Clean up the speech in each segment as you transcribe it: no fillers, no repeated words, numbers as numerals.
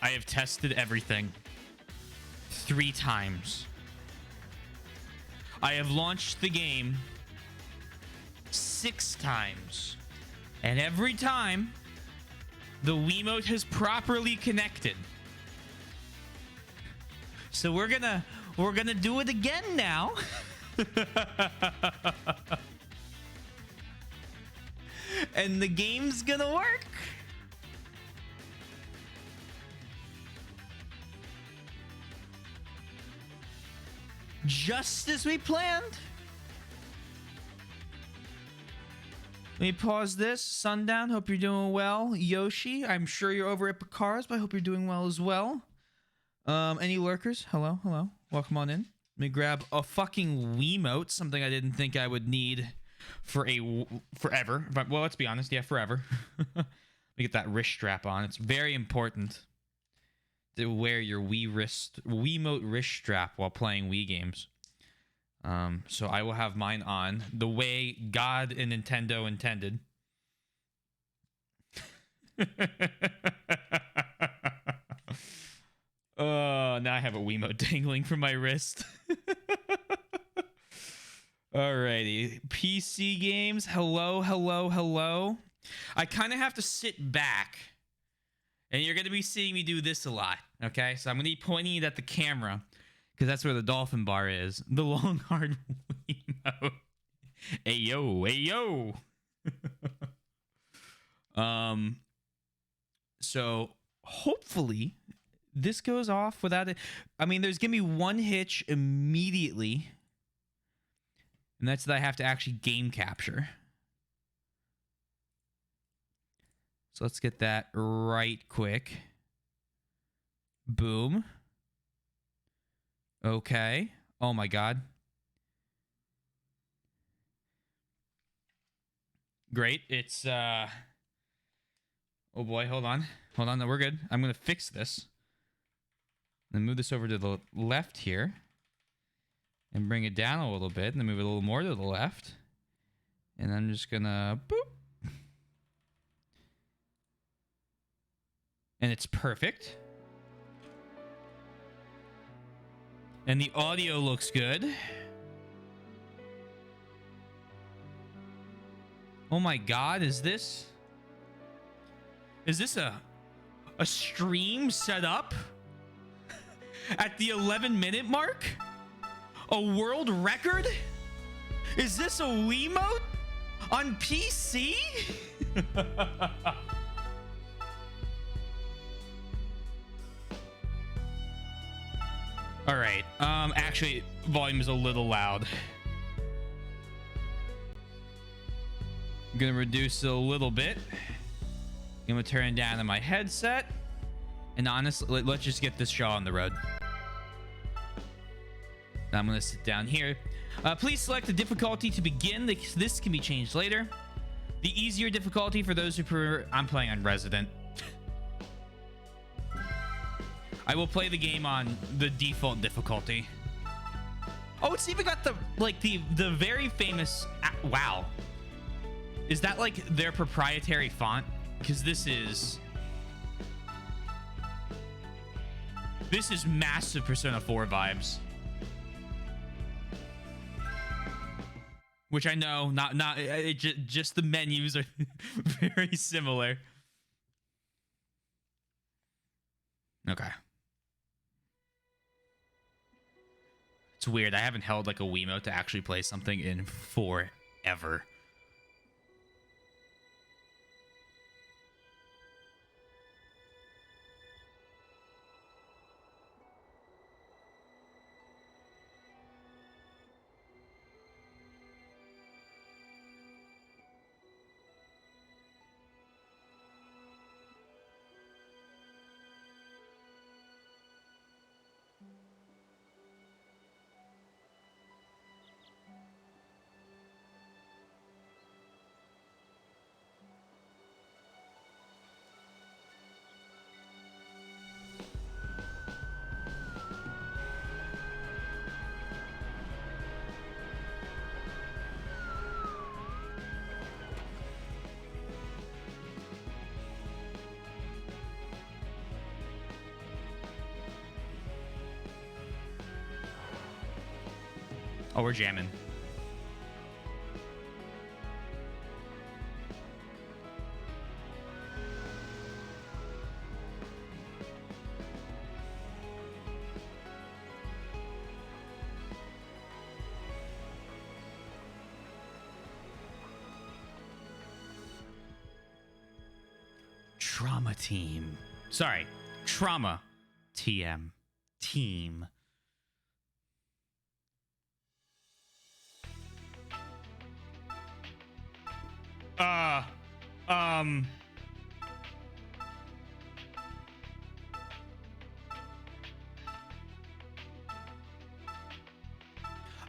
I have tested everything 3 times. I have launched the game 6 times. And every time, the Wiimote has properly connected. So we're gonna do it again now. And the game's gonna work. Just as we planned. Let me pause this. Sundown, hope you're doing well. Yoshi, I'm sure you're over at Picard's, but I hope you're doing well as well. Any lurkers? Hello, hello. Welcome on in. Let me grab a fucking Wiimote, something I didn't think I would need for forever. But, well, let's be honest. Yeah, forever. Let me get that wrist strap on. It's very important to wear your Wiimote wrist strap while playing Wii games. So I will have mine on the way God and Nintendo intended. Now I have a Wiimote dangling from my wrist. Alrighty. PC games. Hello, hello, hello. I kind of have to sit back. And you're going to be seeing me do this a lot. Okay? So I'm going to be pointing it at the camera. Because that's where the dolphin bar is. The long, hard Wiimote. Ayo, ayo. So hopefully this goes off without it. I mean, there's going to be one hitch immediately. And that's that I have to actually game capture. So let's get that right quick. Boom. Okay. Oh my God. Great. It's oh boy, hold on. Hold on, no, we're good. I'm gonna fix this. Then move this over to the left here. And bring it down a little bit. And then move it a little more to the left. And I'm just gonna boop. And it's perfect. And the audio looks good. Oh my God, is this a stream set up at the 11-minute mark? A world record? Is this a Wiimote on PC? All right. Actually, volume is a little loud. I'm gonna reduce it a little bit. I'm gonna turn it down to my headset. And honestly, let's just get this show on the road. Now I'm gonna sit down here. Please select the difficulty to begin. This can be changed later. The easier difficulty for those who prefer. I'm playing on Resident. I will play the game on the default difficulty. Oh, it's even got the very famous. Wow. Is that like their proprietary font? Because this is massive Persona 4 vibes. Which I know, just the menus are very similar. Okay. It's weird. I haven't held like a Wiimote to actually play something in forever. Oh, we're jamming. Trauma team. Sorry. Trauma. TM. Team.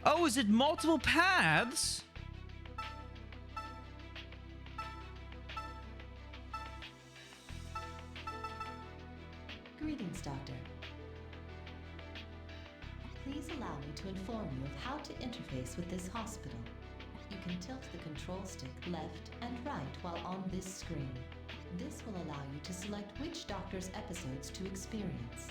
Oh, is it multiple paths? Greetings, Doctor. Please allow me to inform you of how to interface with this hospital. You can tilt the control stick left and right while on this screen. This will allow you to select which doctor's episodes to experience.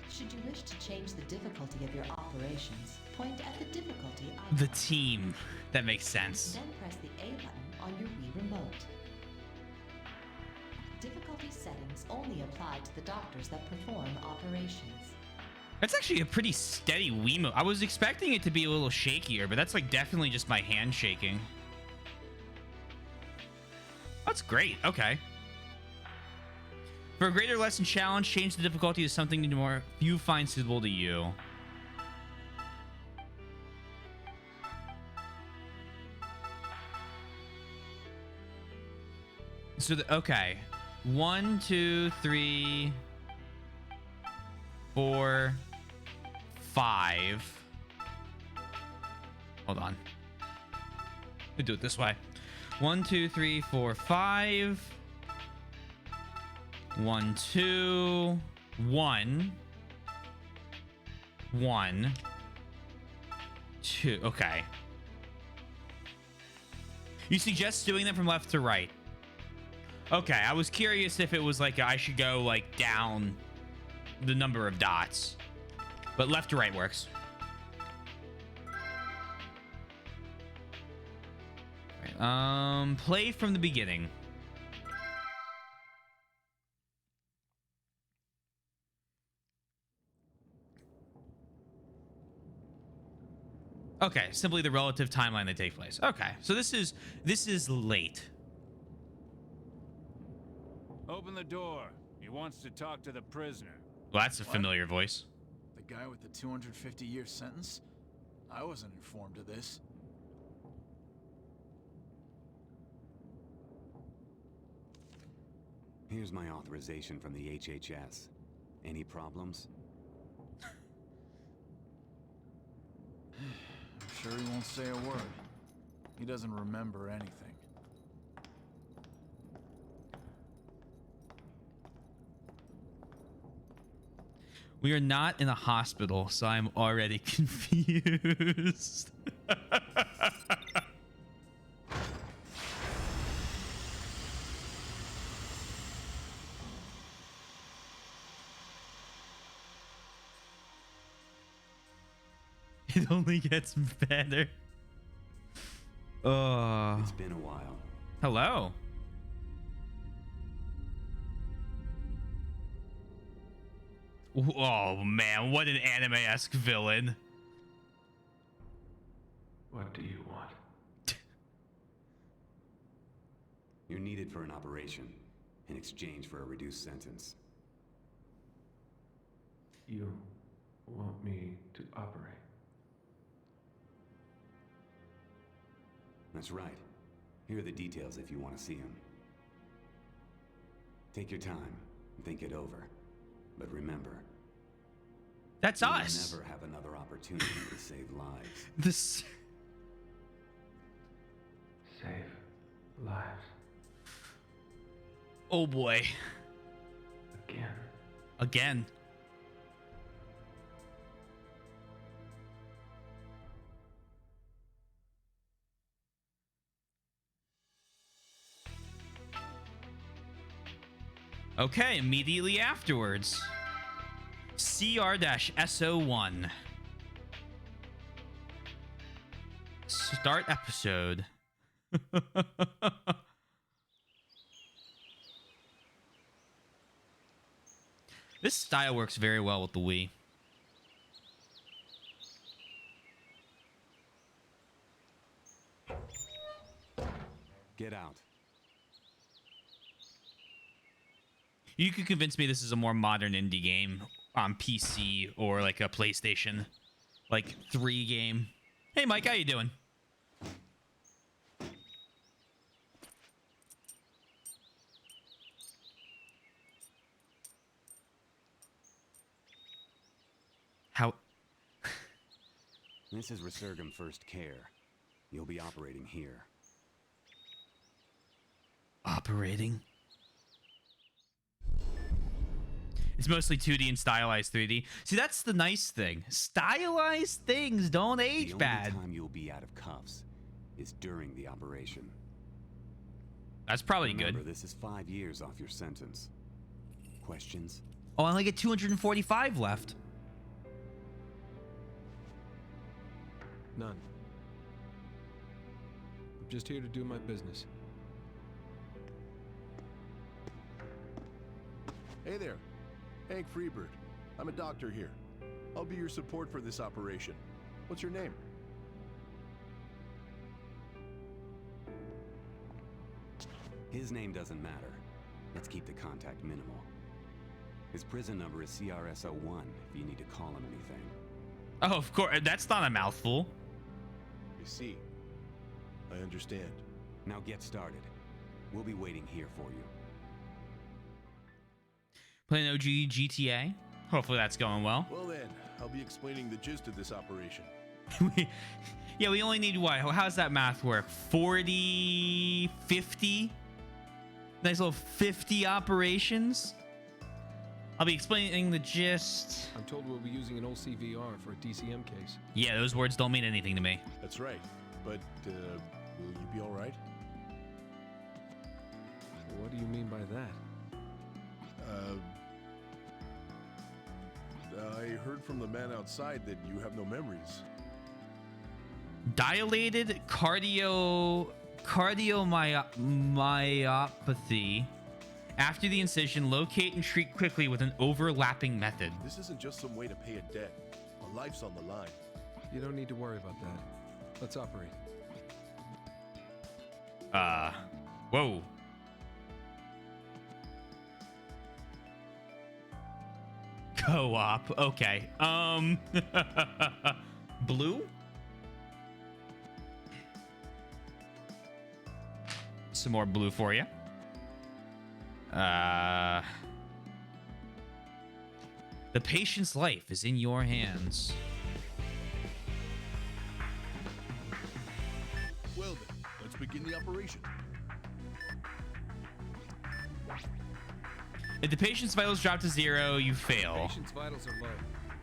Should you wish to change the difficulty of your operations, point at the difficulty icon. The team. That makes sense. Then press the A button on your Wii remote. Difficulty settings only apply to the doctors that perform operations. That's actually a pretty steady Wiimote. I was expecting it to be a little shakier, but that's like definitely just my hand shaking. That's great. Okay. For a greater lesson challenge, change the difficulty to something more you find suitable to you. So, okay. 1, 2, 3, 4, 5. Hold on. We do it this way. 1, 2, 3, 4, 5. 1, 2, 1. 1, 2. Okay. You suggest doing them from left to right. Okay, I was curious if it was like I should go like down the number of dots, but left to right works. Right, play from the beginning. Okay, simply the relative timeline they take place. Okay, so this is late. Open the door. He wants to talk to the prisoner. Well, that's a familiar voice. The guy with the 250-year sentence? I wasn't informed of this. Here's my authorization from the HHS. Any problems? I'm sure he won't say a word. He doesn't remember anything. We are not in a hospital, so I'm already confused. It only gets better. It's been a while. Hello. Oh man, what an anime-esque villain. What do you want? You're needed for an operation in exchange for a reduced sentence. You want me to operate? That's right. Here are the details if you want to see them. Take your time and think it over. But remember, That's you'll us. never have another opportunity to save lives. This. Save lives. Oh boy. Again. Again. Okay, immediately afterwards. CR-SO1. Start episode. This style works very well with the Wii. Get out. You could convince me this is a more modern indie game on PC or like a PlayStation, like 3 game. Hey, Mike, how you doing? How? This is Resurgam First Care. You'll be operating here. Operating? It's mostly 2D and stylized 3D. See, that's the nice thing. Stylized things don't age The bad. only time you'll be out of cuffs is during the operation. That's probably Remember, good. this is 5 years off your sentence. Questions? Oh, I only get 245 left. None. I'm just here to do my business. Hey there, Hank Freebird. I'm a doctor here. I'll be your support for this operation. What's your name? His name doesn't matter. Let's keep the contact minimal. His prison number is CRS-01 if you need to call him anything. Oh, of course. That's not a mouthful. I see. I understand. Now get started. We'll be waiting here for you. Playing OG GTA. Hopefully that's going well. Well then, I'll be explaining the gist of this operation. Yeah, we only need what? How's that math work? 40, 50? Nice little 50 operations. I'll be explaining the gist. I'm told we'll be using an OCVR for a DCM case. Yeah, those words don't mean anything to me. That's right. But, will you be alright? What do you mean by that? I heard from the man outside that you have no memories. Dilated cardiomyopathy. After the incision, locate and treat quickly with an overlapping method. This isn't just some way to pay a debt. A life's on the line. You don't need to worry about that. Let's operate. Whoa. Co-op. Okay. Blue? Some more blue for you. The patient's life is in your hands. Well then, let's begin the operation. If the patient's vitals drop to 0, you fail. Patient's vitals are low.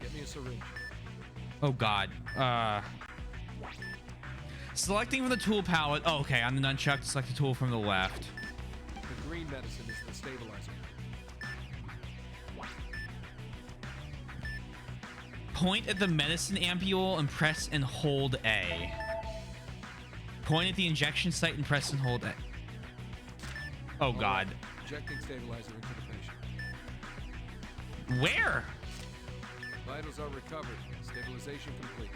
Get me a syringe. Oh god. Selecting from the tool palette. Oh, okay, on the nunchuck, select the tool from the left. The green medicine is the stabilizer. Point at the medicine ampule and press and hold A. Point at the injection site and press and hold A. Oh god. Injecting stabilizer into the patient. Where? Vitals are recovered. Stabilization complete.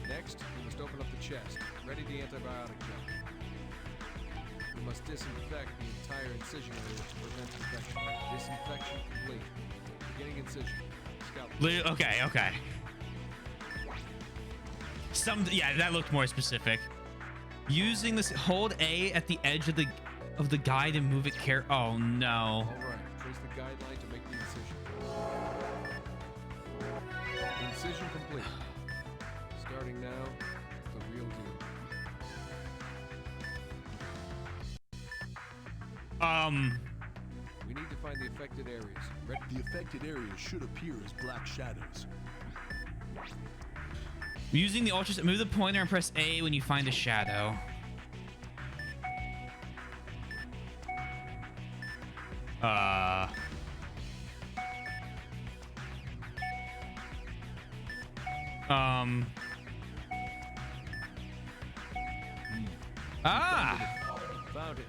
Next, we must open up the chest. Ready the antibiotic gel. We must disinfect the entire incision area to prevent infection. Disinfection complete. Beginning incision. Scalpel. Okay. Yeah, that looked more specific. Using this, hold A at the edge of the guide and move it Oh no. All right. Trace the guideline to make the incision. Incision complete. Starting now, the real deal. We need to find the affected areas. The affected areas should appear as black shadows. Using the ultrasound, move the pointer and press A when you find a shadow. Ah! Found it.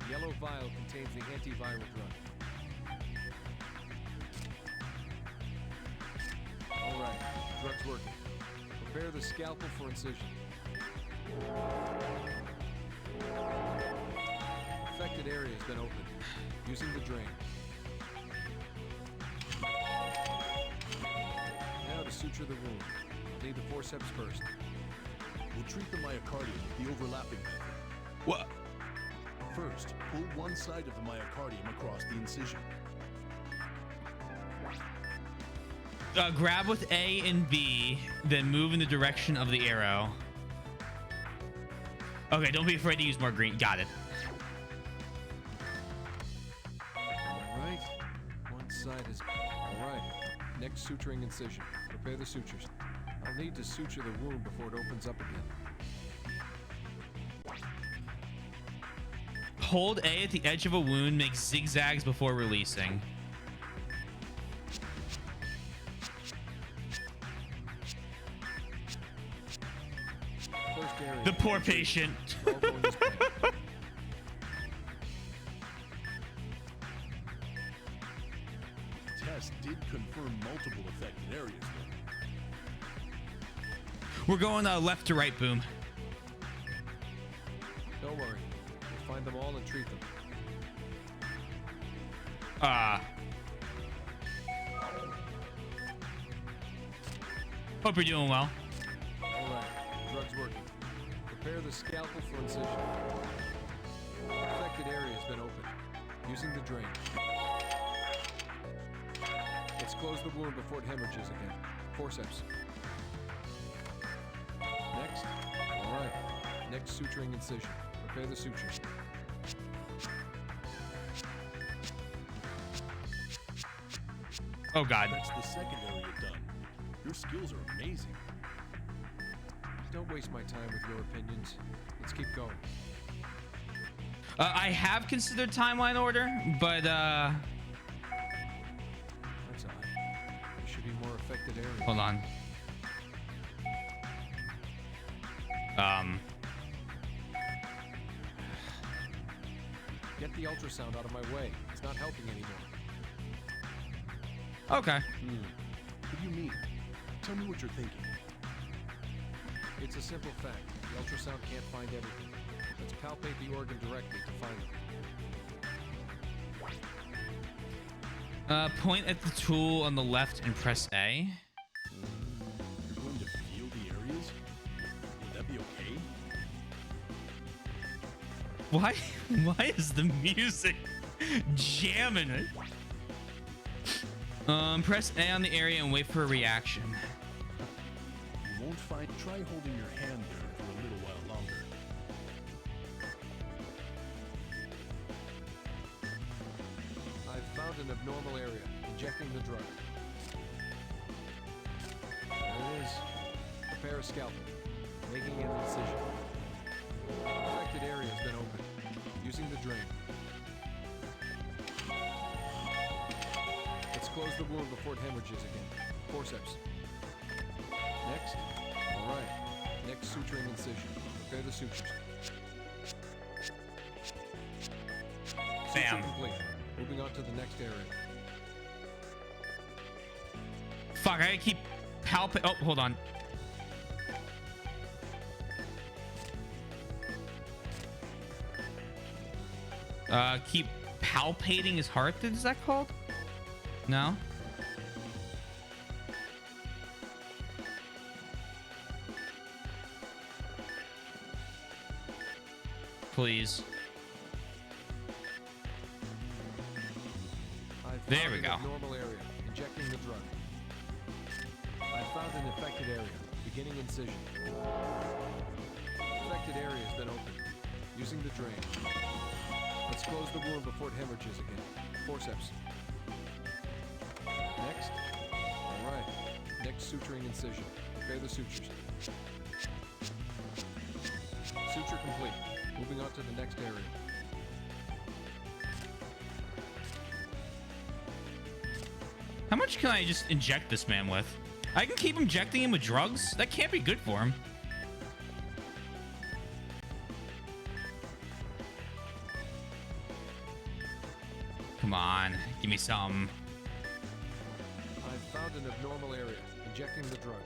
The yellow vial contains the antiviral drug. All right, drug's working. Prepare the scalpel for incision. Affected area has been opened. Using the drain. Now to suture the wound. I'll need the forceps first. We'll treat the myocardium with the overlapping method. What? First, pull one side of the myocardium across the incision. Grab with A and B, then move in the direction of the arrow. Okay, don't be afraid to use more green. Got it. All right. One side is... All right. Next suturing incision. Prepare the sutures. I'll need to suture the wound before it opens up again. Hold A at the edge of a wound, make zigzags before releasing. First area. The poor patient. Elbow in his pain. Test did confirm multiple affected areas, though. We're going left to right, Boom. Don't worry. We'll find them all and treat them. Hope you're doing well. All right. Drug's working. Prepare the scalpel for incision. Affected area has been opened. Using the drain. Let's close the wound before it hemorrhages again. Forceps. Next. All right. Next suturing incision. Prepare the sutures. Oh God. That's the second area done. Your skills are amazing. Don't waste my time with your opinions. Let's keep going. I have considered timeline order, but That's odd. There should be more affected areas. hold on. Get the ultrasound out of my way. It's not helping anymore. Okay. What do you mean? Tell me what you're thinking. It's a simple fact. The ultrasound can't find everything. Let's palpate the organ directly to find them. Point at the tool on the left and press A. You're going to feel the areas? Would that be okay? Why is the music jamming it? Press A on the area and wait for a reaction. You won't find. Try holding your hand there for a little while longer. I've found an abnormal area. Injecting the drug. There it is. Prepare a scalpel. Making an incision. Affected area has been opened. Using the drain. Let's close the wound before it hemorrhages again. Forceps. Next. All right. Next suturing incision. Prepare the sutures. Bam. Suture complete. Moving on to the next area. Fuck, I gotta keep palpate. Oh, hold on. Keep palpating his heart. Is that called? No. Please. There we go. Normal area. Injecting the drug. I found an affected area. Beginning incision. Affected area has been opened. Using the drain. Let's close the wound before it hemorrhages again. Forceps. Next. All right. Next suturing incision. Prepare the sutures. Suture complete. Moving on to the next area. How much can I just inject this man with? I can keep injecting him with drugs? That can't be good for him. Give me some. I've found an abnormal area. Injecting the drug.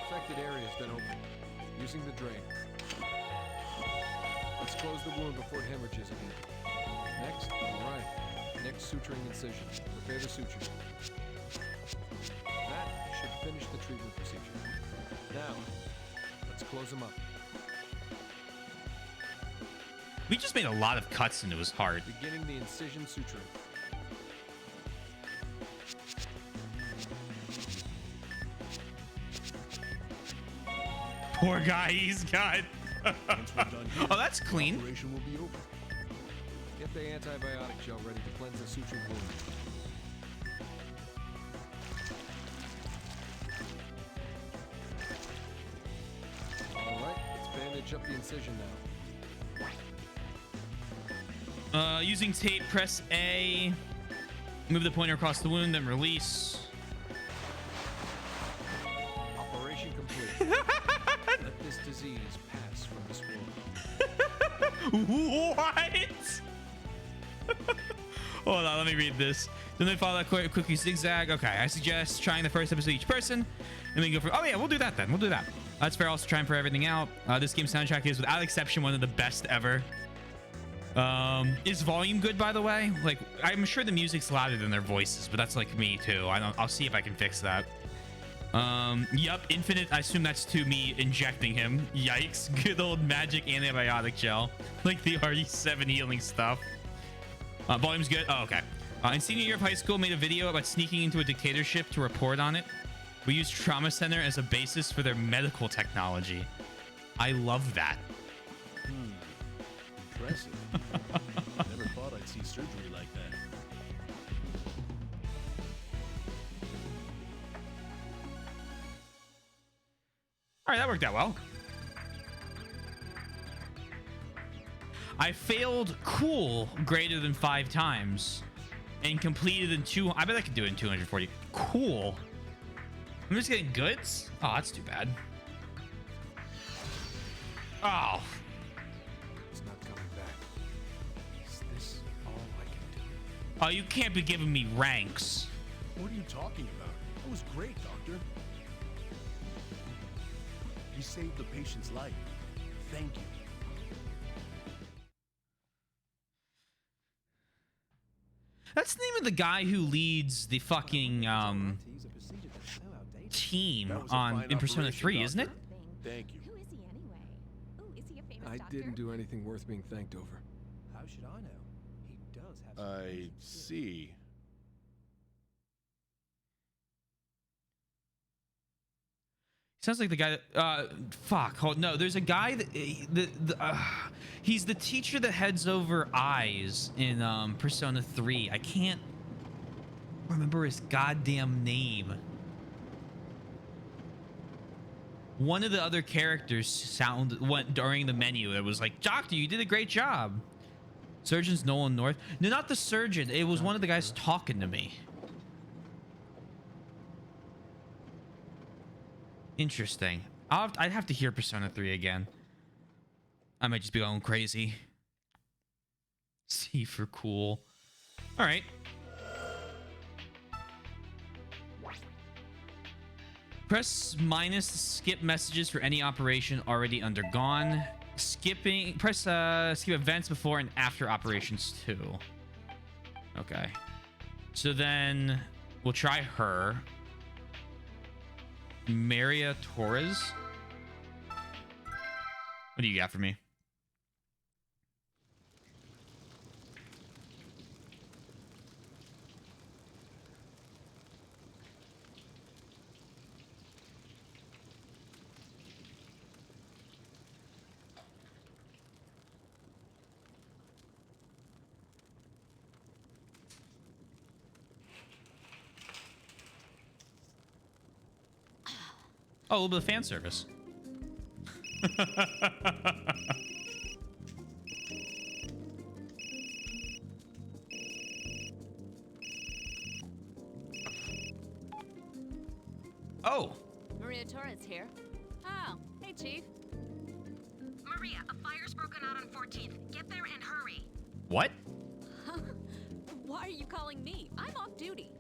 Affected area has been opened. Using the drain. Let's close the wound before it hemorrhages again. Next, alright. Next suturing incision. Prepare the sutures. That should finish the treatment procedure. Now, let's close him up. We just made a lot of cuts into his heart. Beginning the incision suturing. Poor guy, he's got. Once we're done here, Oh, that's clean. operation will be over. Get the antibiotic gel ready to cleanse the sutured wound. Alright, let's bandage up the incision now. Using tape, press A. Move the pointer across the wound, then release. Operation complete. Let this disease pass from this world. What? Hold on, let me read this. Then they follow that quickly zigzag. Okay, I suggest trying the first episode each person, and then go for. Oh yeah, we'll do that then. We'll do that. That's fair. Also trying for everything out. This game's soundtrack is, without exception, one of the best ever. Is volume good, by the way? Like, I'm sure the music's louder than their voices, but that's like me too. I'll see if I can fix that. Yup, infinite. I assume that's to me injecting him. Yikes. Good old magic antibiotic gel. Like the RE7 healing stuff. Volume's good. Oh, okay. In senior year of high school, made a video about sneaking into a dictatorship to report on it. We used Trauma Center as a basis for their medical technology. I love that. Impressive. Never thought I'd see surgery like that. All right, that worked out well. I failed cool greater than 5 times and completed in 2. I bet I could do it in 240. Cool. I'm just getting goods. Oh, that's too bad. Oh, It's not coming back. Is this all I can do? oh, you can't be giving me ranks. What are you talking about? That was great, Doctor. You saved the patient's life. Thank you. That's the name of the guy who leads the fucking team That was a on fine in Persona operation, 3, isn't it? Doctor. Thank you. Who is he anyway? Ooh, is he a famous I doctor? didn't do anything worth being thanked over. How should I know? He does have some I experience. see. Sounds like the guy that fuck. Hold, no, there's a guy that he's the teacher that heads over Eyes in Persona 3. I can't remember his goddamn name. One of the other characters went during the menu. It was like, "Doctor, you did a great job." Surgeon's Nolan North. No, not the surgeon. It was one of the guys talking to me. Interesting. I'd have to hear Persona 3 again. I might just be going crazy. C for cool. All right. Press minus to skip messages for any operation already undergone. Press skip events before and after operations too. Okay. So then we'll try her. Maria Torres. What do you got for me? Oh, a little bit of fan service. Oh. Maria Torres here. Oh, hey, Chief. Maria, a fire's broken out 14th. Get there and hurry. What? Why are you calling me? I'm off duty.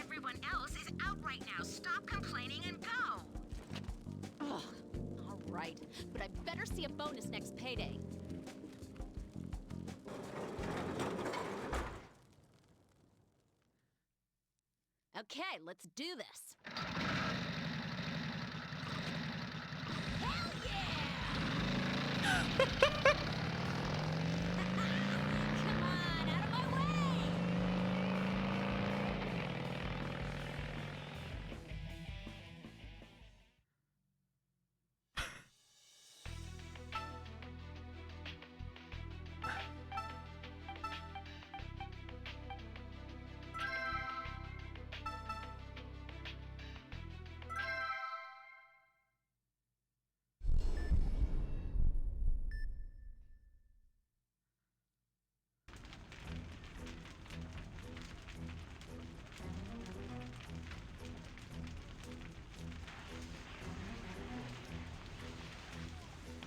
Everyone else is out right now. Stop complaining and go. Ugh. All right, but I better see a bonus next payday. Okay, let's do this. Hell yeah! Come on, out of my way!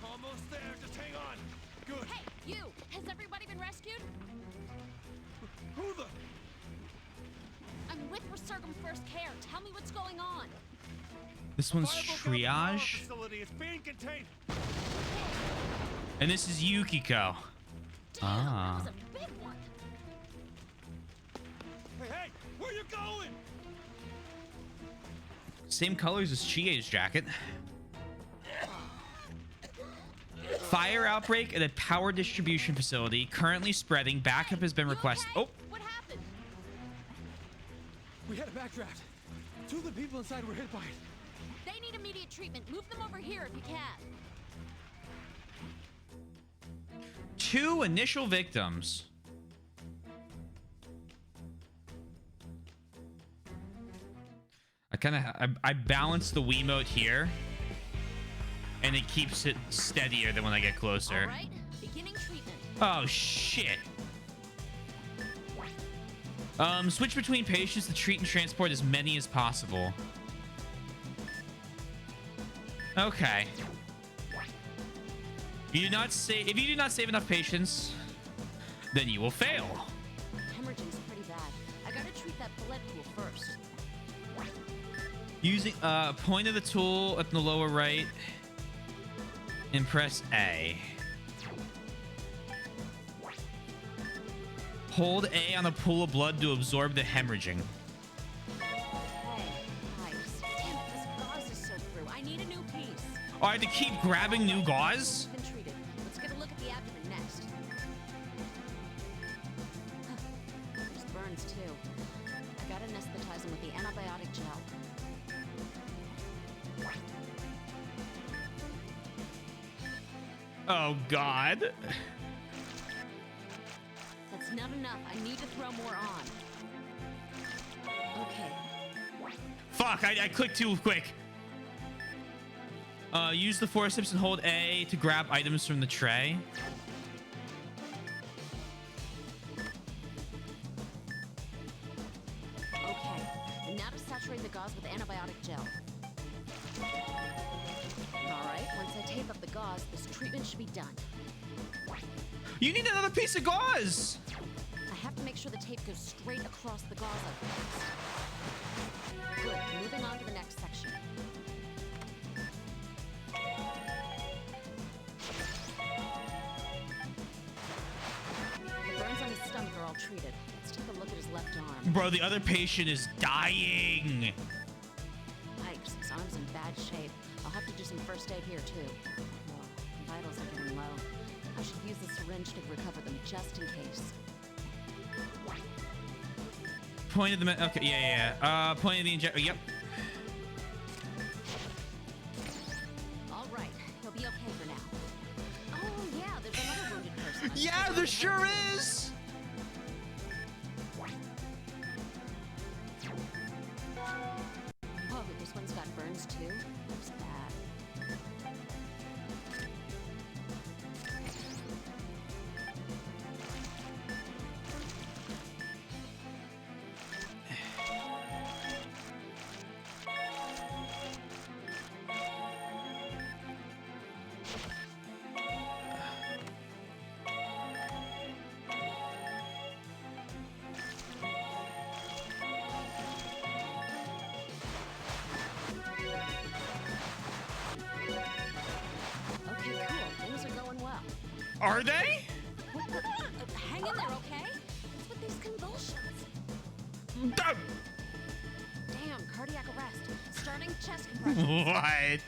Almost there. Just hang on. Good. Hey, you! Has everybody been rescued? Who the? I'm with Resurgam First Care. Tell me what's going on. This one's Fire broke out in the power triage. facility. It's being contained. And this is Yukiko. Damn, Ah. that was a big one. Hey, where you going? Same colors as Chie's jacket. Fire outbreak at a power distribution facility. Currently spreading. Backup has been requested. Okay? Oh, What happened? We had a backdraft. Two of the people inside were hit by it. They need immediate treatment. Move them over here if you can. 2 initial victims. I balance the Wiimote here, and it keeps it steadier than when I get closer. All right, beginning treatment. Oh shit. Switch between patients to treat and transport as many as possible. Okay. If you do not save enough patients, then you will fail. Hemorrhaging's pretty bad. I gotta treat that blood pool first. Using point of the tool at the lower right and press A. Hold A on a pool of blood to absorb the hemorrhaging. Hey, nice. Damn it, this gauze is soaked through. I need a new piece. Oh, I have to keep grabbing new gauze? Been treated. Let's get a look at the abdomen next. There's burns too. I gotta anesthetize him with the antibiotic gel. Oh God. That's not enough. I need to throw more on. Okay. Fuck, I clicked too quick. Use the forceps and hold A to grab items from the tray. Okay. And now to saturate the gauze with antibiotic gel. Alright, once I tape up the gauze, this treatment should be done. You need another piece of gauze. I have to make sure the tape goes straight across the gauze I placed. Good, moving on to the next section. The burns on his stomach are all treated. Let's take a look at his left arm. Bro, the other patient is dying. Yikes, his arm's in bad shape. I'll have to do some first aid here, too. Oh, vitals are getting low. I should use the syringe to recover them just in case. Point of the okay, yeah. Point of the injector. Yep. All right, he'll be okay for now. Oh yeah, there's another wounded person. Yeah, there sure is. Oh, this one's got burns too. Looks bad. Are they? Hang in there, okay? What's with these convulsions? Ah! Damn, cardiac arrest. Starting chest compression. What?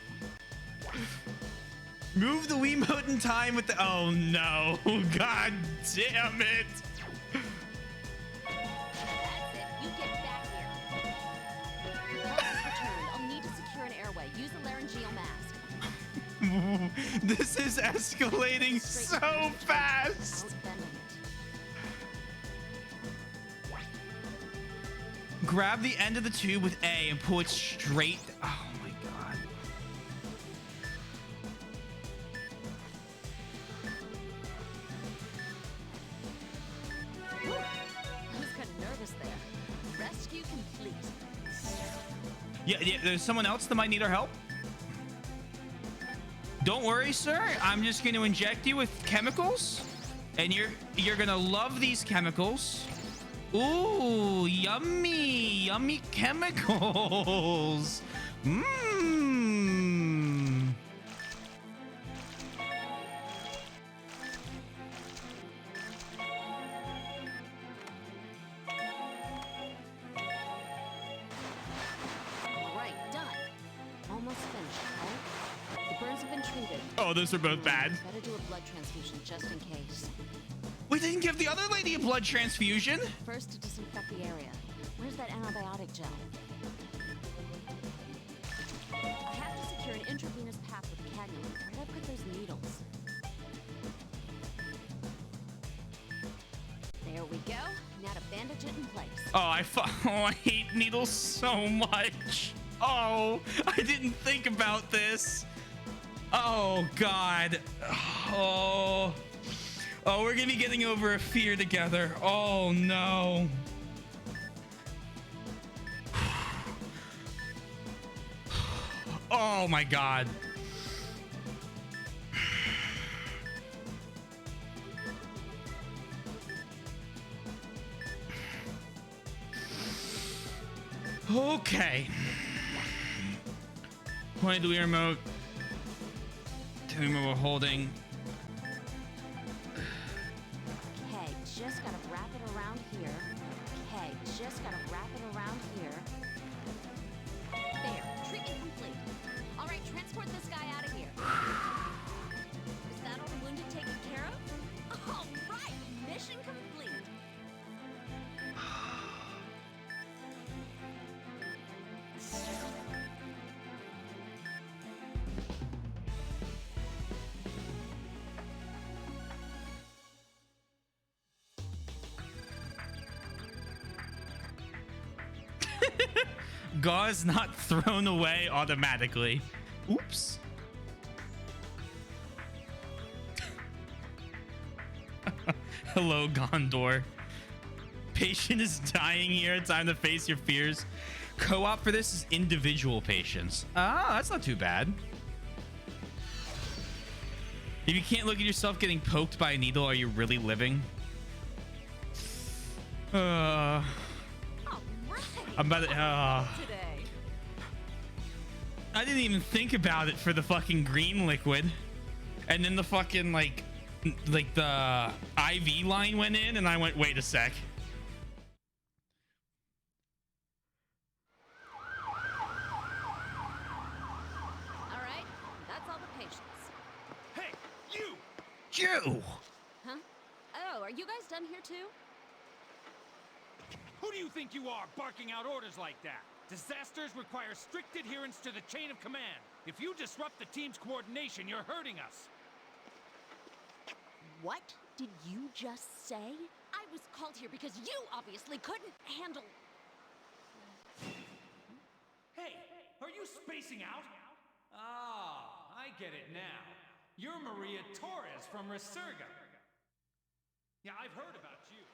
Move the Wiimote in time with the. Oh no! God damn it! That's it. You get back here. Pulse has returned. I'll need to secure an airway. Use a laryngeal mask. This is escalating so fast. Without bending it. Grab the end of the tube with A and pull it straight. Oh my god. Whew. I was kind of nervous there. Rescue complete. Yeah, there's someone else that might need our help. Don't worry, sir. I'm just going to inject you with chemicals, and you're going to love these chemicals. Ooh, yummy, yummy chemicals. Mmm. All right, done. Almost finished, right? The burns have been treated. Oh, those are both bad. Better do a blood transfusion just in case. We didn't give the other lady a blood transfusion. First, to disinfect the area. Where's that antibiotic gel? I have to secure an intravenous path with a cannula. Where'd I put those needles? There we go. Now to bandage it in place. Oh, I hate needles so much. Oh, I didn't think about this. Oh, God. Oh. Oh, we're gonna be getting over a fear together. Oh, no. Oh, my God. Okay. Point to the remote. Tell me what we're holding. Okay, just gotta wrap it around here. Okay, just gotta wrap it around here. There, treatment complete. All right, transport this guy out of here. Is that all the wounded taken care of? All right, mission complete. Gauze not thrown away automatically. Oops. Hello, Gondor. Patient is dying here. Time to face your fears. Co-op for this is individual patients. Ah, that's not too bad. If you can't look at yourself getting poked by a needle, are you really living? I'm about to. Today. I didn't even think about it for the fucking green liquid, and then the fucking like the IV line went in, and I went, wait a sec. All right, that's all the patients. Hey, you! You! Huh? Oh, are you guys done here too? Who do you think you are, barking out orders like that? Disasters require strict adherence to the chain of command. If you disrupt the team's coordination, you're hurting us. What did you just say? I was called here because you obviously couldn't handle... Hey, are you spacing out? Ah, I get it now. You're Maria Torres from Resurga. Yeah, I've heard about you.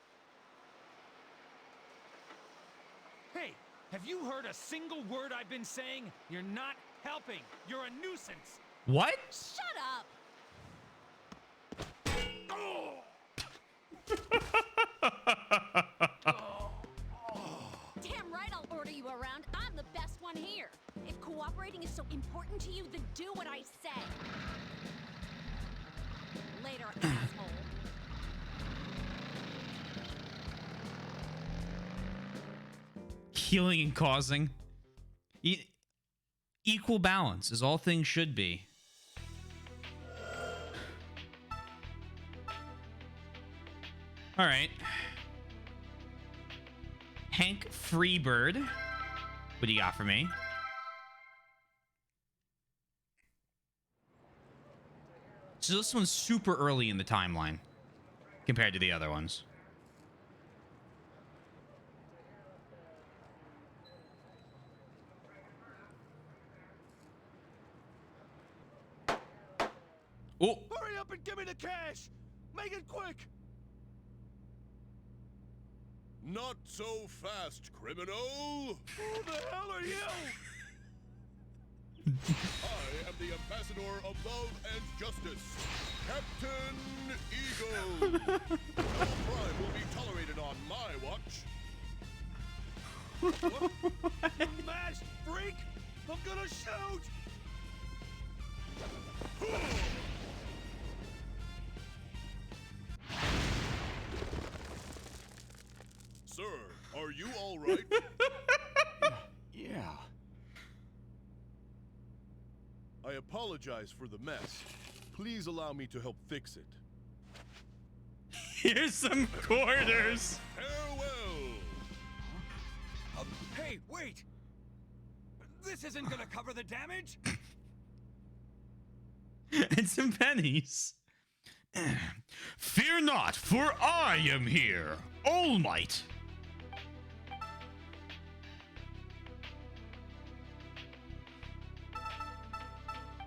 Hey, have you heard a single word I've been saying? You're not helping. You're a nuisance. What? Shut up! Damn right I'll order you around. I'm the best one here. If cooperating is so important to you, then do what I say. Later, asshole. healing and causing. Equal balance, as all things should be. All right. Hank Freebird. What do you got for me? So this one's super early in the timeline compared to the other ones. Oh! Hurry up and give me the cash! Make it quick! Not so fast, criminal! Who the hell are you? I am the ambassador of love and justice, Captain Eagle. No crime will be tolerated on my watch. You masked freak! I'm gonna shoot! Sir, are you all right? Yeah. I apologize for the mess. Please allow me to help fix it. Here's some quarters. Farewell. Hey, wait! This isn't gonna cover the damage? And some pennies. Fear not, for I am here, All Might.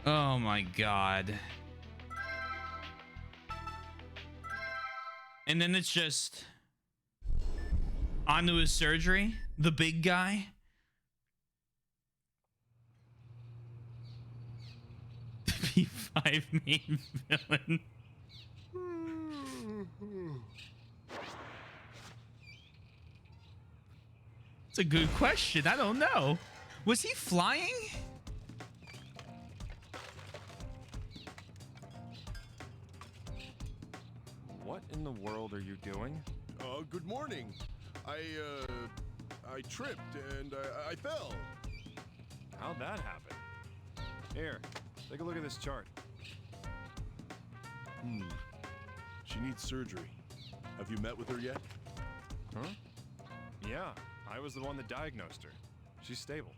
Oh my god. And then it's just onto his surgery, the big guy. The P5 main villain. It's a good question. I don't know. Was he flying? What in the world are you doing? Good morning. I tripped and I fell. How'd that happen? Here, take a look at this chart. She needs surgery. Have you met with her yet? Huh? Yeah, I was the one that diagnosed her. She's stable.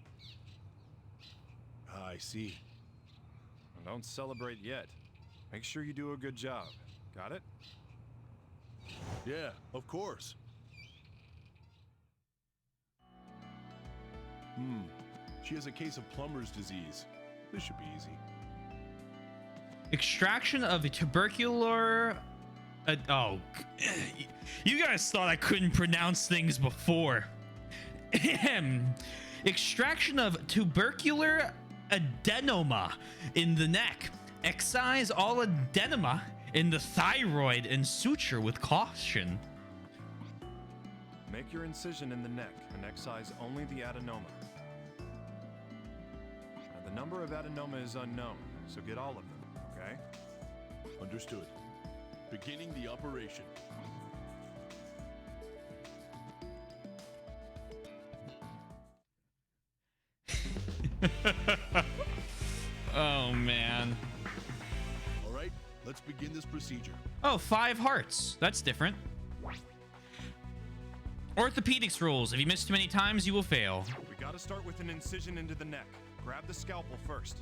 I see. Well, don't celebrate yet. Make sure you do a good job. Got it? Yeah, of course. She has a case of plumber's disease. This should be easy. Extraction of a tubercular... oh, you guys thought I couldn't pronounce things before. Extraction of tubercular adenoma in the neck. Excise all adenoma in the thyroid and suture with caution. Make your incision in the neck and excise only the adenoma. Now, the number of adenoma is unknown, so get all of them, okay? Understood. Beginning the operation. Oh, man. All right, let's begin this procedure. Oh, 5 hearts. That's different. Orthopedics rules. If you miss too many times, you will fail. We gotta start with an incision into the neck. Grab the scalpel first.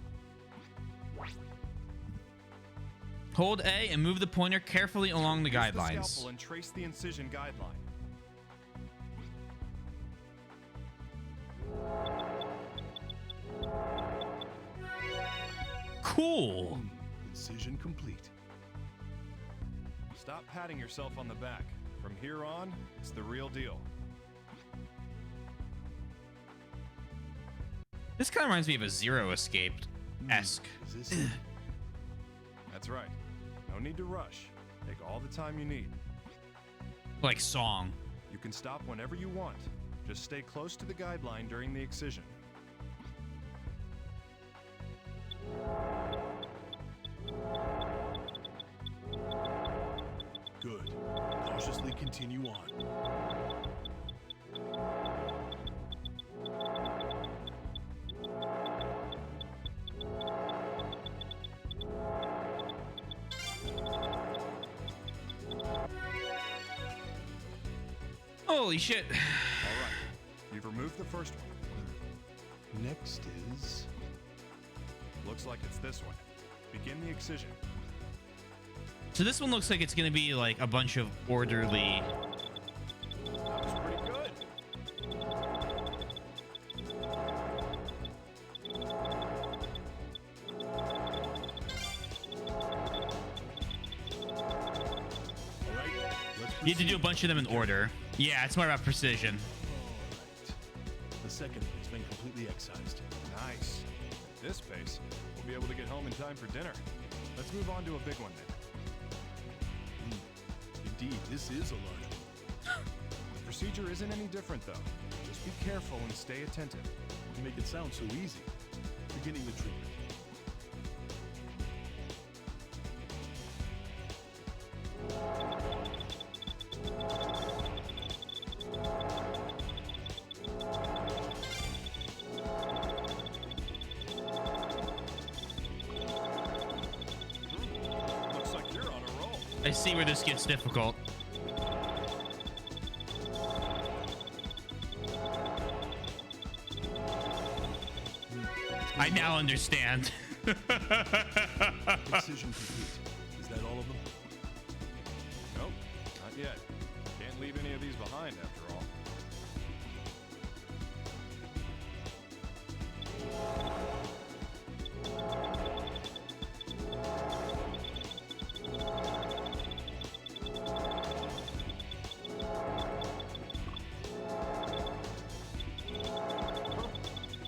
Hold A and move the pointer carefully along the Use guidelines. The scalpel and trace the incision guideline. Cool. Incision complete. Stop patting yourself on the back. From here on, it's the real deal. This kind of reminds me of a Zero Escape-esque. Is this it? That's right. No need to rush. Take all the time you need. Like song. You can stop whenever you want. Just stay close to the guideline during the excision. Good. Cautiously continue on. Holy shit. All right. You've removed the first one. Next is... Looks like it's this one. Begin the excision. So this one looks like it's gonna be like a bunch of orderly. That was pretty good. All right, let's You have to do a bunch of them in order. Yeah, it's more about precision. The second one's been completely excised. Nice. At this pace, we'll be able to get home in time for dinner. Let's move on to a big one then. Indeed, this is a large one. The procedure isn't any different though. Just be careful and stay attentive. You make it sound so easy. Beginning the treatment. Looks like you're on a roll. I see where this gets difficult. I now understand. Excision complete. Is that all of them? Nope, not yet. Can't leave any of these behind after all.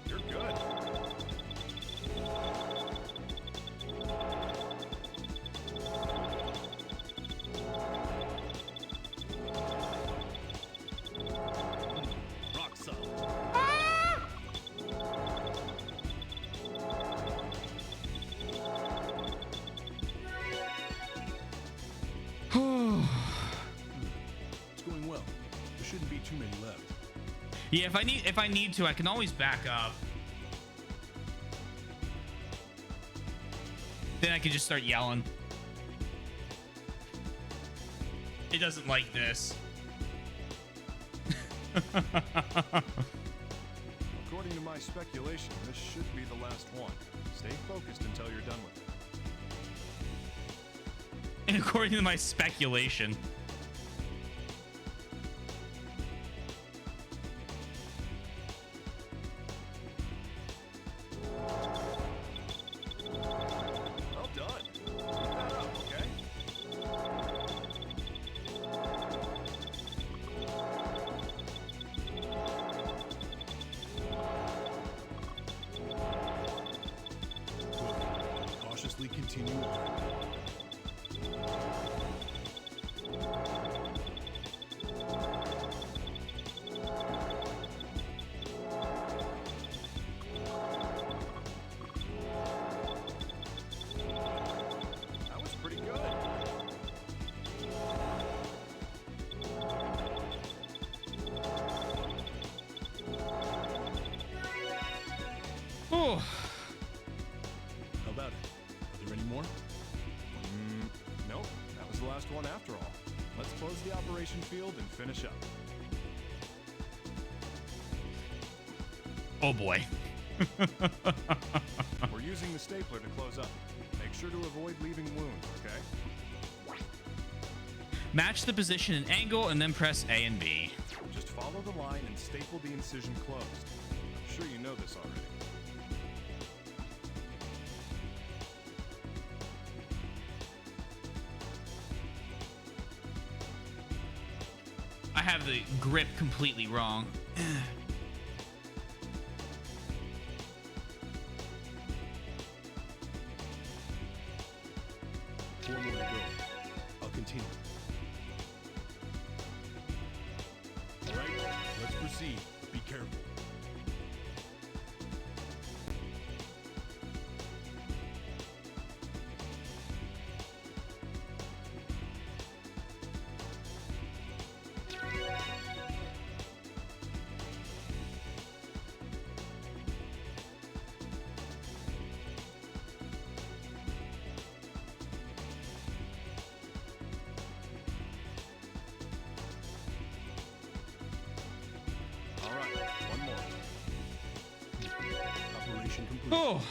You're good. Rock solid. It's going well. There shouldn't be too many left. Yeah, if I need to, I can always back up. Then I can just start yelling. It doesn't like this. According to my speculation, this should be the last one. Stay focused until you're done with it. And according to my speculation. Well done. Keep that up, okay? Cautiously continue on. That was pretty good. Oh, How about it? Are there any more? Nope, that was the last one after all. Let's close the operation field and finish up. oh boy. We're using the stapler to close up. Make sure to avoid leaving wounds, okay? Match the position and angle and then press A and B. Just follow the line and staple the incision closed. I'm sure you know this already. I have the grip completely wrong. Four more to go. I'll continue. All right, let's proceed, but be careful. complete. Oh.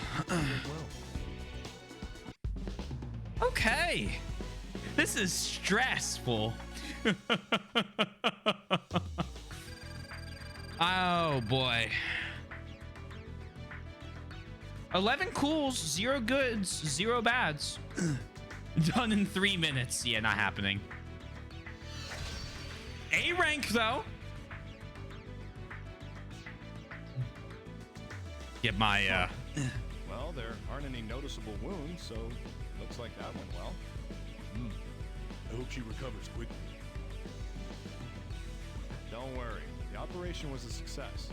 Well. Okay. This is stressful. Oh boy. 11 cools, 0 goods, 0 bads. Done in 3 minutes. Yeah, not happening. A rank though. Get my Well, there aren't any noticeable wounds, so looks like that went well. I hope she recovers quickly. Don't worry. The operation was a success.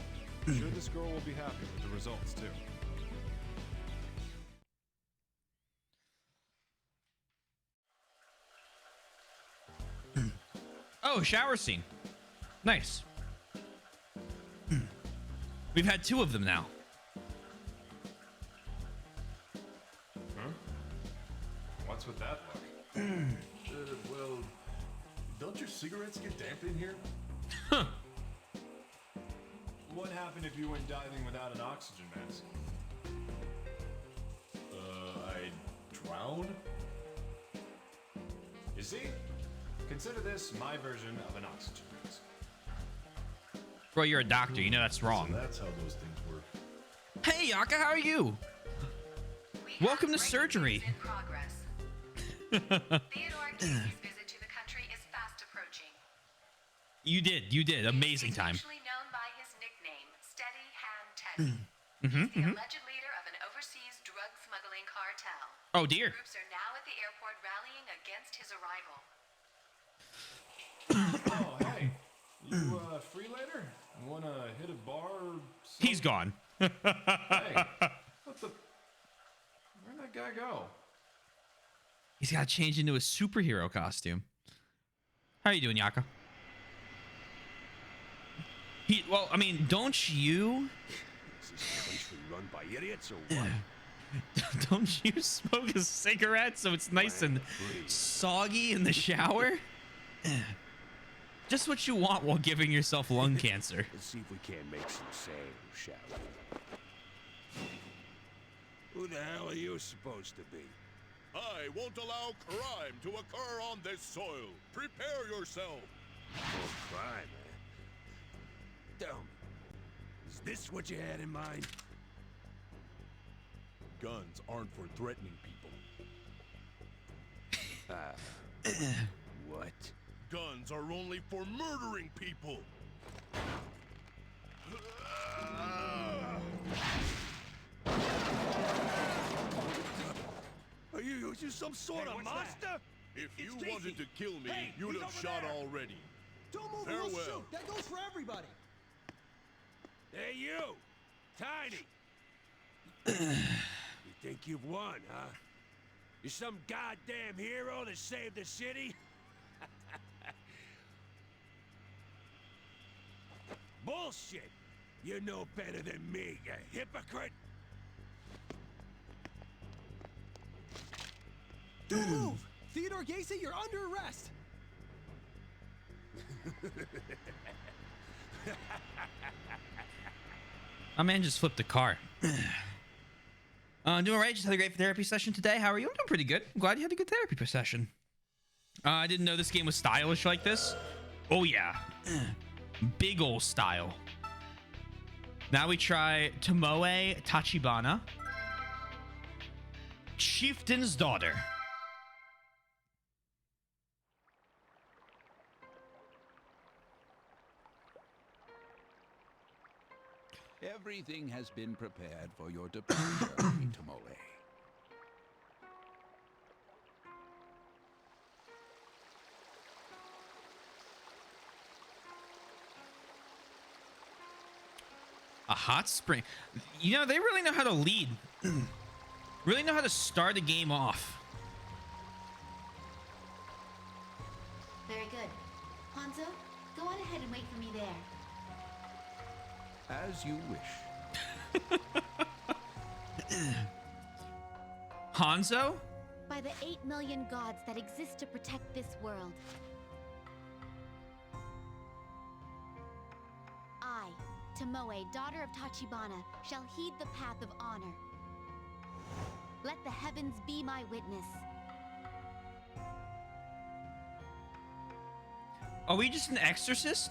I'm sure this girl will be happy with the results, too. Oh, shower scene. Nice. We've had 2 of them now. Huh? What's with that look? Well, don't your cigarettes get damp in here? Huh. What happened if you went diving without an oxygen mask? I drown? You see? Consider this my version of an oxygen mask. Bro, you're a doctor. You know that's wrong. So that's how those things work. Hey, Yaka, how are you? Welcome to surgery. In progress. Theodore Casey's visit to the country is fast approaching. You did. Amazing time. Usually known by his nickname, Steady Hand Teddy. He's the alleged leader of an overseas drug smuggling cartel. Oh dear. Groups are now at the airport rallying against his arrival. Oh, hey. You free later? Wanna hit a bar or something? He's gone. Hey. What the... Where'd that guy go? He's got to change into a superhero costume. How are you doing, Yaka? Well, I mean, don't you... Is this country run by idiots or what? Don't you smoke a cigarette so it's nice and soggy in the shower? Just what you want while giving yourself lung cancer. Let's see if we can't make some sand, shall we? Who the hell are you supposed to be? I won't allow crime to occur on this soil. Prepare yourself. Oh, crime, eh? Tell me, is this what you had in mind? Guns aren't for threatening people. What? Guns are only for murdering people. Are you some sort of monster? If you wanted to kill me, you'd have shot already. Don't move, Farewell. we'll shoot. That goes for everybody. Hey, you! Tiny! You think you've won, huh? You're some goddamn hero that saved the city? Bullshit! You're no better than me, you hypocrite! Don't move! Theodore Gacy, you're under arrest! My man just flipped a car. Doing all right. Just had a great therapy session today. How are you? I'm doing pretty good. I'm glad you had a good therapy session. I didn't know this game was stylish like this. Oh, yeah. Big ol' style. Now we try Tomoe Tachibana. Chieftain's Daughter. Everything has been prepared for your departure, Itomole. A hot spring. You know, they really know how to lead. Really know how to start a game off. Very good. Hanzo, go on ahead and wait for me there. As you wish. Hanzo? By the 8 million gods that exist to protect this world, I, Tomoe, daughter of Tachibana, shall heed the path of honor. Let the heavens be my witness. Are we just an exorcist?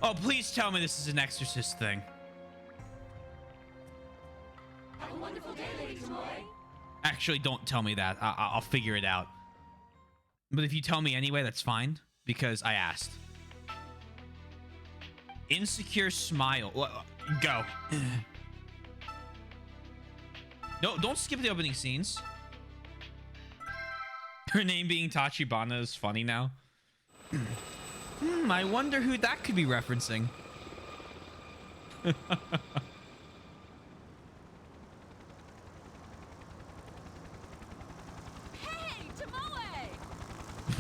Oh, please tell me this is an exorcist thing. Have a wonderful day, Lady Tomoe. Actually, don't tell me that. I'll figure it out. But if you tell me anyway, that's fine, because I asked. Insecure smile. Go. No, don't skip the opening scenes. Her name being Tachibana is funny now. I wonder who that could be referencing. Hey, Tomoe!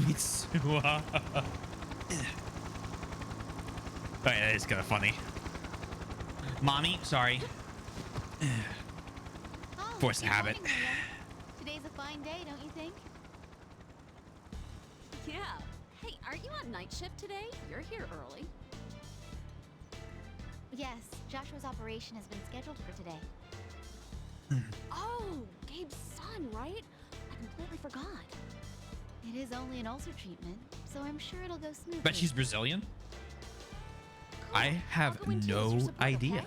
Mitsuha. Oh, yeah, that is kind of funny. Mommy, sorry. Force of habit. Morning, Maria. Today's a fine day, don't you think? Yeah. Hey, aren't you on night shift today? You're here early. Yes, Joshua's operation has been scheduled for today. Oh, Gabe's son, right? I completely forgot. It is only an ulcer treatment, so I'm sure it'll go smoothly. Bet she's Brazilian. Cool. I have I'll go in to use no your support, idea. okay?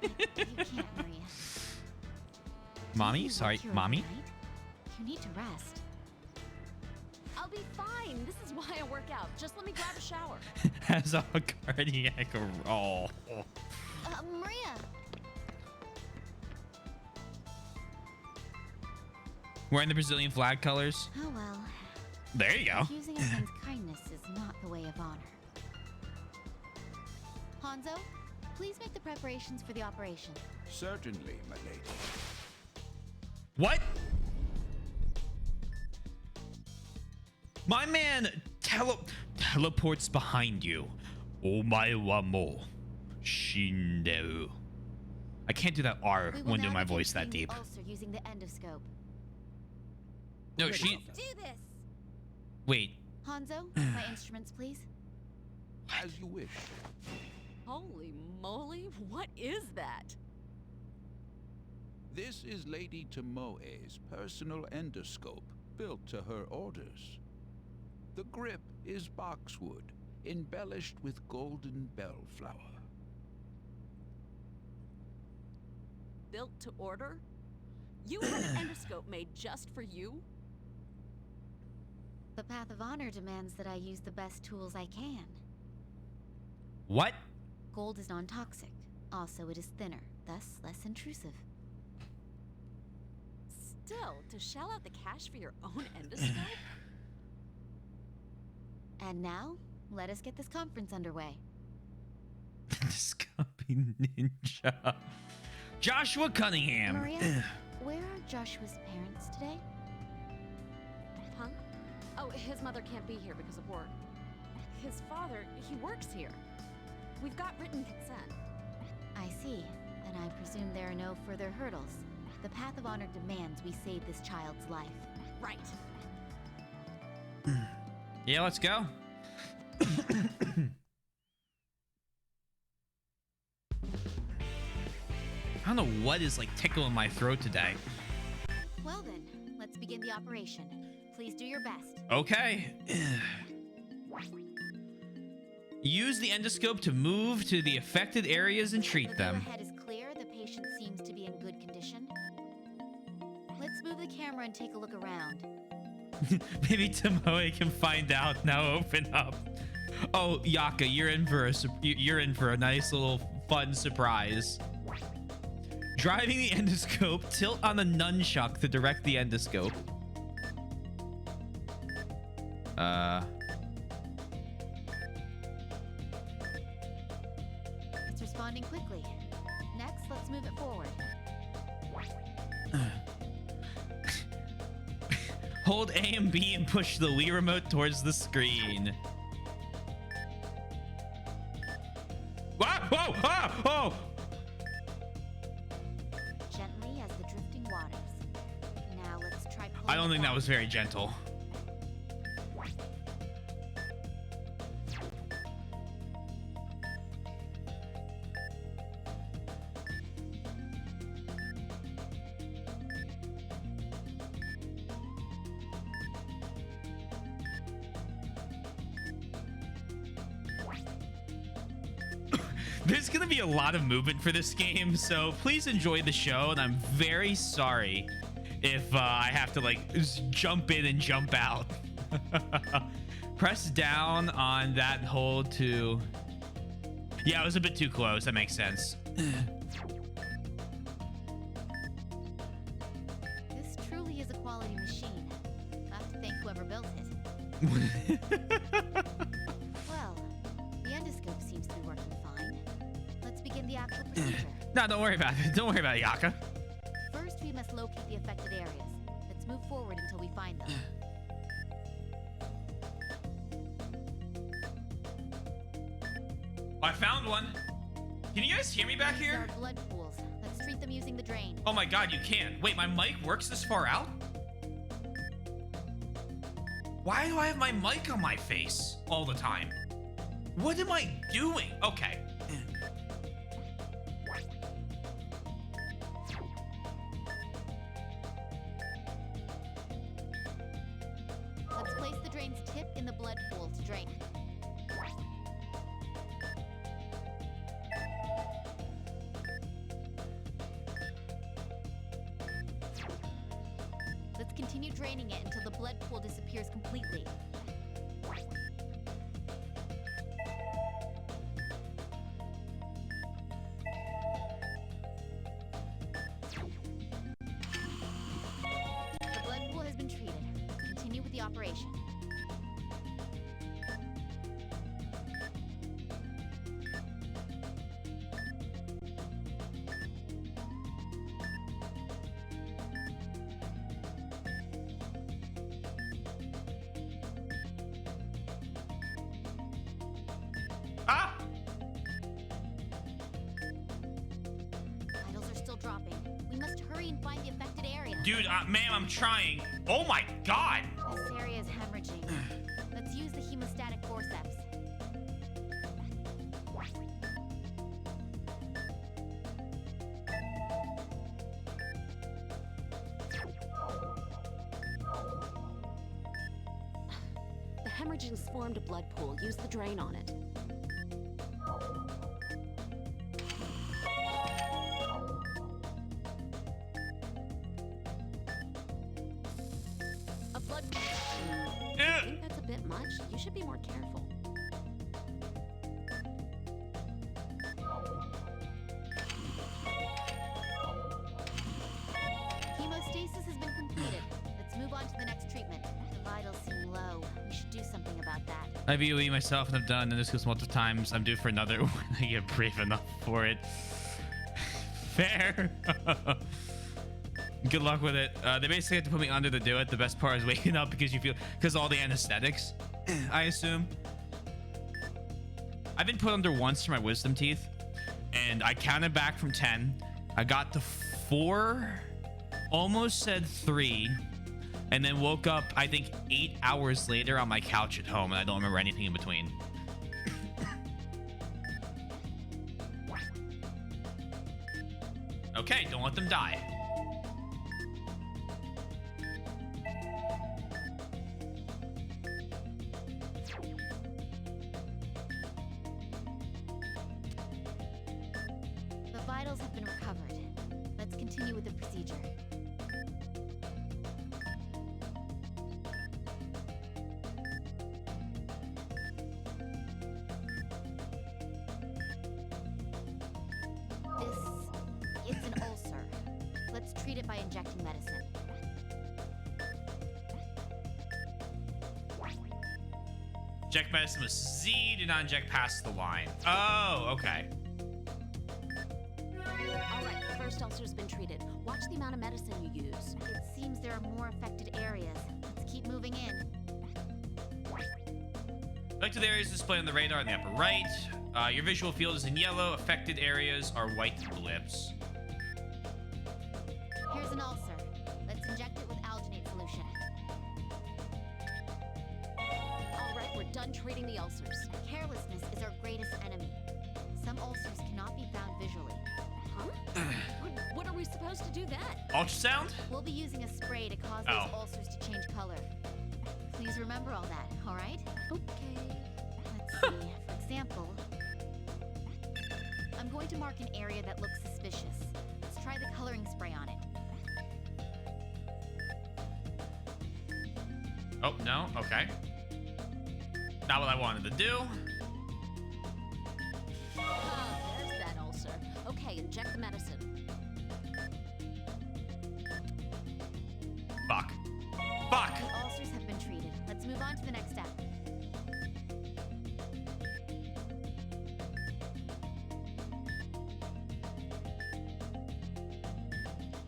You can't, Maria. Mommy, You sorry, work here mommy. overnight. You need to rest. I'll be fine. This is why I work out. Just let me grab a shower. Has a cardiac roll. Maria! Wearing the Brazilian flag colors. Oh well. There you go. Refusing a friend's kindness is not the way of honor. Hanzo, please make the preparations for the operation. Certainly, my lady. What? My man teleports behind you. Omae wa mo shinderu. I can't do that R We will when doing my navigate voice that through the deep. ulcer using the endoscope. No, she. Do this. Wait. Hanzo, my instruments, please. As you wish. Holy moly, what is that? This is Lady Tomoe's personal endoscope, built to her orders. The grip is boxwood, embellished with golden bellflower. Built to order? You had an endoscope made just for you? The path of honor demands that I use the best tools I can. What? Gold is non-toxic. Also, it is thinner, thus less intrusive. Still, to shell out the cash for your own endoscope? And now, let us get this conference underway. Scubby Ninja. Joshua Cunningham. Maria, where are Joshua's parents today? Huh? Oh, his mother can't be here because of work. His father, he works here. We've got written consent. I see. Then I presume there are no further hurdles. The path of honor demands we save this child's life. Right. Yeah, let's go. I don't know what is like tickling my throat today. Well then, let's begin the operation. Please do your best. Okay. Use the endoscope to move to the affected areas and treat The them. view ahead is clear. The patient seems to be in good condition. Let's move the camera and take a look around. Maybe Tomoe can find out. Now open up. Oh, Yaka, you're in for a nice little fun surprise. Driving the endoscope, tilt on the nunchuck to direct the endoscope. It's responding quickly. Next, let's move it forward. Hold A and B and push the Wii remote towards the screen. Whoa! Whoa! Ah! Oh! Gently as the drifting waters. Now let's try pulling I don't it think that back. was very gentle. There's gonna be a lot of movement for this game, so please enjoy the show. And I'm very sorry if I have to like just jump in and jump out. Press down on that hold to. Yeah, it was a bit too close. That makes sense. This truly is a quality machine. I have to thank whoever built it. Well, the endoscope seems to be working fine. Let's begin the actual procedure. No, don't worry about it. Don't worry about it, Yaka. First, we must locate the affected areas. Let's move forward until we find them. I found one. Can you guys hear me back These here? are blood pools. Let's treat them using the drain. Oh my god, you can. Wait, my mic works this far out? Why do I have my mic on my face all the time? What am I doing? Okay. Let's place the drain's tip in the blood pool to drain. Let's continue draining it until the blood pool disappears completely. The blood pool has been treated. Let's continue with the operation. Ah! Vitals are still dropping. We must hurry and find the affected area. Dude, ma'am, I'm trying. Oh my god! This area is hemorrhaging. Let's use the hemostatic forceps. The hemorrhaging's formed a blood pool. Use the drain on it. A blood pool. I think that's a bit much. You should be more careful. Hemostasis has been completed. Let's move on to the next treatment. The vitals seem low. We should do something about that. I've EOE myself and I've done this multiple times. I'm due for another when I get brave enough for it. Fair. Good luck with it. They basically have to put me under to do it. The best part is waking up because all the anesthetics, I assume. I've been put under once for my wisdom teeth, and I counted back from 10. I got to 4, almost said 3, and then woke up, I think, 8 hours later on my couch at home, and I don't remember anything in between. Okay, don't let them die. The vitals have been recovered. Let's continue with the procedure. It's an ulcer. Let's treat it by injecting medicine. Inject medicine with Z, do not inject past the line. Oh, okay. All right, the first ulcer's been treated. Watch the amount of medicine you use. It seems there are more affected areas. Let's keep moving in. Affected areas displayed on the radar in the upper right. Your visual field is in yellow. Affected areas are white blips. Here's an ulcer. Let's inject it with alginate solution. All right, we're done treating the ulcers. Carelessness is our greatest enemy. Some ulcers cannot be found visually. Huh? What are we supposed to do then? Ultrasound? We'll be using a spray to cause Oh. those ulcers to change color. Please remember all that, all right? Okay. Let's see. For example, I'm going to mark an area that looks suspicious. Let's try the coloring spray on it. Oh, no. Okay. Not what I wanted to do. There's that ulcer. Okay, inject the medicine. Fuck. Fuck! The ulcers have been treated. Let's move on to the next step.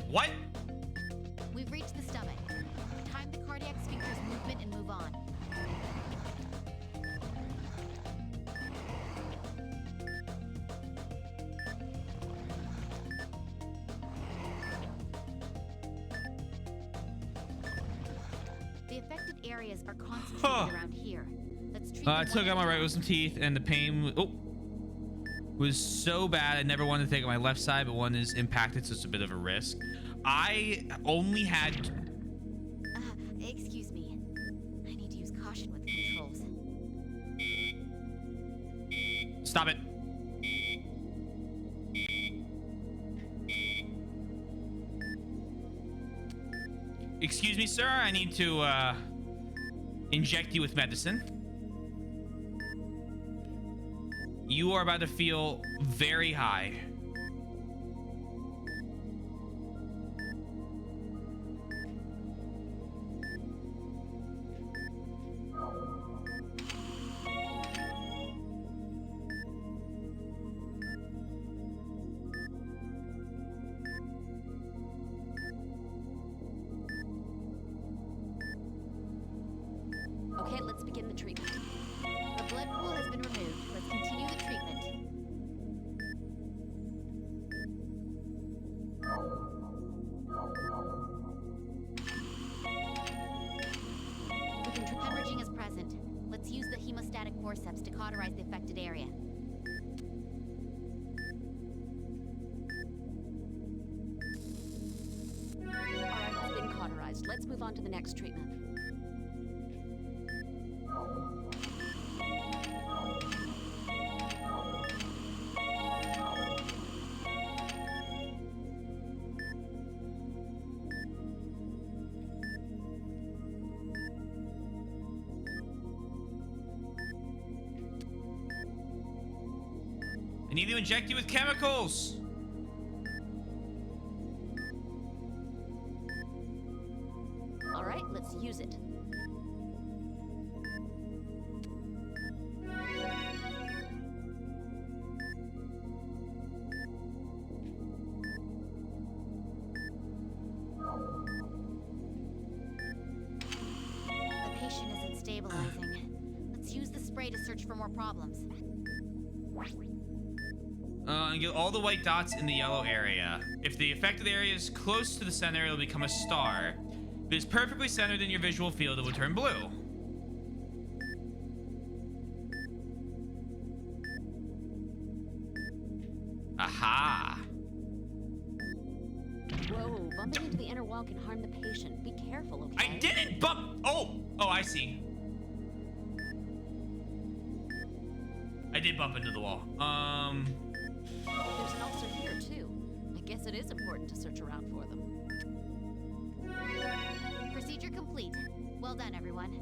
What? We've reached the stomach. Time the cardiac sphincter's movement and move on. The affected areas are concentrated around here. Let's treat I them took one out my at a right time. wisdom teeth, and the pain was so bad. I never wanted to take out my left side, but one is impacted, so it's a bit of a risk. I only had. Excuse me. I need to use caution with the controls. Stop it. Excuse me, sir. I need to inject you with medicine. You are about to feel very high. Okay, let's begin the treatment. The blood pool has been removed. Let's continue the treatment. Hemorrhaging is present. Let's use the hemostatic forceps to cauterize the affected area. Alright, it's been cauterized. Let's move on to the next treatment. I need to inject you with chemicals. Alright, let's use it. The patient isn't stabilizing. Let's use the spray to search for more problems. And get all the white dots in the yellow area. If the affected area is close to the center, it'll become a star. If it is perfectly centered in your visual field, it will turn blue. Aha. Whoa, bumping into the inner wall can harm the patient. Be careful, okay? I didn't bump. Oh, I see. I did bump into the wall. There's an ulcer here, too. I guess it is important to search around for them. Procedure complete. Well done, everyone.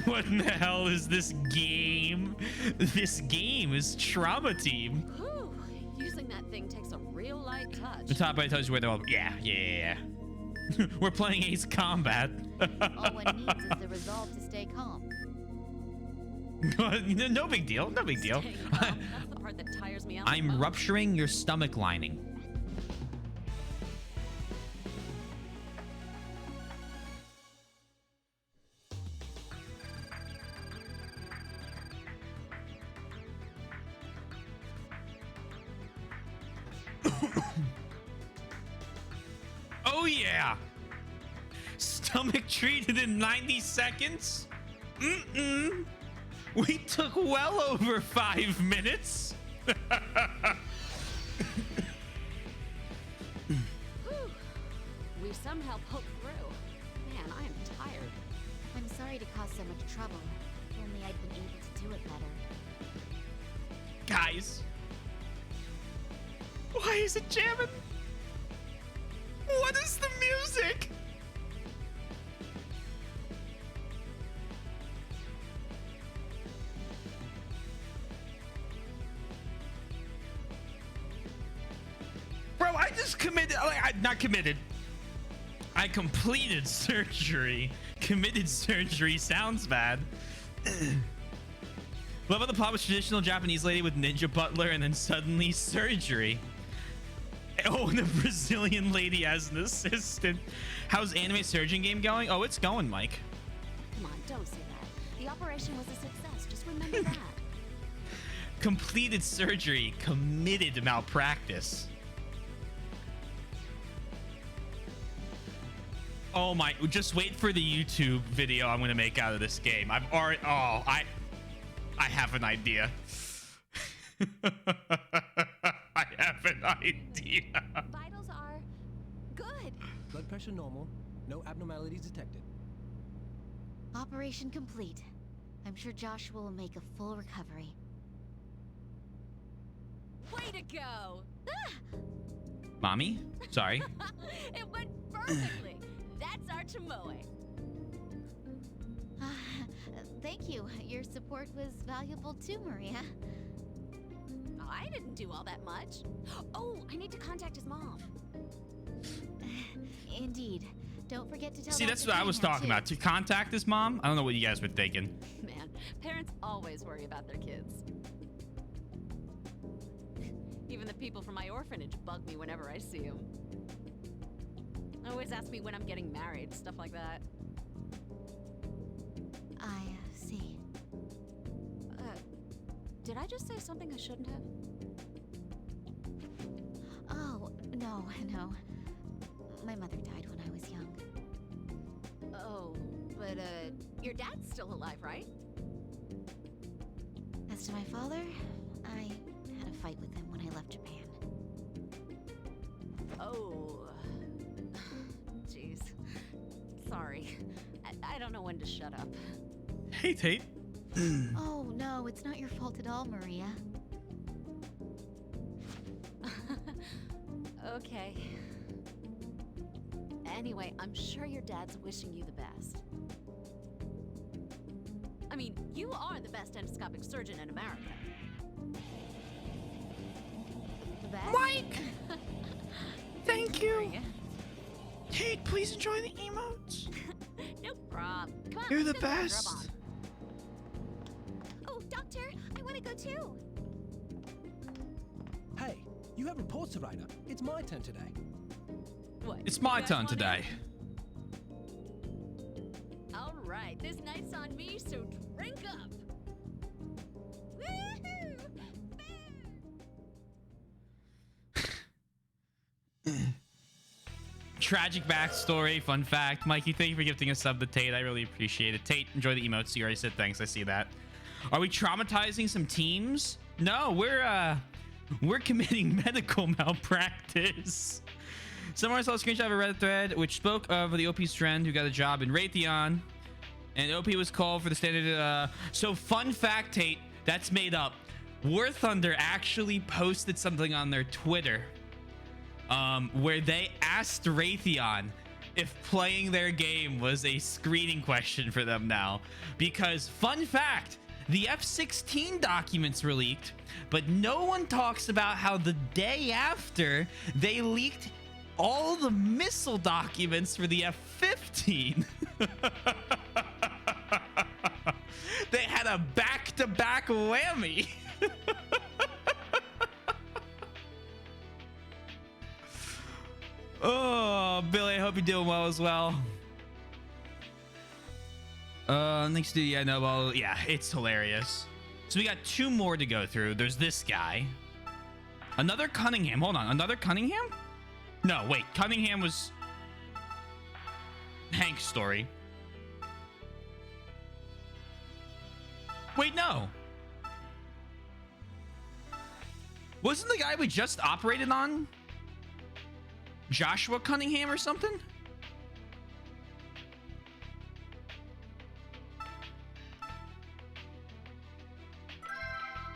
What in the hell is this game? This game is Trauma Team. Whew, using that thing takes a real light touch. The top right tells you where they're all. Yeah. We're playing Ace Combat. All one needs is the resolve to stay calm. No big deal. No big deal. Staying calm, that's the part that tires me out the I'm most. rupturing your stomach lining. Oh yeah! Stomach treated in 90 seconds? We took well over 5 minutes. We somehow poked through. Man, I am tired. I'm sorry to cause so much trouble. If only I'd been able to do it better. Guys, Why is it jamming? What is the music? Bro, I just committed, not committed. I completed surgery. Committed surgery sounds bad. What about the plot with traditional Japanese lady with ninja butler and then suddenly surgery? Oh, and the Brazilian lady as an assistant. How's anime surgeon game going? Oh, it's going, Mike. Come on, don't say that. The operation was a success. Just remember that. Completed surgery, committed malpractice. Oh my, just wait for the YouTube video I'm gonna make out of this game. I've already, I have an idea. I have an idea. Vitals are good. Blood pressure normal. No abnormalities detected. Operation complete. I'm sure Joshua will make a full recovery. Way to go! Mommy? Sorry. It went perfectly. That's our Tomoe. Thank you. Your support was valuable too, Maria. Oh, I didn't do all that much. Oh, I need to contact his mom. Indeed. Don't forget to tell See, that's Dr. what I was Graham talking too. about. To contact his mom? I don't know what you guys were thinking. Man, parents always worry about their kids. Even the people from my orphanage bug me whenever I see them. Always ask me when I'm getting married, stuff like that. I see. Did I just say something I shouldn't have? Oh, no. My mother died when I was young. Oh, but your dad's still alive, right? As to my father, I had a fight with him when I left Japan. Oh. Jeez. Sorry. I don't know when to shut up. Hey, Tate. Oh, no, it's not your fault at all, Maria. Okay. Anyway, I'm sure your dad's wishing you the best. I mean, you are the best endoscopic surgeon in America. The best? Mike! Thank you. Maria. Tate, please enjoy the emotes. No problem. Come on, You're let's the get some best. grub on. Oh, doctor, I want to go too. Hey, you have reports to write up. It's my turn today. What? It's my you guys turn want today. in? All right, this night's on me, so drink up. Woohoo! Tragic backstory, fun fact. Mikey, thank you for gifting a sub to Tate. I really appreciate it. Tate, enjoy the emotes. You already said thanks. I see that. Are we traumatizing some teams? No, we're committing medical malpractice. Somewhere I saw a screenshot of a Reddit thread which spoke of the OP's friend who got a job in Raytheon, and OP was called for the standard. So fun fact, Tate, that's made up. War Thunder actually posted something on their Twitter, where they asked Raytheon if playing their game was a screening question for them now, because fun fact, the F-16 documents were leaked, but no one talks about how the day after they leaked all the missile documents for the F-15. They had a back-to-back whammy. Oh, Billy, I hope you're doing well as well. Next to yeah, no, well, yeah, it's hilarious. So we got two more to go through. There's this guy. Another Cunningham. Hold on, another Cunningham? No, wait, Cunningham was Hank's story. Wait, no. Wasn't the guy we just operated on Joshua Cunningham or something?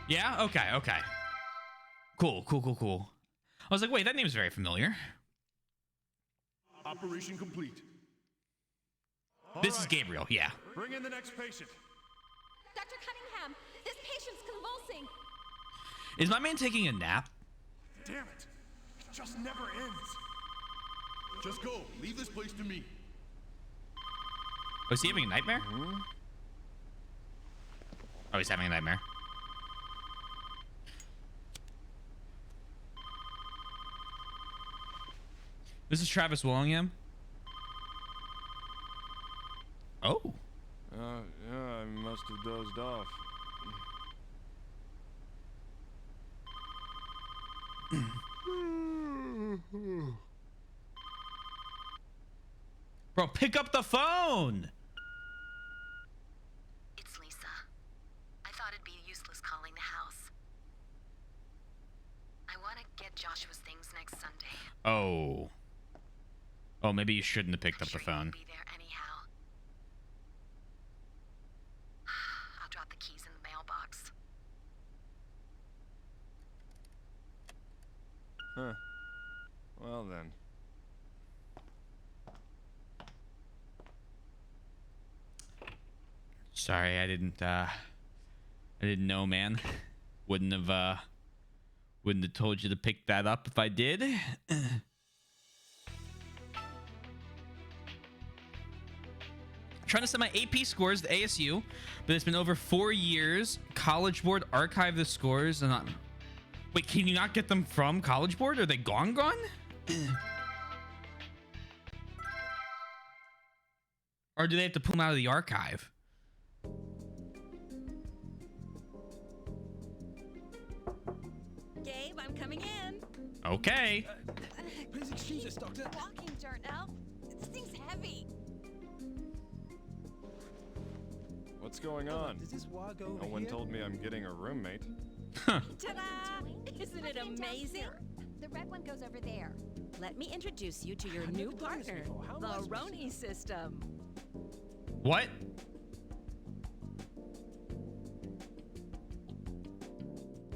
Yeah? Okay. Cool. I was like, wait, that name's very familiar. Operation complete. This is Gabriel, yeah. Bring in the next patient. Dr. Cunningham, this patient's convulsing. Is my man taking a nap? Damn it. It just never ends. Just go. Leave this place to me. Was he having a nightmare? Oh, he's having a nightmare. This is Travis Willingham. Oh. Yeah, I must have dozed off. Bro, pick up the phone. It's Lisa. I thought it'd be useless calling the house. I want to get Joshua's things next Sunday. Oh. Oh, maybe you shouldn't have picked up the phone. Be there anyhow. I'll drop the keys in the mailbox. Huh. Well then. Sorry, I didn't know, man. Wouldn't have told you to pick that up if I did. Trying to set my AP scores to ASU, but it's been over 4 years. College Board archived the scores, and wait, can you not get them from College Board? Are they gone? Or do they have to pull them out of the archive? Gabe, I'm coming in. Okay. Please excuse us, Doctor. Walking, Darnell. This thing's heavy. What's going on? Does this wire go No over one here? told me I'm getting a roommate. Ta-da! Isn't it amazing? The red one goes over there. Let me introduce you to your I've new never done this partner, before. How am I the supposed to- Roni system. What?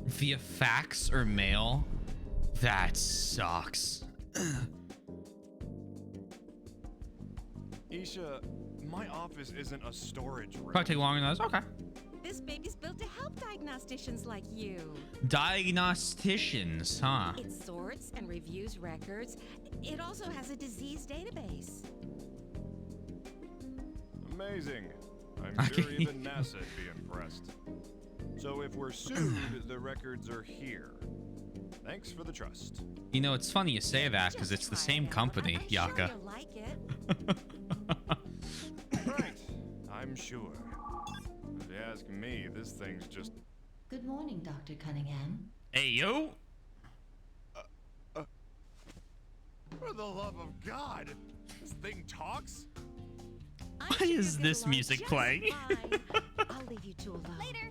Via fax or mail? That sucks. Isha, my office isn't a storage room. Probably take longer than this. Okay. This baby's built to help diagnosticians like you. Diagnosticians, huh? It sorts and reviews records. It also has a disease database. Amazing. I'm sure even NASA'd be impressed. So if we're sued, the records are here. Thanks for the trust. You know, it's funny you say that because it's the same company, Yaka. You'll like it. Right. I'm sure. If you ask me, this thing's just... Good morning, Dr. Cunningham. Hey, yo. For the love of God, this thing talks? Why is this music playing? I'll leave you two alone. Later.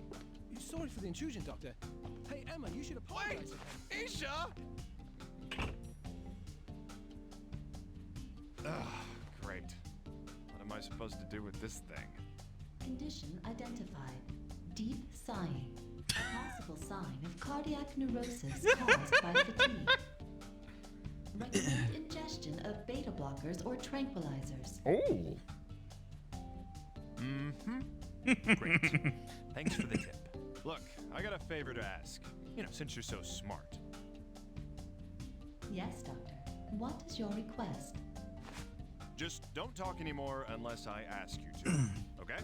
Sorry for the intrusion, Doctor. Hey, Emma, you should apologize. Isha! Great. What am I supposed to do with this thing? Condition identified. Deep sighing. A possible sign of cardiac neurosis caused by fatigue. Recommend ingestion of beta blockers or tranquilizers. Oh. Great. Thanks for the tip. Look, I got a favor to ask. You know, since you're so smart. Yes, Doctor. What is your request? Just don't talk anymore unless I ask you to, okay?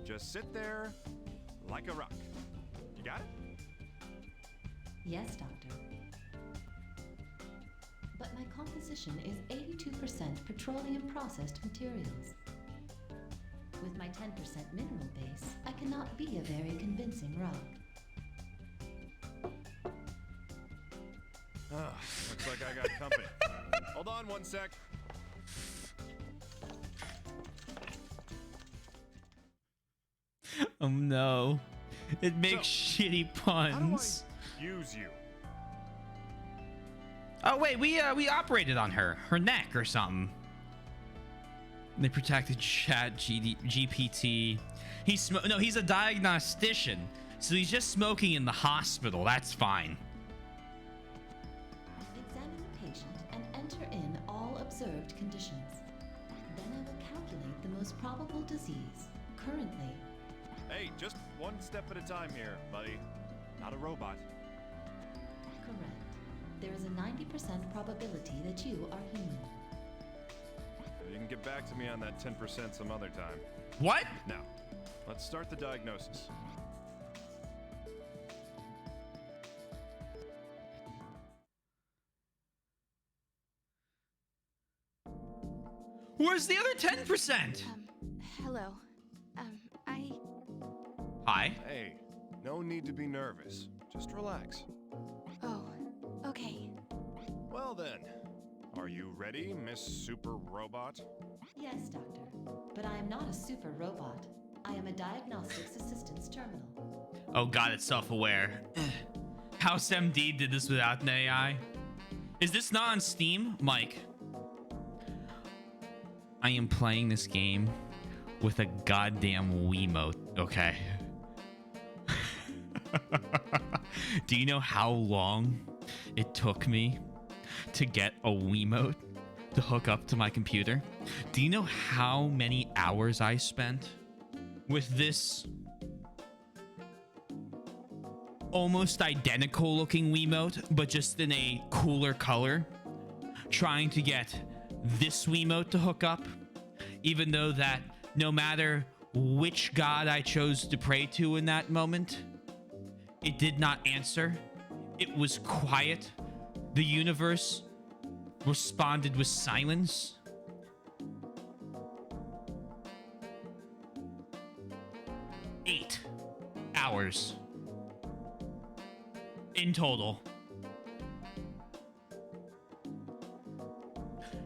Just sit there like a rock. You got it? Yes, Doctor. But my composition is 82% petroleum processed materials. With my 10% mineral base, I cannot be a very convincing rock. Looks like I got company. Hold on one sec. Oh no. It makes shitty puns. Use you. Oh wait, we operated on her neck or something. They protected GPT. He's a diagnostician, so he's just smoking in the hospital. That's fine. observed conditions. Then I will calculate the most probable disease. Currently, Hey, just one step at a time here, buddy. Not a robot. correct. There is a 90% probability that you are human. You can get back to me on that 10% some other time. What? Now, let's start the diagnosis. Where's the other 10%? Hello. Hi. Hey, no need to be nervous. Just relax. Oh, okay. Well then, are you ready, Miss Super Robot? Yes, Doctor. But I am not a super robot. I am a diagnostics assistance terminal. Oh god, it's self-aware. House MD did this without an AI. Is this not on Steam? Mike. I am playing this game with a goddamn Wiimote, okay? Do you know how long it took me to get a Wiimote to hook up to my computer? Do you know how many hours I spent with this almost identical looking Wiimote, but just in a cooler color, trying to get this Wiimote to hook up, even though that no matter which god I chose to pray to in that moment, it did not answer. It was quiet. The universe responded with silence. Eight hours in total.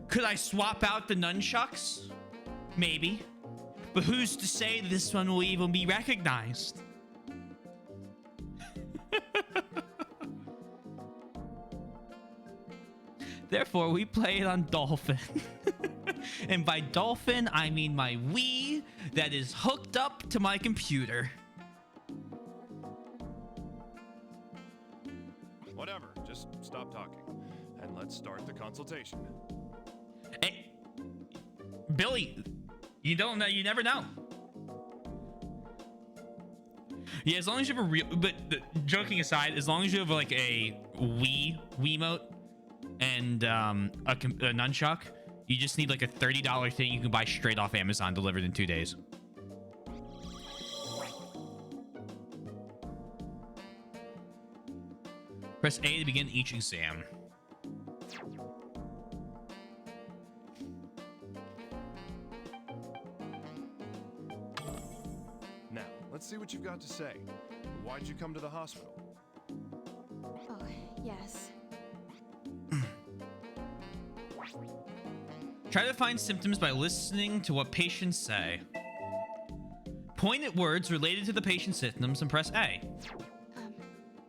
Could I swap out the nunchucks? Maybe. But who's to say this one will even be recognized? Therefore, we play it on Dolphin. And by Dolphin, I mean my Wii that is hooked up to my computer. Whatever, just stop talking. And let's start the consultation. Hey, Billy, you don't know, you never know. Yeah, as long as you have a real, but joking aside, as long as you have like a Wiimote and a nunchuck, you just need like a $30 thing you can buy straight off Amazon, delivered in 2 days. Press A to begin each exam. Now, let's see what you've got to say. Why'd you come to the hospital? Oh, yes. Try to find symptoms by listening to what patients say. Point at words related to the patient's symptoms and press A.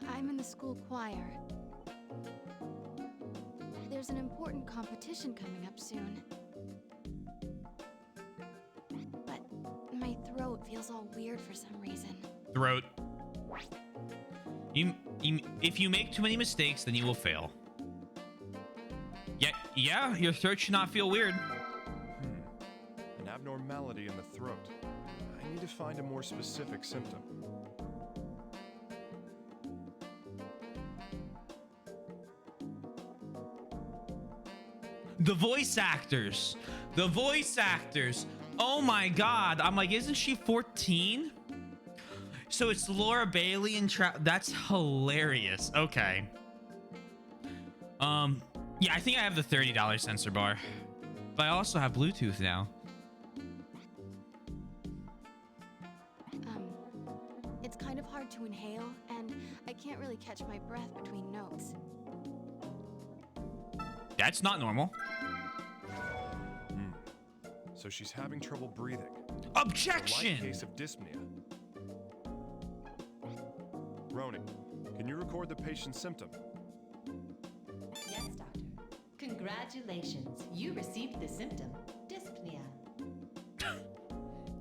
I'm in the school choir. There's an important competition coming up soon. But my throat feels all weird for some reason. Throat. If you make too many mistakes, then you will fail. Yeah, your throat should not feel weird. An abnormality in the throat. I need to find a more specific symptom. The voice actors. The voice actors. Oh my god. I'm like, isn't she 14? So it's Laura Bailey and that's hilarious. Okay. Yeah, I think I have the $30 sensor bar. But I also have Bluetooth now. It's kind of hard to inhale, and I can't really catch my breath between notes. That's not normal. So she's having trouble breathing. Objection! A light case of dyspnea. Ronan, can you record the patient's symptom? Yes, Doctor. Congratulations. You received the symptom, dyspnea.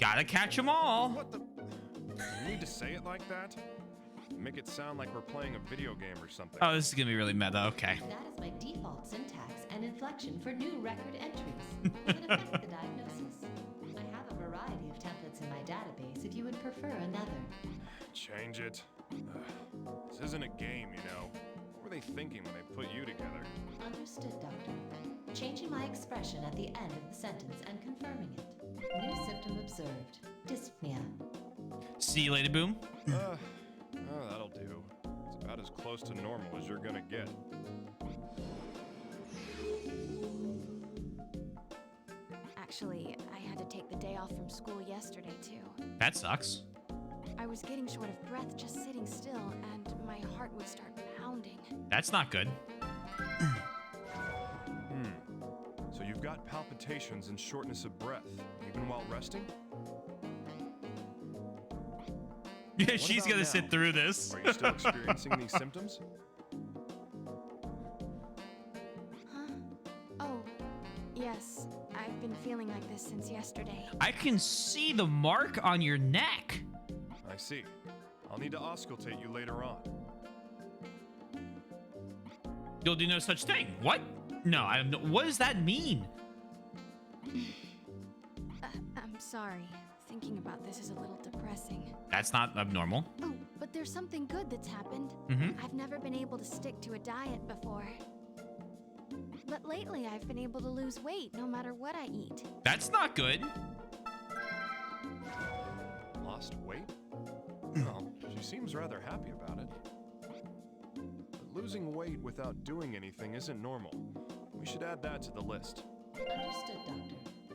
Gotta catch them all. What the? You need to say it like that? make it sound like we're playing a video game or something. Oh, this is gonna be really meta. Okay. That is my default syntax and inflection for new record entries. Will it affect the diagnosis? I have a variety of templates in my database if you would prefer another. Change it. This isn't a game, you know. What were they thinking when they put you together? Understood, Doctor. Changing my expression at the end of the sentence and confirming it. New symptom observed. Dyspnea. See you later, Boom. Oh, that'll do. It's about as close to normal as you're gonna get. Actually, I had to take the day off from school yesterday, too. That sucks. I was getting short of breath just sitting still, and my heart would start pounding. That's not good. So you've got palpitations and shortness of breath, even while resting? Yeah, What she's about gonna now? sit through this. Are you still experiencing these symptoms? Huh? Oh, yes. I've been feeling like this since yesterday. I can see the mark on your neck. I see. I'll need to auscultate you later on. You'll do no such thing. What? No, I have no. What does that mean? I'm sorry. Thinking about this is a little depressing. That's not abnormal. Oh, but there's something good that's happened. Mm-hmm. I've never been able to stick to a diet before. But lately, I've been able to lose weight no matter what I eat. That's not good. Lost weight? Well, she seems rather happy about it. But losing weight without doing anything isn't normal. We should add that to the list. Understood, Doctor.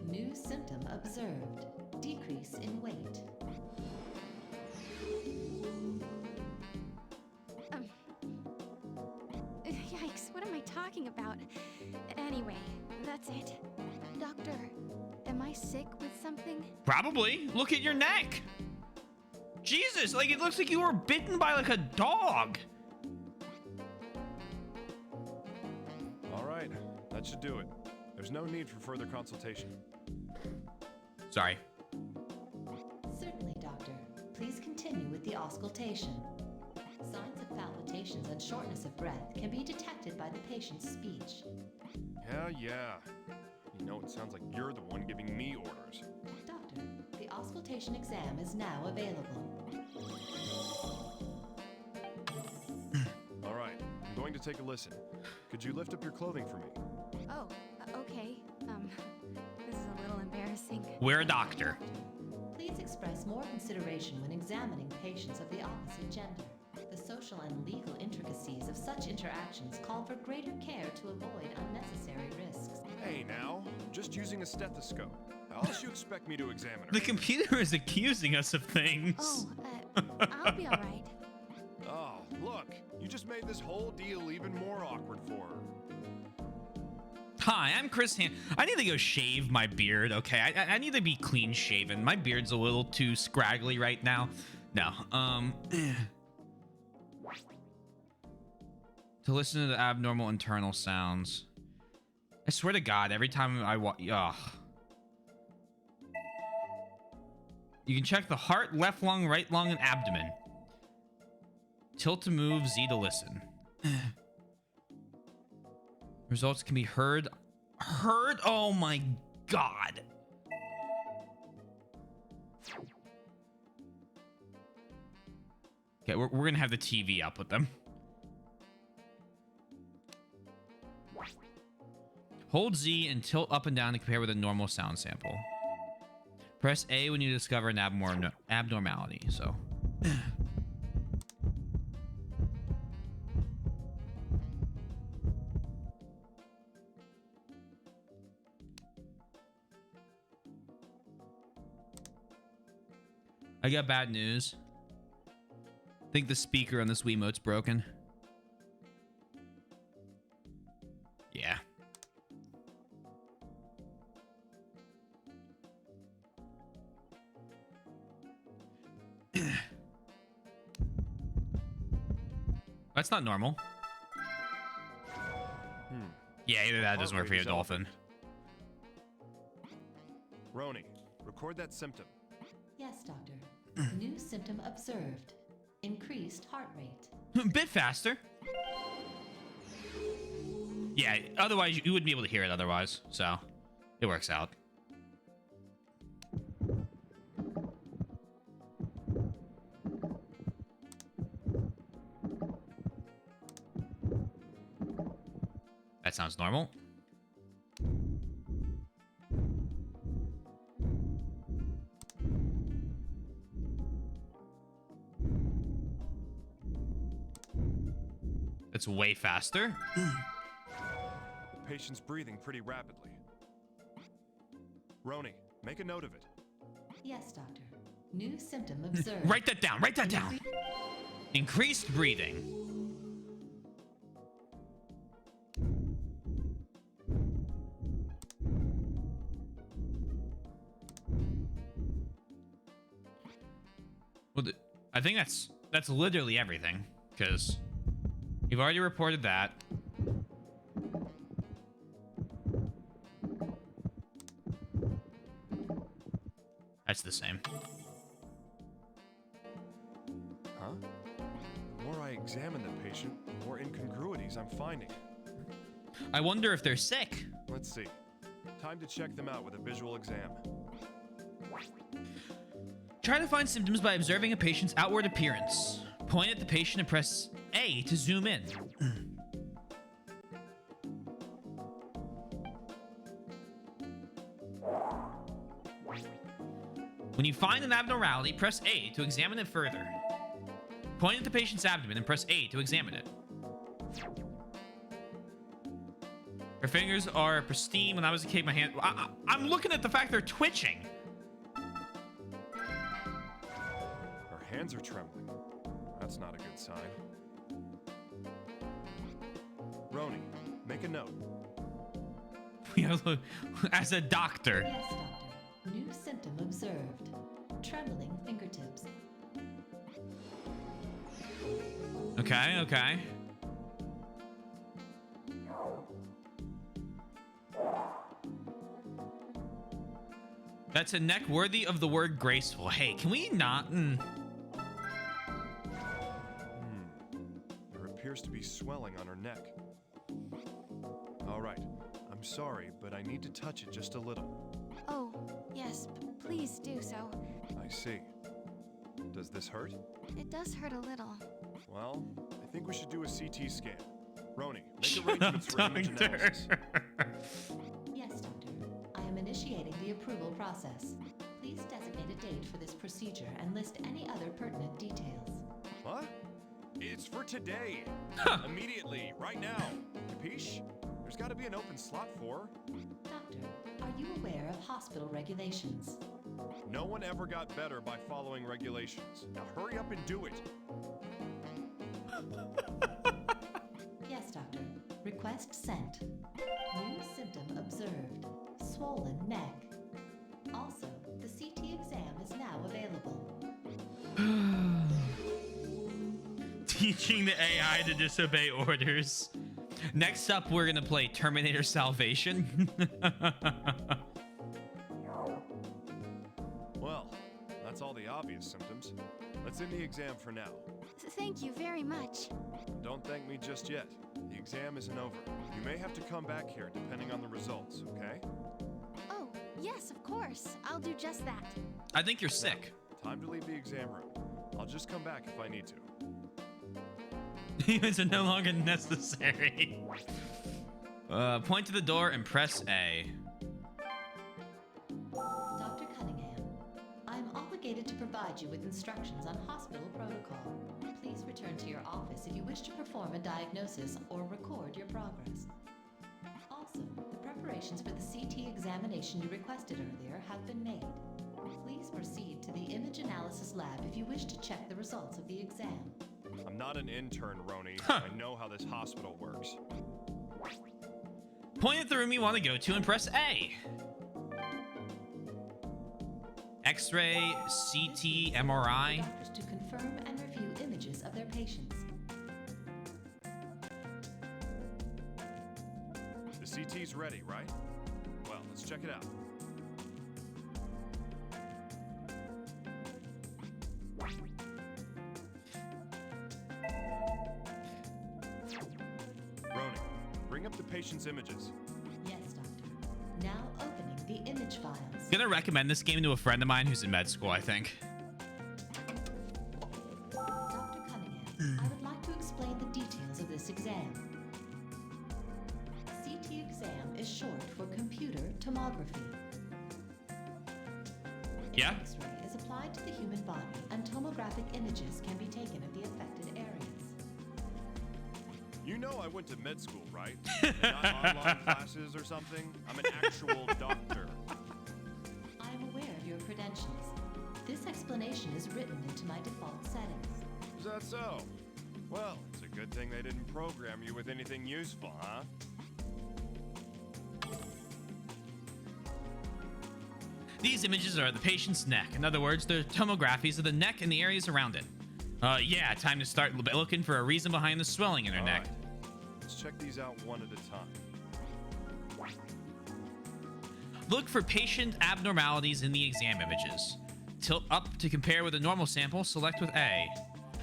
New symptom observed. Decrease in weight. Yikes, what am I talking about? Anyway, that's it. Doctor, am I sick with something? Probably. Look at your neck. Jesus, like it looks like you were bitten by like a dog. All right, that should do it. There's no need for further consultation. Sorry. Certainly, Doctor. Please continue with the auscultation. Signs of palpitations and shortness of breath can be detected by the patient's speech. Yeah. You know, it sounds like you're the one giving me orders. Doctor, the auscultation exam is now available. All right, I'm going to take a listen. Could you lift up your clothing for me? Oh, okay. This is a little embarrassing. We're a doctor. Please express more consideration when examining patients of the opposite gender. The social and legal intricacies of such interactions call for greater care to avoid unnecessary risks. Hey now, I'm just using a stethoscope. How else you expect me to examine her? The computer is accusing us of things. Oh, I'll be all right. Oh, look, you just made this whole deal even more awkward for her. Hi, I'm Chris Han. I need to go shave my beard, okay? I need to be clean shaven. My beard's a little too scraggly right now. No, to listen to the abnormal internal sounds. I swear to God, every time I walk, ugh. You can check the heart, left lung, right lung, and abdomen. Tilt to move, Z to listen. Results can be heard. Heard? Oh my God. Okay, we're gonna have the TV up with them. Hold Z and tilt up and down to compare with a normal sound sample. Press A when you discover an abnormality, so. I got bad news. I think the speaker on this Wiimote's broken. Yeah. That's not normal. Yeah, either that doesn't work for you, Dolphin. Roni, record that symptom. Yes, Doctor. New symptom observed. Increased heart rate. A bit faster. Yeah, otherwise you wouldn't be able to hear it otherwise, so it works out. That sounds normal. It's way faster. The patient's breathing pretty rapidly. Roni, make a note of it. Yes, doctor. New symptom observed. Write that down. Write that down. Increased breathing. Well, I think that's literally everything, because you've already reported that. That's the same. Huh? The more I examine the patient, the more incongruities I'm finding. I wonder if they're sick. Let's see. Time to check them out with a visual exam. Try to find symptoms by observing a patient's outward appearance. Point at the patient and press A to zoom in. When you find an abnormality, press A to examine it further. Point at the patient's abdomen and press A to examine it. Her fingers are pristine. When I was a kid, my hand... I'm looking at the fact they're twitching. Her hands are trembling. That's not a good sign. Roni, make a note. As a doctor. Yes, doctor. New symptom observed. Trembling fingertips. Okay, okay. That's a neck worthy of the word graceful. Hey, can we not? There appears to be swelling on her neck. All right. I'm sorry, but I need to touch it just a little. Oh, yes, please do so. I see. Does this hurt? It does hurt a little. Well, I think we should do a CT scan. Roni, make arrangements for image analysis. Yes, doctor. I am initiating the approval process. Please designate a date for this procedure and list any other pertinent details. What? It's for today. Immediately, right now. Capiche? There's got to be an open slot for... Doctor, are you aware of hospital regulations? No one ever got better by following regulations. Now hurry up and do it. Yes, doctor. Request sent. New symptom observed. Swollen neck. Also, the CT exam is now available. Teaching the AI to disobey orders. Next up, we're gonna play Terminator Salvation. Well, that's all the obvious symptoms. Let's end the exam for now. Thank you very much. Don't thank me just yet. The exam isn't over. You may have to come back here depending on the results, okay? Oh, yes, of course. I'll do just that. I think you're sick. Time to leave the exam room. I'll just come back if I need to. Humans are no longer necessary. Point to the door and press A. Dr. Cunningham, I am obligated to provide you with instructions on hospital protocol. Please return to your office if you wish to perform a diagnosis or record your progress. Also, the preparations for the CT examination you requested earlier have been made. Please proceed to the image analysis lab if you wish to check the results of the exam. I'm not an intern, Roni. I know how this hospital works. Point at the room you want to go to and press A. X-ray, CT, MRI. Doctors to confirm and review images of their patients. The CT's ready, right? Well, let's check it out. bring up the patient's images. Yes, Doctor. Now opening the image files. Gonna recommend this game to a friend of mine who's in med school, I think. Dr. Cunningham, I would like to explain the details of this exam. CT exam is short for computer tomography. Yeah? X-ray is applied to the human body, and tomographic images can be taken of the affected areas. You know I went to med school, right? Not online classes or something. I'm an actual doctor. I am aware of your credentials. This explanation is written into my default settings. Is that so? Well, it's a good thing they didn't program you with anything useful, huh? These images are the patient's neck. In other words, they're tomographies of the neck and the areas around it. Yeah, time to start looking for a reason behind the swelling in her neck. Right. Let's check these out one at a time. Look for patient abnormalities in the exam images. Tilt up to compare with a normal sample, select with A.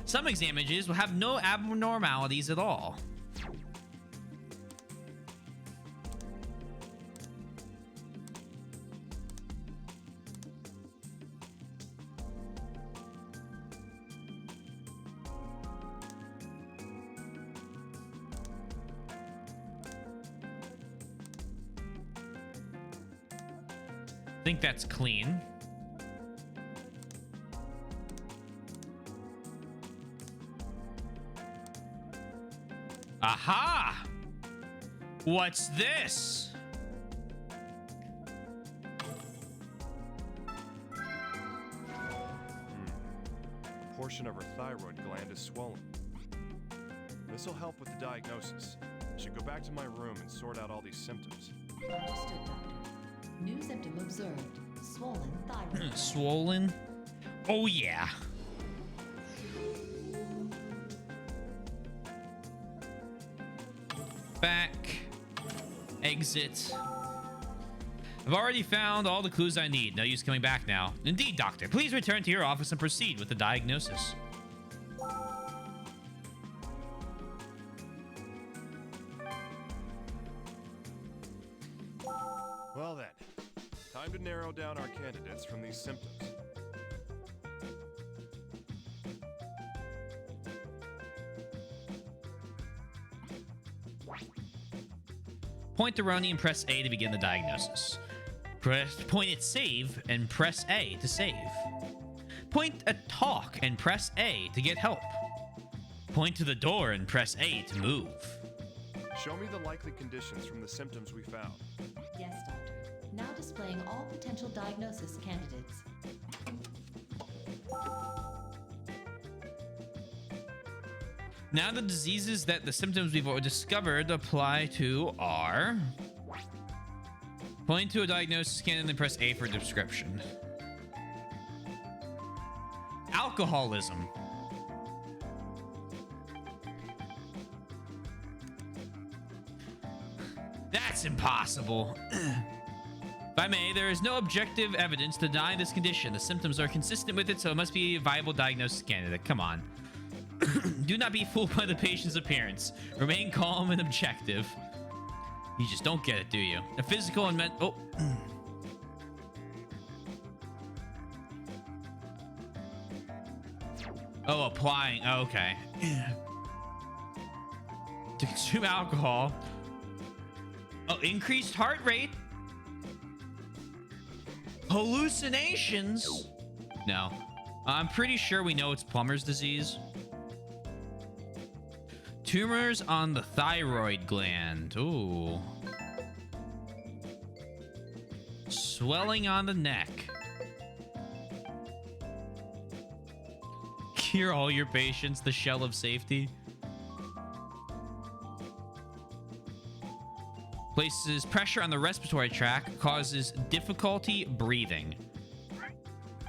Some exam images will have no abnormalities at all. I think that's clean. Aha! What's this? A portion of her thyroid gland is swollen. This will help with the diagnosis. I should go back to my room and sort out all these symptoms. Understood, Doctor. New symptom observed. Swollen thyroid gland. Swollen? Oh, yeah. Back. Exit. I've already found all the clues I need. No use coming back now. Indeed, Doctor. Please return to your office and proceed with the diagnosis. Well then, time to narrow down our candidates from these symptoms. Point to Roni and press A to begin the diagnosis. Point at save and press A to save. Point at talk and press A to get help. Point to the door and press A to move. Show me the likely conditions from the symptoms we found. Yes, Doctor. Now displaying all potential diagnosis candidates. Now the diseases that the symptoms we've already discovered apply to are... Point to a diagnosis candidate and press A for description. Alcoholism. That's impossible. If I may, there is no objective evidence to deny this condition. The symptoms are consistent with it, so it must be a viable diagnosis candidate. Come on. Do not be fooled by the patient's appearance. Remain calm and objective. You just don't get it, do you? A physical and mental... Oh. Oh, applying. Oh, okay. To consume alcohol. Oh, increased heart rate. Hallucinations. No. I'm pretty sure we know it's plumber's disease. Tumors on the thyroid gland. Ooh. Swelling on the neck. Cure all your patients, the shell of safety. Places pressure on the respiratory tract, causes difficulty breathing.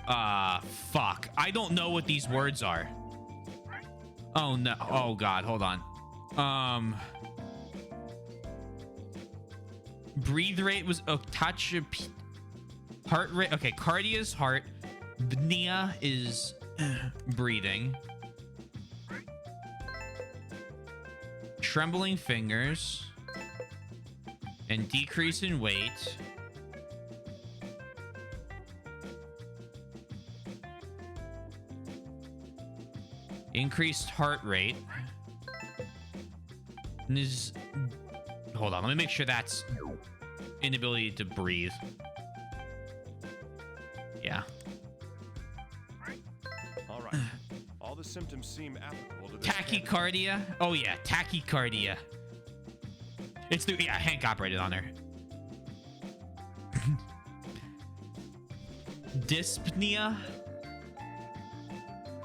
Fuck. I don't know what these words are. Oh no. Oh god, hold on. Breathe rate was a touch of heart rate. Okay, cardia is heart. Pnea is breathing. Trembling fingers. And decrease in weight. Increased heart rate. And is... Hold on, let me make sure that's inability to breathe. Yeah. All right. All the symptoms seem applicable to this. Tachycardia? Oh yeah, tachycardia. It's the... Yeah, Hank operated on her. Dyspnea?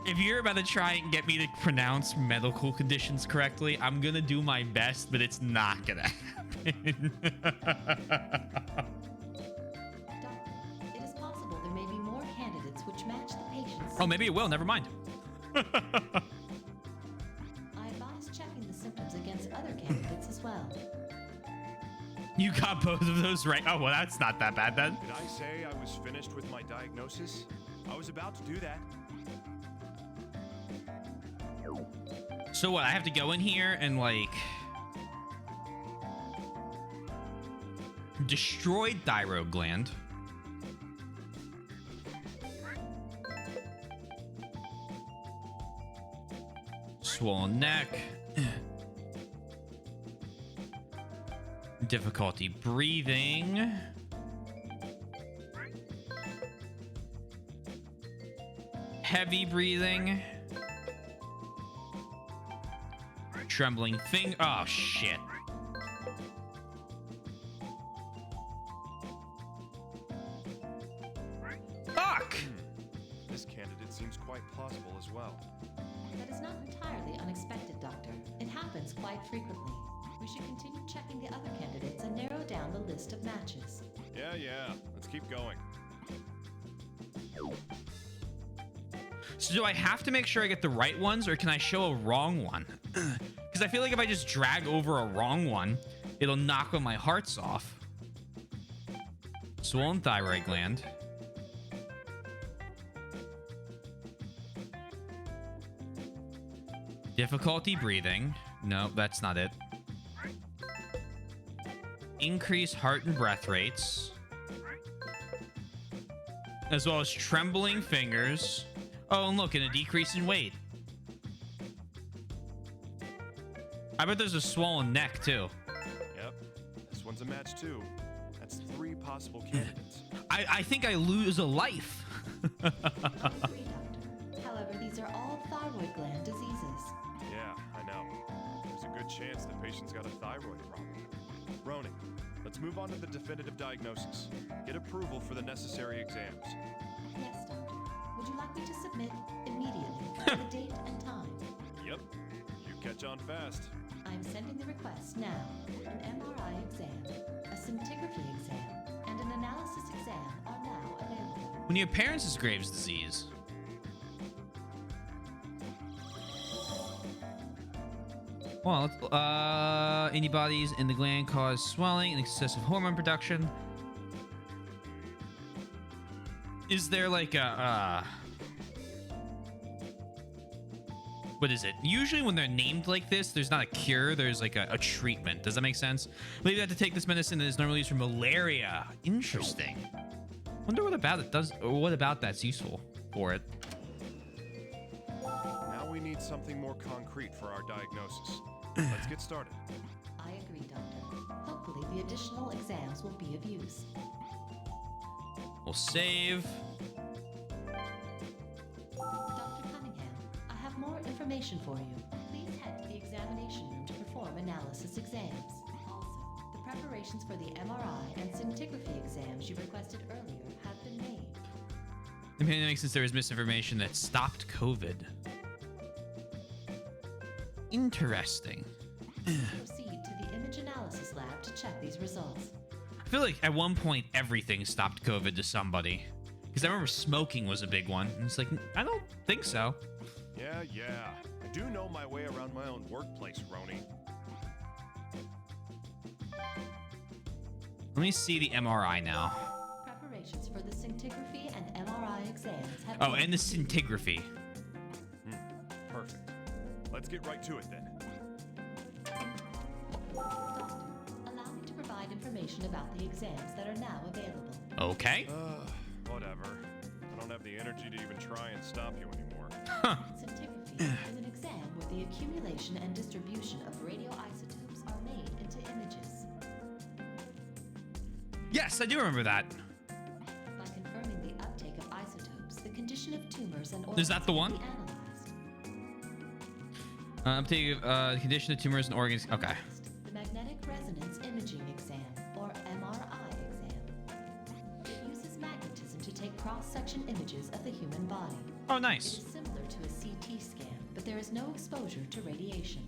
If you're about to try and get me to pronounce medical conditions correctly, I'm gonna do my best, but it's not gonna happen. It is possible there may be more candidates which match the patient's. Oh, maybe it will. Never mind. I advise checking the symptoms against other candidates as well. You got both of those right. Oh, well, that's not that bad then. Did I say I was finished with my diagnosis? I was about to do that. So what? I have to go in here and like destroy thyroid gland. Swollen neck. Difficulty breathing. Heavy breathing. Trembling finger. Oh, shit. Fuck! This candidate seems quite plausible as well. That is not entirely unexpected, Doctor. It happens quite frequently. We should continue checking the other candidates and narrow down the list of matches. Yeah. Let's keep going. So do I have to make sure I get the right ones, or can I show a wrong one? Because I feel like if I just drag over a wrong one, it'll knock one of my hearts off. Swollen thyroid gland. Difficulty breathing. No, that's not it. Increased heart and breath rates. As well as trembling fingers. Oh, and look, and a decrease in weight. I bet there's a swollen neck, too. Yep. This one's a match, too. That's 3 possible candidates. I think I lose a life. However, these are all thyroid gland diseases. Yeah, I know. There's a good chance the patient's got a thyroid problem. Ronan, let's move on to the definitive diagnosis. Get approval for the necessary exams. Yes, Doctor. Would you like me to submit immediately the date and time? Yep. You catch on fast. I'm sending the request now. An MRI exam, a scintigraphy exam, and an analysis exam are now available. When your parents has Graves' disease. Well, antibodies in the gland cause swelling and excessive hormone production. Is there like a what is it? Usually when they're named like this, there's not a cure, there's like a treatment. Does that make sense? Maybe I have to take this medicine that is normally used for malaria. Interesting. Wonder what about it does, or what about that's useful for it. Now we need something more concrete for our diagnosis. Let's get started. I agree, Doctor. Hopefully the additional exams will be of use. We'll save. Dr. Cunningham, I have more information for you. Please head to the examination room to perform analysis exams. Also, the preparations for the MRI and scintigraphy exams you requested earlier have been made. The pandemic, since there was misinformation that stopped COVID. Interesting. Proceed to the image analysis lab to check these results. I feel like at one point everything stopped COVID to somebody. Because I remember smoking was a big one. And it's like, I don't think so. Yeah. I do know my way around my own workplace, Roni. Let me see the MRI now. Preparations for the scintigraphy and MRI exams have Oh, been and the completed. scintigraphy. Perfect. Let's get right to it then. Doctor, allow me to provide information information about the exams that are now available. Okay. Whatever. I don't have the energy to even try and stop you anymore. Scintigraphy is an exam where the accumulation and distribution of radioisotopes are made into images. Yes, I do remember that. By confirming the uptake of isotopes, the condition of tumors and Is that the one? can be analyzed. Uptake of condition of tumors and organs. Okay. The magnetic resonance imaging exam, or MRI exam. It uses magnetism to take cross-section images of the human body. Oh, nice. It is similar to a CT scan, but there is no exposure to radiation.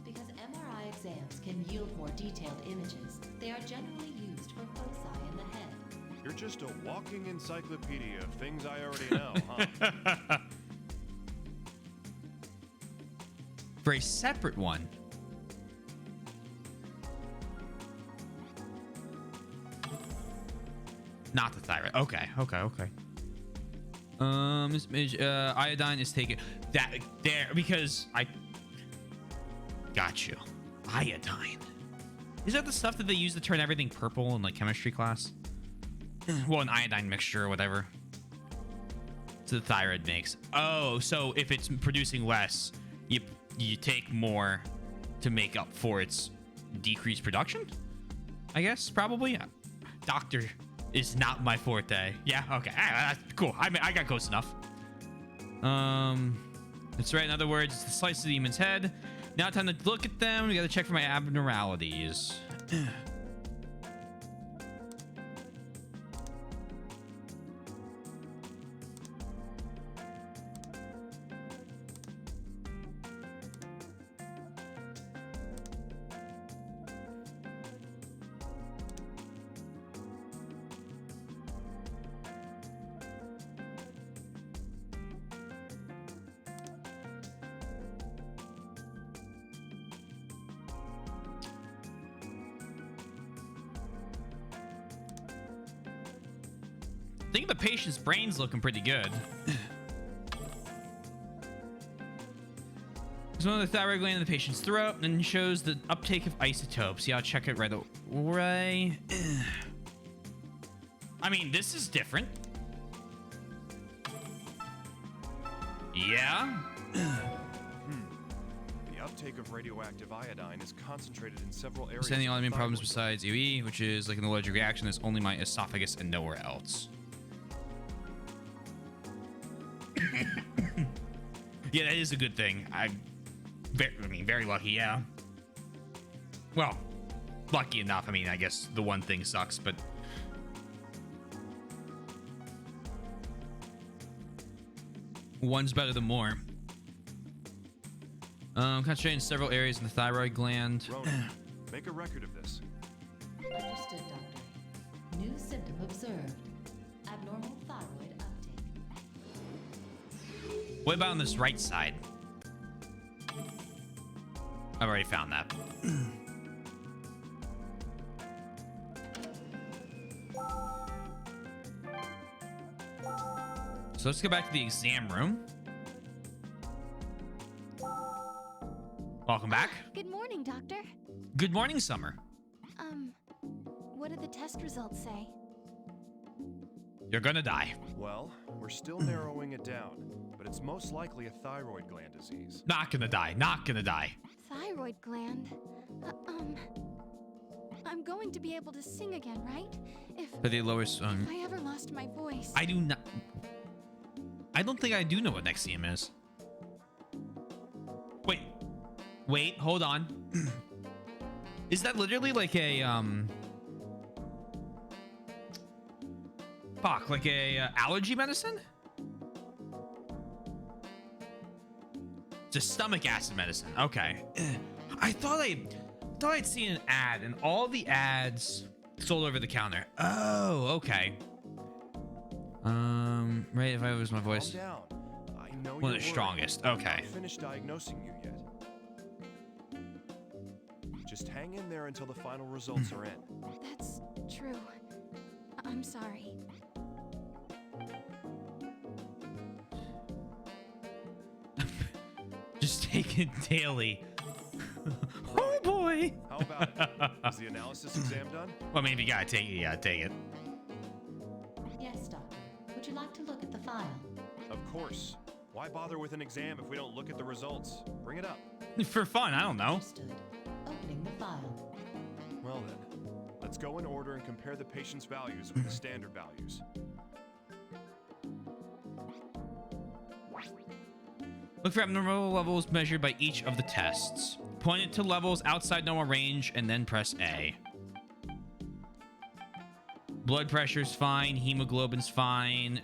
Because MRI exams can yield more detailed images, they are generally used for foci in the head. You're just a walking encyclopedia of things I already know, huh? For a separate one. Not the thyroid. Okay. This image, iodine is taken that there because I got you. Iodine. Is that the stuff that they use to turn everything purple in like chemistry class? Well, an iodine mixture or whatever. So the thyroid makes. Oh, so if it's producing less, you take more to make up for its decreased production? I guess probably. Doctor is not my forte. Yeah, okay. That's cool. I got close enough. That's right. In other words, it's the slice of the demon's head. Now time to look at them. We gotta check for my abnormalities. I think the patient's brain's looking pretty good. There's one of the thyroid gland in the patient's throat and shows the uptake of isotopes. Yeah, I'll check it right away. I mean, this is different. Yeah. The uptake of radioactive iodine is concentrated in several areas. Any of the autoimmune problems thyroid. besides UE, which is like an allergic reaction, is only my esophagus and nowhere else. Yeah, that is a good thing. I mean, very lucky, yeah. Well, lucky enough. I mean, I guess the one thing sucks, but one's better than more. Concentrating in several areas in the thyroid gland. Ronan, make a record of this. Understood, Doctor. New symptom observed. Abnormal thyroid uptake. What about on this right side? I've already found that. So let's go back to the exam room. Welcome back. Good morning, Doctor. Good morning, Summer. What did the test results say? You're gonna die. Well, we're still narrowing it down, but it's most likely a thyroid gland disease. Not gonna die. Not gonna die. Thyroid gland. I'm going to be able to sing again, right? But the lowest. If I ever lost my voice. I do not. I don't think I do know what Nexium is. Wait, hold on. Is that literally like a fuck, like a allergy medicine? It's a stomach acid medicine. Okay. I thought I'd seen an ad, and all the ads sold over the counter. Oh, okay. Right. If I lose my voice. Calm down. I know One of you're the strongest. worried. Okay. I'm not finished diagnosing you yet. Just hang in there until the final results are in. That's true. I'm sorry. Just take it daily. Oh boy. boy. How about it? Is the analysis exam done? Well, maybe you gotta take it. You gotta take it. Yes, Doctor. Would you like to look at the file? Of course. Why bother with an exam if we don't look at the results? Bring it up. For fun, I don't know. Understood. Opening the file. Well then, let's go in order and compare the patient's values with the standard values. Look for abnormal levels measured by each of the tests. Point it to levels outside normal range and then press A. Blood pressure's fine. Hemoglobin's fine.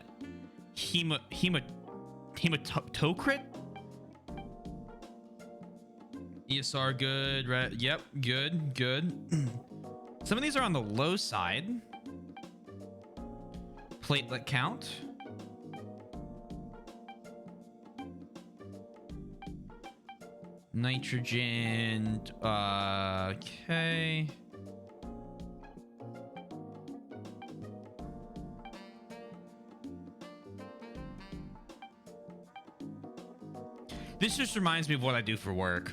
Hematocrit? ESR good. Yep, good. Some of these are on the low side. Platelet count. Nitrogen. Okay. This just reminds me of what I do for work.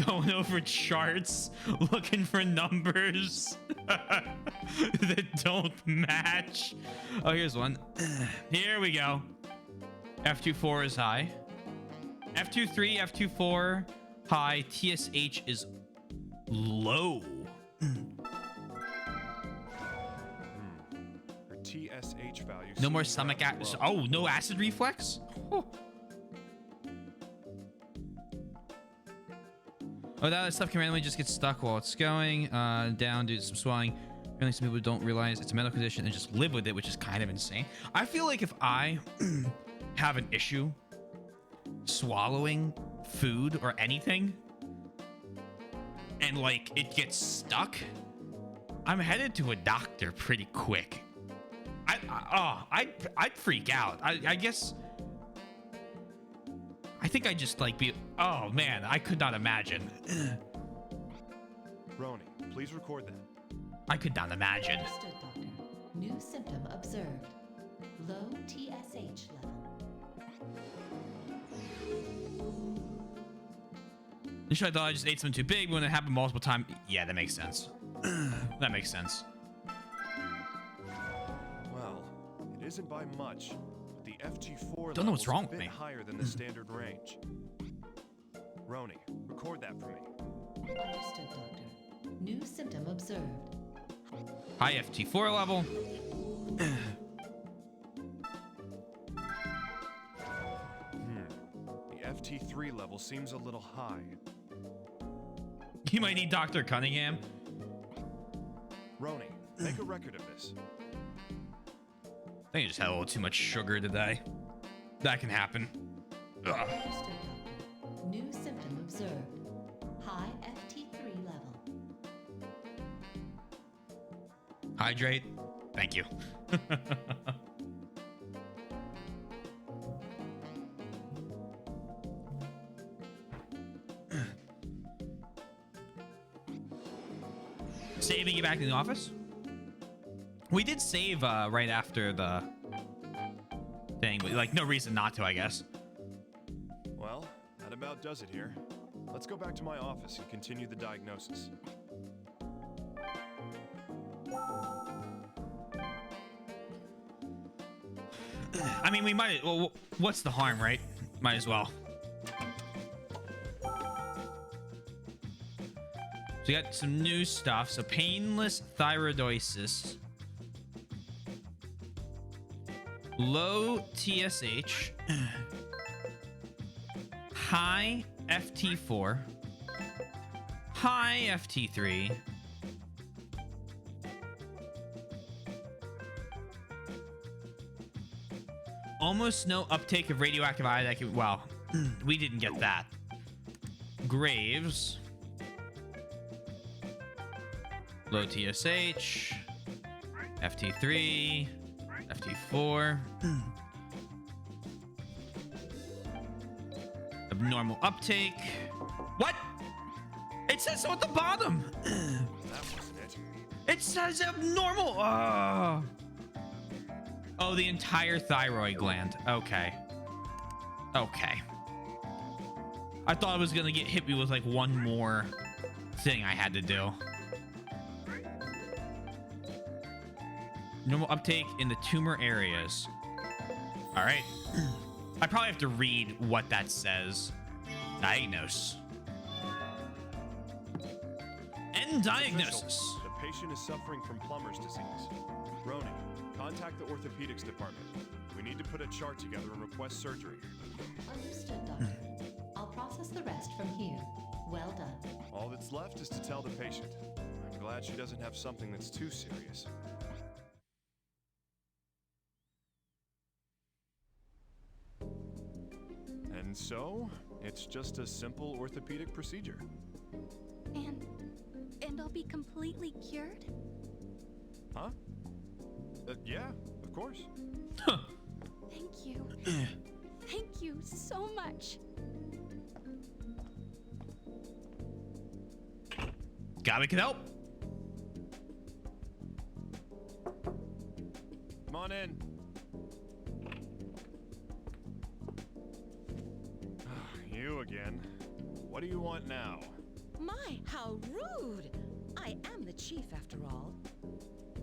Going over charts, looking for numbers that don't match. Oh, here's one. Here we go. F24 is high. F23, F24 high. TSH is low. Her TSH value. No more stomach acid. Oh, no acid reflex? Oh, that stuff can randomly just get stuck while it's going down due to some swelling. Apparently some people don't realize it's a medical condition and just live with it, which is kind of insane. I feel like if I have an issue swallowing food or anything and like it gets stuck, I'm headed to a doctor pretty quick. I'd freak out. I guess I think I just like be. Oh man, I could not imagine. Roni, please record that. I could not imagine. Understood, Doctor. New symptom observed. Low TSH level. Initially, I thought I just ate something too big, but when it happened multiple times, yeah, that makes sense. That makes sense. Well, it isn't by much. The FT4 Don't know what's wrong level's with a bit me. higher than the standard range. Roni, record that for me. Understood, Doctor. New symptom observed. High FT4 level. The FT3 level seems a little high. You might need Dr. Cunningham. Roni, make a record of this. I think I just had a little too much sugar today. That can happen. Ugh. Understood, Doctor. New symptom observed. High FT3 level. Hydrate. Thank you. Saving you back in the office? We did save right after the thing, but like no reason not to, I guess. Well, that about does it here. Let's go back to my office and continue the diagnosis. I mean, we might. Well, what's the harm, right? Might as well. So we got some new stuff. So painless thyroidosis, low TSH, high FT4, high FT3, almost no uptake of radioactive iodine. Well, we didn't get that. Graves. Low TSH. FT3. FT4. Abnormal uptake. What? It says so at the bottom. That wasn't it. It says abnormal. Oh, the entire thyroid gland. Okay. Okay. I thought I was gonna get hit me with like one more thing I had to do. Normal uptake in the tumor areas. All right. I probably have to read what that says. Diagnose. End diagnosis. Official. The patient is suffering from plumber's disease. Ronan, contact the orthopedics department. We need to put a chart together and request surgery. Understood, Doctor. I'll process the rest from here. Well done. All that's left is to tell the patient. I'm glad she doesn't have something that's too serious. And so, it's just a simple orthopedic procedure. And I'll be completely cured? Huh? Yeah, of course. Thank you. Thank you so much. Glad we can help. Come on in. You again. What do you want now? My, how rude! I am the chief, after all.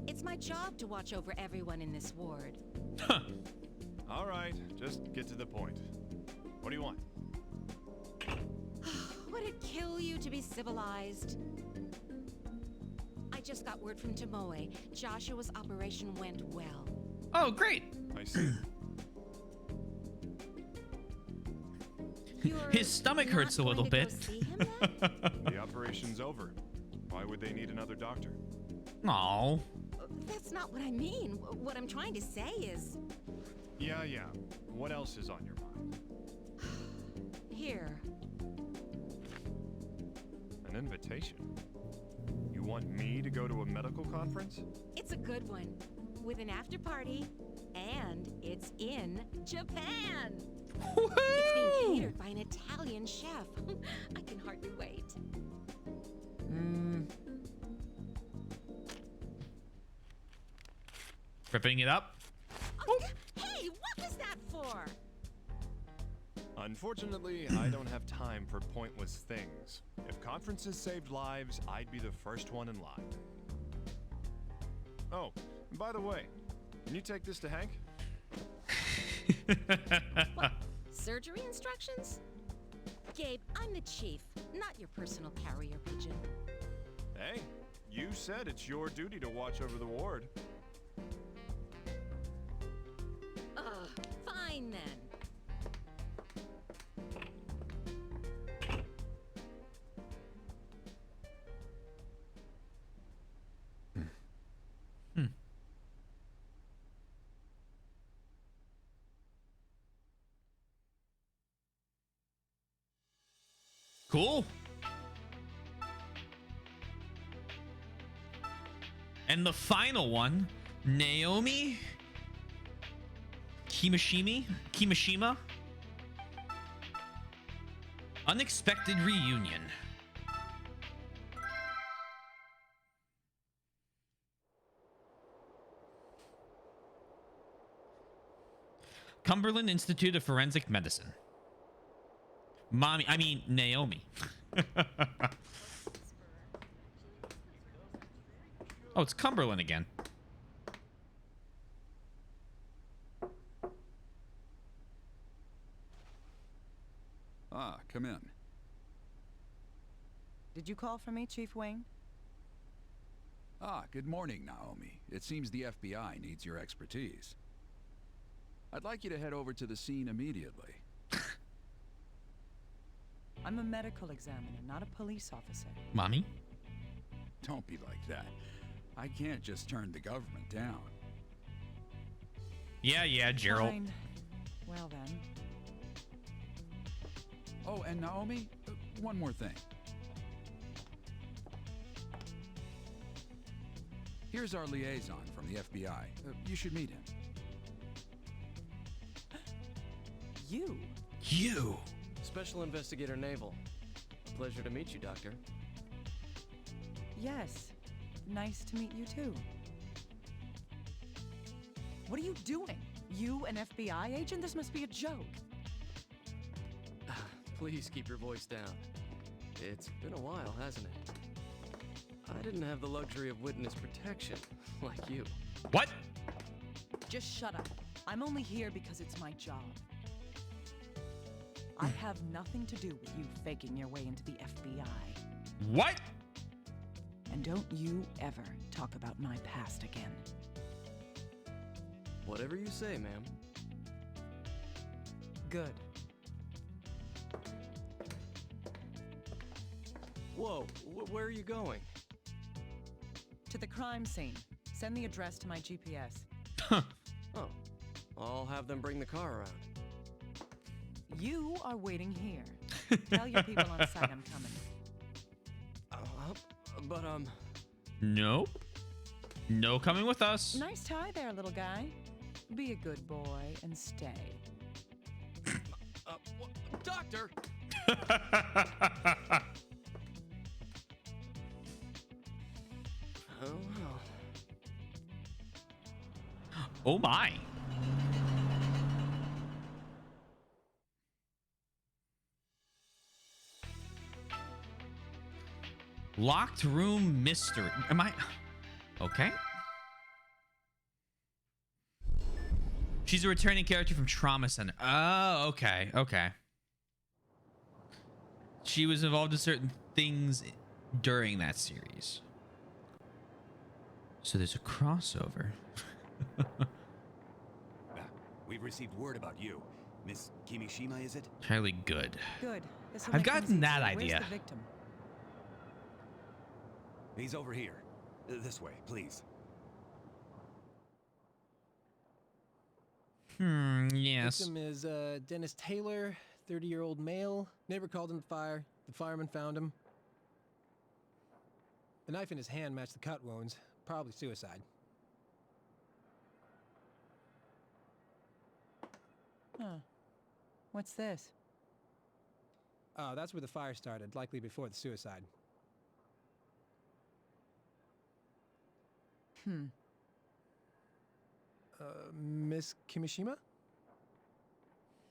It's my job to watch over everyone in this ward. All right, just get to the point. What do you want? Would it kill you to be civilized? I just got word from Tomoe. Joshua's operation went well. Oh, great. I see. His stomach hurts a little bit. The operation's over. Why would they need another doctor? Aw. That's not what I mean. What I'm trying to say is... Yeah. What else is on your mind? Here. An invitation? You want me to go to a medical conference? It's a good one. With an after party. And it's in Japan. It's being catered by an Italian chef. I can hardly wait. Ripping it up. Hey, what was that for? Unfortunately, I don't have time for pointless things. If conferences saved lives, I'd be the first one in line. Oh, and by the way, can you take this to Hank? What? Surgery instructions? Gabe, I'm the chief, not your personal carrier pigeon. Hey, you said it's your duty to watch over the ward. Fine then. Cool. And the final one, Naomi Kimishima. Unexpected reunion. Cumberland Institute of Forensic Medicine. Naomi. Oh, it's Cumberland again. Ah, come in. Did you call for me, Chief Wayne? Ah, good morning, Naomi. It seems the FBI needs your expertise. I'd like you to head over to the scene immediately. I'm a medical examiner, not a police officer. Mommy? Don't be like that. I can't just turn the government down. Yeah, Gerald. Fine. Well then. Oh, and Naomi, one more thing. Here's our liaison from the FBI. You should meet him. You? Special Investigator Naval. Pleasure to meet you, Doctor. Yes. Nice to meet you too. What are you doing? You, an FBI agent? This must be a joke. Please keep your voice down. It's been a while, hasn't it? I didn't have the luxury of witness protection like you. What? Just shut up. I'm only here because it's my job. I have nothing to do with you faking your way into the FBI. What? And don't you ever talk about my past again. Whatever you say, ma'am. Good. Whoa, where are you going? To the crime scene. Send the address to my GPS. Oh, I'll have them bring the car around. You are waiting here. Tell your people on site I'm coming. But, No. No coming with us. Nice tie there, little guy. Be a good boy and stay. Doctor! Oh, well. Oh my. Locked room mystery. Am I? Okay. She's a returning character from Trauma Center. Oh, okay. Okay. She was involved in certain things during that series. So there's a crossover. We've received word about you. Miss Kimishima, is it? Highly good. Good. This'll I've make things gotten that easier. idea. Where's the victim? He's over here. This way, please. Yes. Victim is Dennis Taylor, 30-year-old male. Neighbor called in the fire. The fireman found him. The knife in his hand matched the cut wounds. Probably suicide. Huh. What's this? That's where the fire started, likely before the suicide. Miss Kimishima?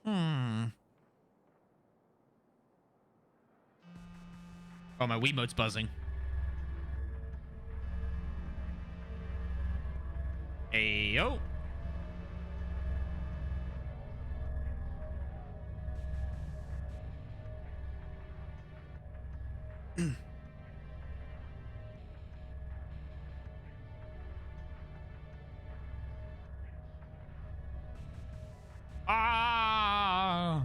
Oh, my Wiimote's buzzing. Ayo. Ah.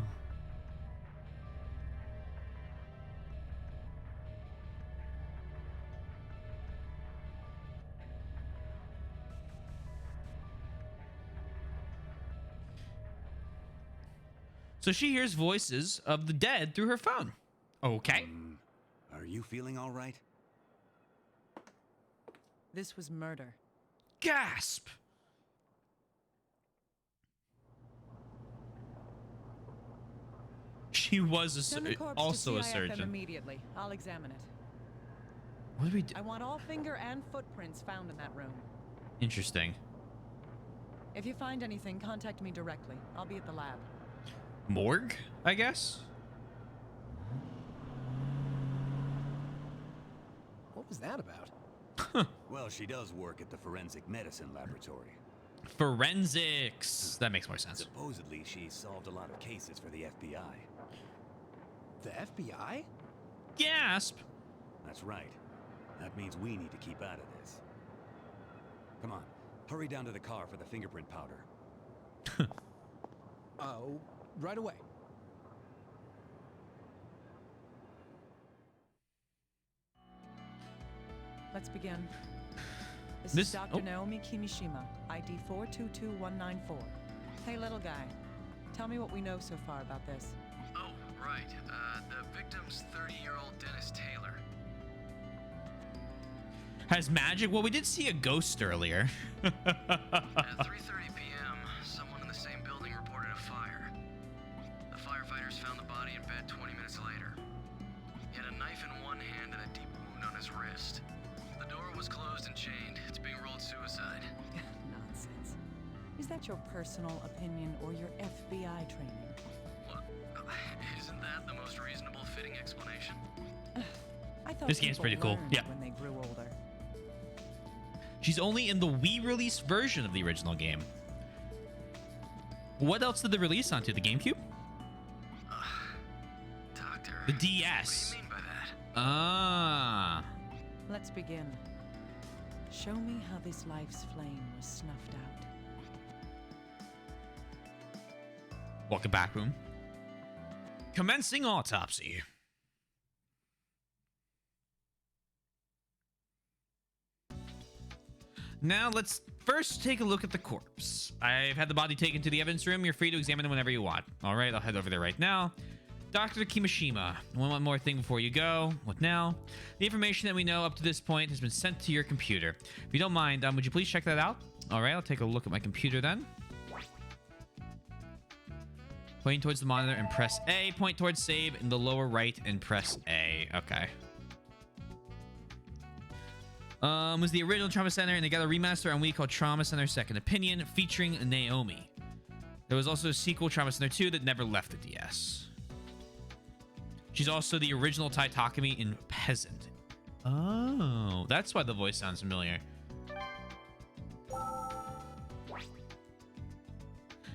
So she hears voices of the dead through her phone. Okay. Are you feeling all right? This was murder. Gasp. She was a Send the corpse also to a CIFM surgeon. immediately. I'll examine it. What do we do? I want all finger and footprints found in that room. Interesting. If you find anything, contact me directly. I'll be at the lab. Morgue, I guess? What was that about? Well, she does work at the forensic medicine laboratory. Forensics. That makes more sense. Supposedly, she solved a lot of cases for the FBI. The FBI? Gasp. That's right. That means we need to keep out of this. Come on, hurry down to the car for the fingerprint powder. Oh, right away. Let's begin. This This- is Dr. oh. Naomi Kimishima, ID 422194. Hey, little guy. Tell me what we know so far about this. Oh, right. The victim's 30-year-old Dennis Taylor. Has magic? Well, we did see a ghost earlier. At 3:30 p.m., someone in the same building reported a fire. The firefighters found the body in bed 20 minutes later. He had a knife in one hand and a deep wound on his wrist. The door was closed and chained. It's being ruled suicide. Nonsense. Is that your personal opinion or your FBI training? What? Isn't that the most thought This game's people pretty cool. learned Yeah. when they grew older. She's only in the Wii release version of the original game. What else did they release onto the GameCube? Doctor. The DS. What do you mean by that? Ah. Let's begin. Show me how this life's flame was snuffed out. Welcome back, room. Commencing autopsy. Now let's first take a look at the corpse. I've had the body taken to the evidence room. You're free to examine it whenever you want. All right, I'll head over there right now. Dr. Kimishima, one more thing before you go. What now? The information that we know up to this point has been sent to your computer. If you don't mind, would you please check that out? All right, I'll take a look at my computer then. Pointing towards the monitor and press A. Point towards save in the lower right and press A. Okay. Was the original Trauma Center, and they got a remaster on Wii called Trauma Center Second Opinion, featuring Naomi. There was also a sequel, Trauma Center 2, that never left the DS. She's also the original Tai Takumi in Peasant. Oh, that's why the voice sounds familiar.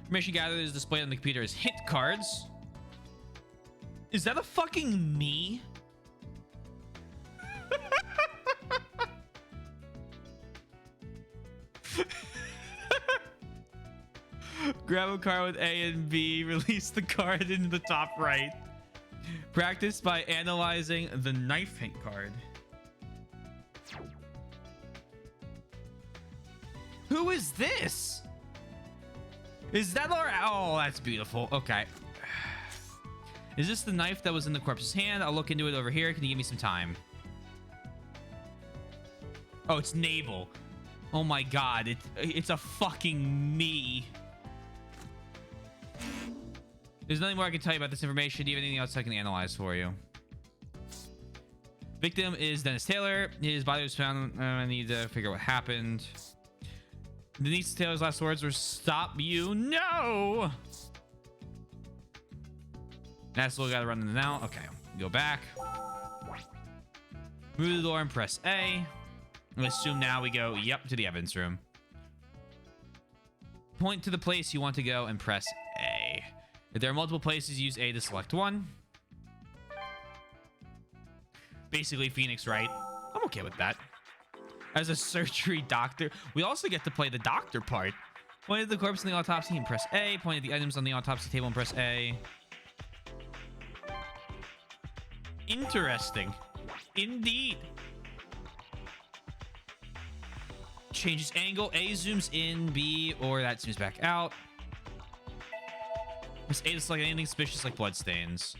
Information gathered is displayed on the computer as hint cards. Is that a fucking me? Grab a card with A and B. Release the card in the top right. Practice by analyzing the knife hint card. Who is this? Is that our... Oh, that's beautiful. Okay. Is this the knife that was in the corpse's hand? I'll look into it over here. Can you give me some time? Oh, it's navel. Oh my god. It's a fucking me. There's nothing more I can tell you about this information. Do you have anything else I can analyze for you? Victim is Dennis Taylor. His body was found. I need to figure out what happened. Denise Taylor's last words were, "Stop you, no!" That's what we gotta run into now. Okay, go back. Move the door and press A. I assume now we go, yep, to the evidence room. Point to the place you want to go and press A. If there are multiple places, use A to select one. Basically, Phoenix Wright. I'm okay with that. As a surgery doctor, we also get to play the doctor part. Point at the corpse in the autopsy and press A. Point at the items on the autopsy table and press A. Interesting. Indeed. Changes angle. A zooms in, B, or that zooms back out. Press A to select anything suspicious like bloodstains.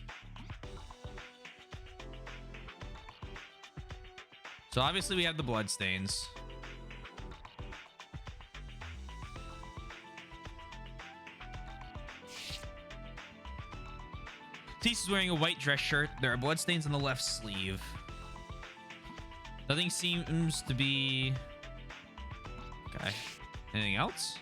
So obviously we have the bloodstains. Tease is wearing a white dress shirt. There are bloodstains on the left sleeve. Nothing seems to be... Okay. Anything else?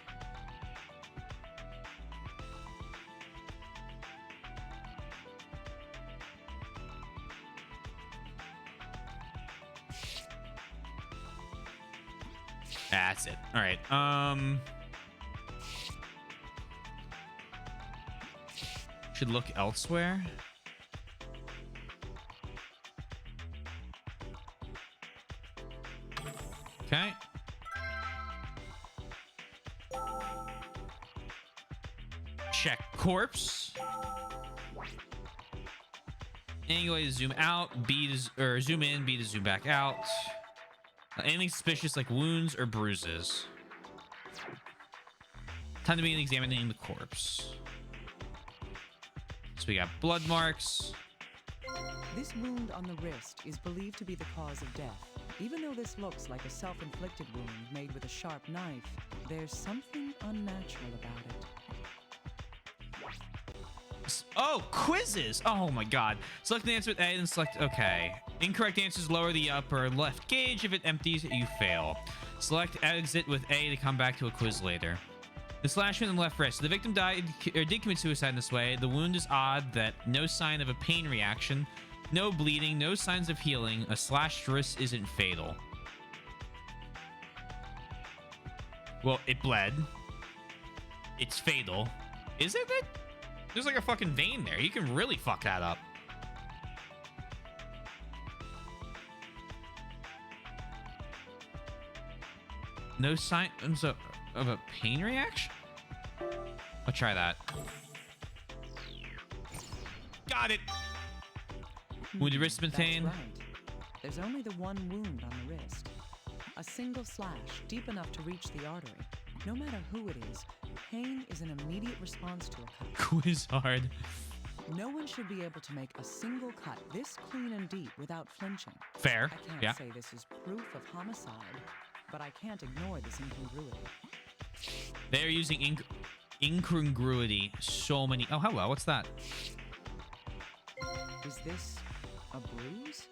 That's it. All right. Should look elsewhere. Okay. Check corpse. Angle A to zoom out, B to or zoom in, B to zoom back out. Anything suspicious like wounds or bruises. Time to begin examining the corpse. So we got blood marks. This wound on the wrist is believed to be the cause of death. Even though this looks like a self-inflicted wound made with a sharp knife, there's something unnatural about it. Oh, quizzes! Oh my god. Select the answer with A and select OK. Incorrect answers lower the upper left gauge. If it empties, you fail. Select exit with A to come back to a quiz later. The slash in the left wrist. The victim died or did commit suicide in this way. The wound is odd that no sign of a pain reaction. No bleeding, no signs of healing. A slashed wrist isn't fatal. Well, it bled. It's fatal. Isn't it? There's like a fucking vein there. You can really fuck that up. No signs of a pain reaction? I'll try that. Got it. Wounded wrist maintained. That's right. There's only the one wound on the wrist. A single slash deep enough to reach the artery. No matter who it is, pain is an immediate response to a cut. Quiz hard. No one should be able to make a single cut this clean and deep without flinching. Fair. I can't Yeah. say this is proof of homicide, but I can't ignore this incongruity. They're using incongruity. So many. Oh, hello. What's that? Is this a bruise?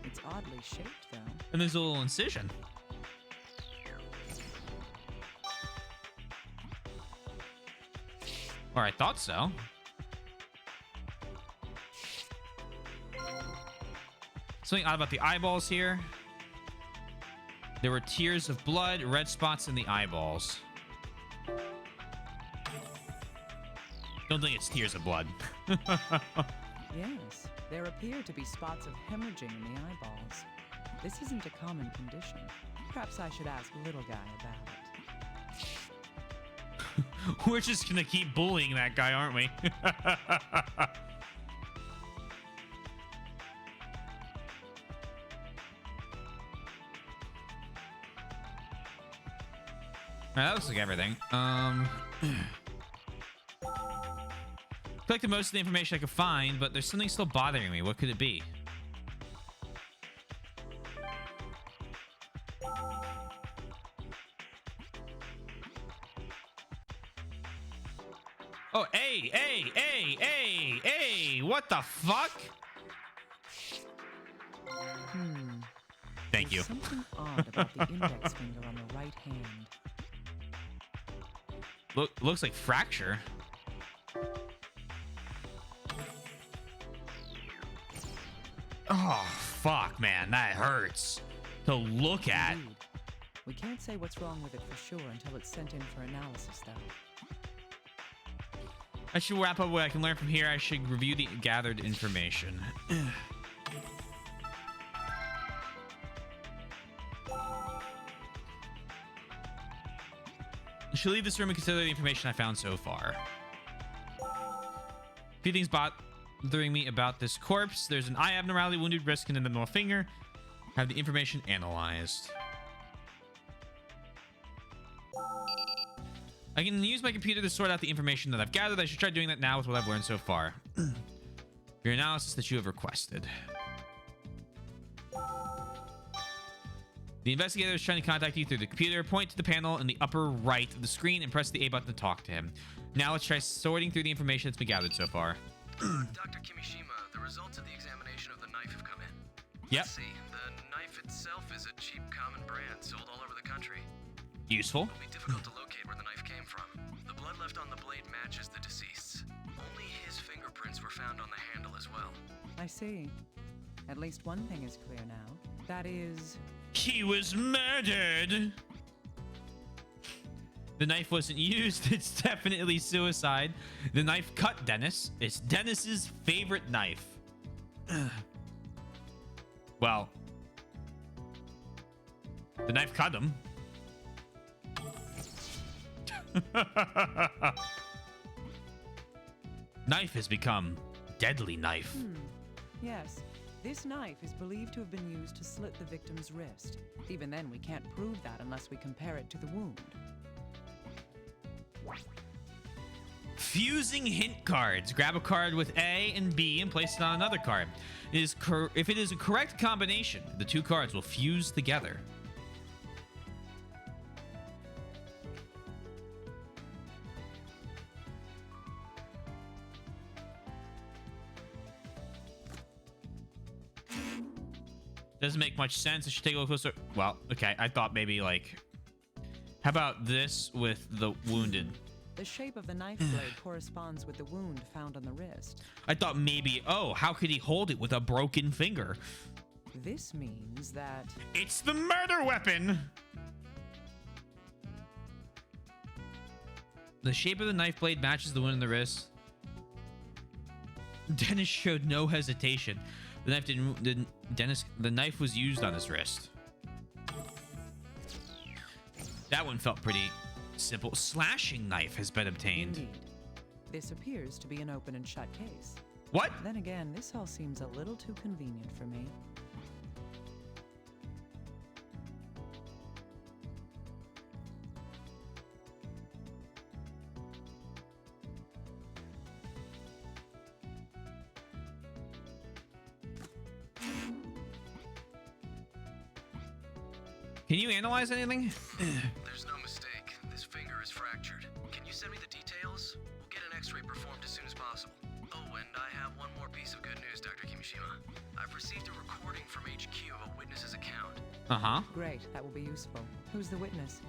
It's oddly shaped, though. And there's a little incision. Or I thought so. Something odd about the eyeballs here. There were tears of blood, red spots in the eyeballs. Don't think it's tears of blood. Yes, there appear to be spots of hemorrhaging in the eyeballs. This isn't a common condition. Perhaps I should ask Little Guy about it. We're just gonna keep bullying that guy, aren't we? That looks like everything. Collected most of the information I could find, but there's something still bothering me. What could it be? Oh, hey! What the fuck? Thank you. There's something odd about the index finger on the right hand. Looks like fracture. Oh, fuck, man. That hurts to look at. Indeed. We can't say what's wrong with it for sure until it's sent in for analysis, though. I should wrap up what I can learn from here. I should review the gathered information. I should leave this room and consider the information I found so far. A few things bothering me about this corpse. There's an eye abnormality, wounded wrist, and in the middle finger. Have the information analyzed. I can use my computer to sort out the information that I've gathered. I should try doing that now with what I've learned so far. Your analysis that you have requested. The investigator is trying to contact you through the computer. Point to the panel in the upper right of the screen and press the A button to talk to him. Now let's try sorting through the information that's been gathered so far. Dr. Kimishima, the results of the examination of the knife have come in. Yep. Let's see. The knife itself is a cheap common brand sold all over the country. Useful. It'll be difficult to locate where the knife came from. The blood left on the blade matches the deceased's. Only his fingerprints were found on the handle as well. I see. At least one thing is clear now. That is... He was murdered! The knife wasn't used. It's definitely suicide. The knife cut Dennis. It's Dennis's favorite knife. Well, the knife cut him. Knife has become deadly knife. Yes. This knife is believed to have been used to slit the victim's wrist. Even then, we can't prove that unless we compare it to the wound. Fusing hint cards. Grab a card with A and B and place it on another card. If it is a correct combination, the two cards will fuse together. Doesn't make much sense. I should take a look closer. Well, okay. I thought maybe like, how about this with the wounded? The shape of the knife blade corresponds with the wound found on the wrist. I thought maybe, oh, how could he hold it with a broken finger? This means that... It's the murder weapon! The shape of the knife blade matches the wound in the wrist. Dennis showed no hesitation. The knife the knife was used on his wrist. That one felt pretty simple. Slashing knife has been obtained. Indeed. This appears to be an open and shut case. What? Then again, this all seems a little too convenient for me. Can you analyze anything? There's no mistake. This finger is fractured. Can you send me the details? We'll get an x-ray performed as soon as possible. Oh, and I have one more piece of good news, Dr. Kimishima. I've received a recording from HQ of a witness's account. Uh-huh. Great, that will be useful. Who's the witness?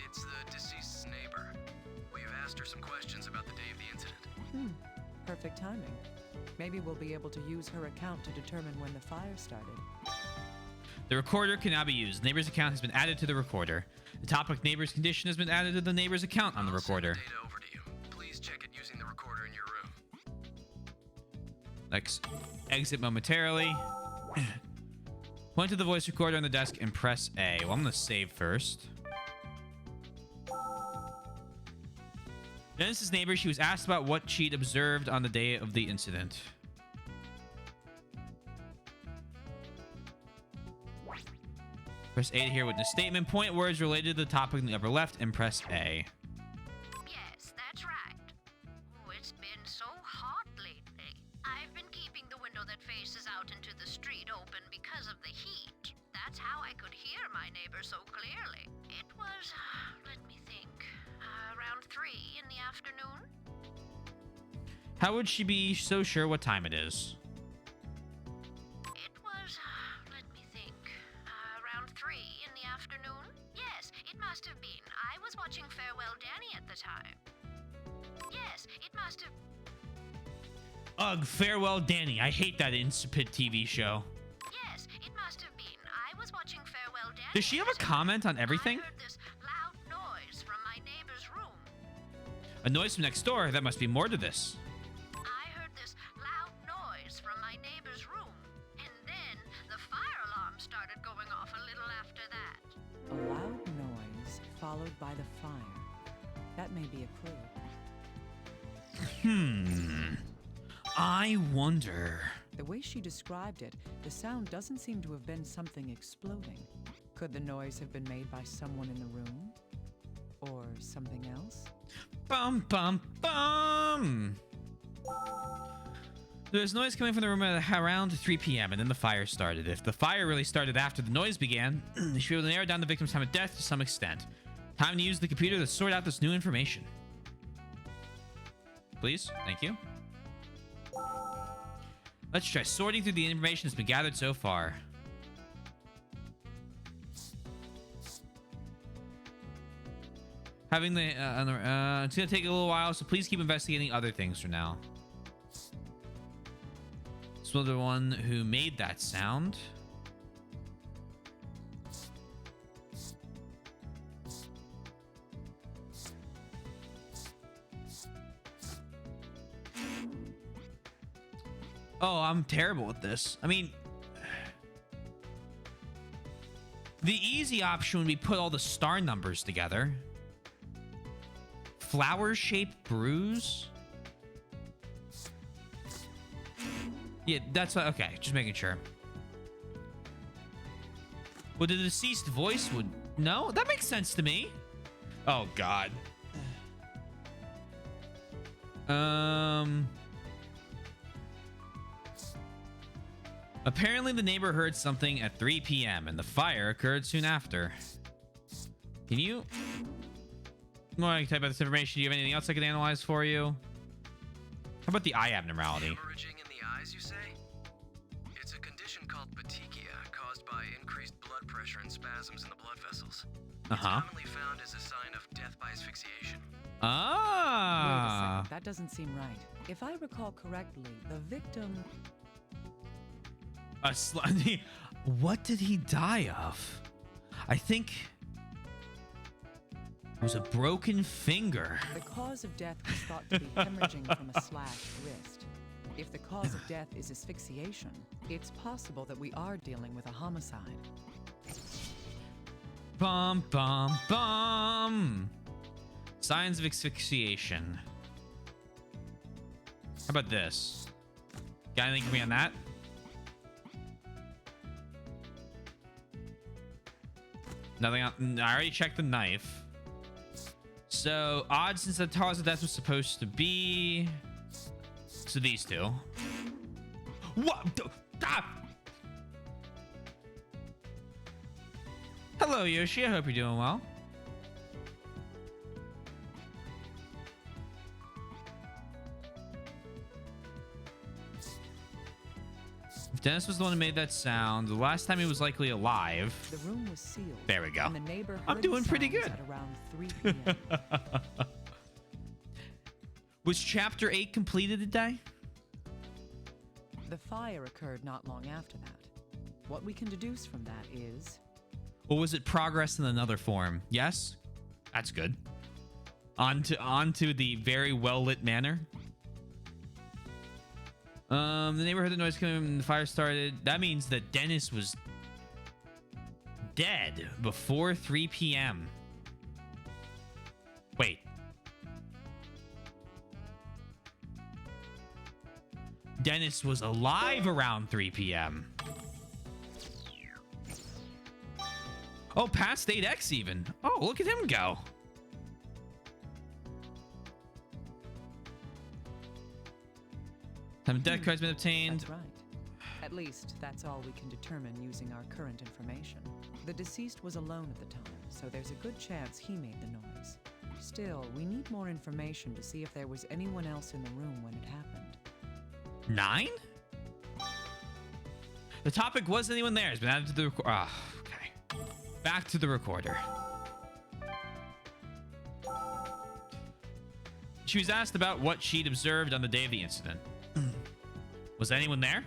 It's the deceased's neighbor. We've asked her some questions about the day of the incident. Perfect timing. Maybe we'll be able to use her account to determine when the fire started. The recorder can now be used. Neighbor's account has been added to the recorder. The topic neighbor's condition has been added to the neighbor's account on the recorder. Send the data over to you. Please check it using the recorder in your room. Let's exit momentarily. Point to the voice recorder on the desk and press A. Well, I'm going to save first. Dennis's neighbor, she was asked about what she'd observed on the day of the incident. Press A to hear witness statement. Point words related to the topic in the upper left and press A. Yes, that's right. Oh, it's been so hot lately. I've been keeping the window that faces out into the street open because of the heat. That's how I could hear my neighbor so clearly. It was, let me think, around 3 in the afternoon. How would she be so sure what time it is? It was, let me think, around 3 in the afternoon. Yes, it must have been. I was watching Farewell Danny at the time. Yes, it must have... Ugh, Farewell Danny. I hate that insipid TV show. Yes, it must have been. I was watching Farewell Danny. Does she have a comment on everything? I heard this loud noise from my neighbor's room. A noise from next door? That must be more to this. I heard this loud noise from my neighbor's room. And then the fire alarm started going off a little after that. A loud noise followed by the fire. That may be a clue. I wonder. The way she described it, the sound doesn't seem to have been something exploding. Could the noise have been made by someone in the room? Or something else? Bum, bum, bum! There's noise coming from the room at around 3 p.m. and then the fire started. If the fire really started after the noise began, they should be able to narrow down the victim's time of death to some extent. Time to use the computer to sort out this new information. Please? Thank you. Let's try sorting through the information that's been gathered so far. Having the it's gonna take a little while, so please keep investigating other things for now. So the one who made that sound. Oh, I'm terrible at this. I mean, the easy option would be put all the star numbers together. Flower-shaped bruise? Yeah, that's okay. Just making sure. Well, the deceased voice would... No? That makes sense to me. Oh, God. Apparently the neighbor heard something at 3 p.m. and the fire occurred soon after. Can you... Well, I can type out this information. Do you have anything else I can analyze for you? How about the eye abnormality? Hemorrhaging in the eyes, you say? It's a condition called petechia, caused by increased blood pressure and spasms in the blood vessels. Uh-huh. Commonly found as a sign of death by asphyxiation. Wait a Ah. second, that doesn't seem right. If I recall correctly, the victim... What did he die of? I think it was a broken finger. The cause of death was thought to be hemorrhaging from a slashed wrist. If the cause of death is asphyxiation, it's possible that we are dealing with a homicide. Bum, bum, bum. Signs of asphyxiation. How about this? Got anything for me on that? Nothing on. I already checked the knife. So, odds since the cause of death was supposed to be. So, these two. What? Ah! Hello, Yoshi. I hope you're doing well. If Dennis was the one who made that sound, the last time he was likely alive. The room was sealed. There we go. And the neighbor I'm heard doing the pretty sounds good. At around 3 p.m. Was chapter 8 completed today? The fire occurred not long after that. What we can deduce from that is... Or was it progress in another form? Yes? That's good. On to the very well-lit manor. The neighbor heard the noise coming when the fire started. That means that Dennis was dead before 3 p.m. Wait. Dennis was alive around 3 p.m. Oh, past 8x even. Oh, look at him go. Some death card's been obtained. That's right. At least, that's all we can determine using our current information. The deceased was alone at the time, so there's a good chance he made the noise. Still, we need more information to see if there was anyone else in the room when it happened. 9? The topic was anyone there. Has been added to the record. Ah, okay. Back to the recorder. She was asked about what she'd observed on the day of the incident. Was anyone there?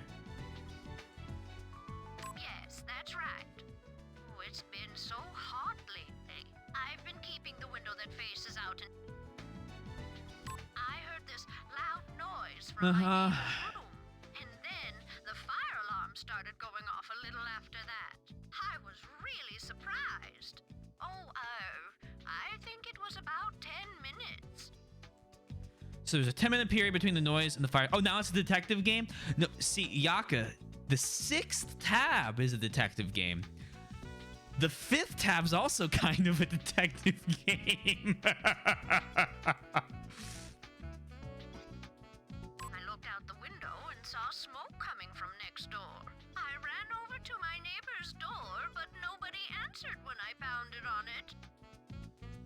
Yes, that's right. Oh, it's been so hot lately. I've been keeping the window that faces out and I heard this loud noise from my neighbor's room. And then the fire alarm started going off a little after that. I was really surprised. Oh, I think it was about 10 minutes. So there's a 10-minute period between the noise and the fire. Oh, now it's a detective game? No, see, Yaka, the 6th tab is a detective game. The 5th tab's also kind of a detective game. I looked out the window and saw smoke coming from next door. I ran over to my neighbor's door, but nobody answered when I pounded on it.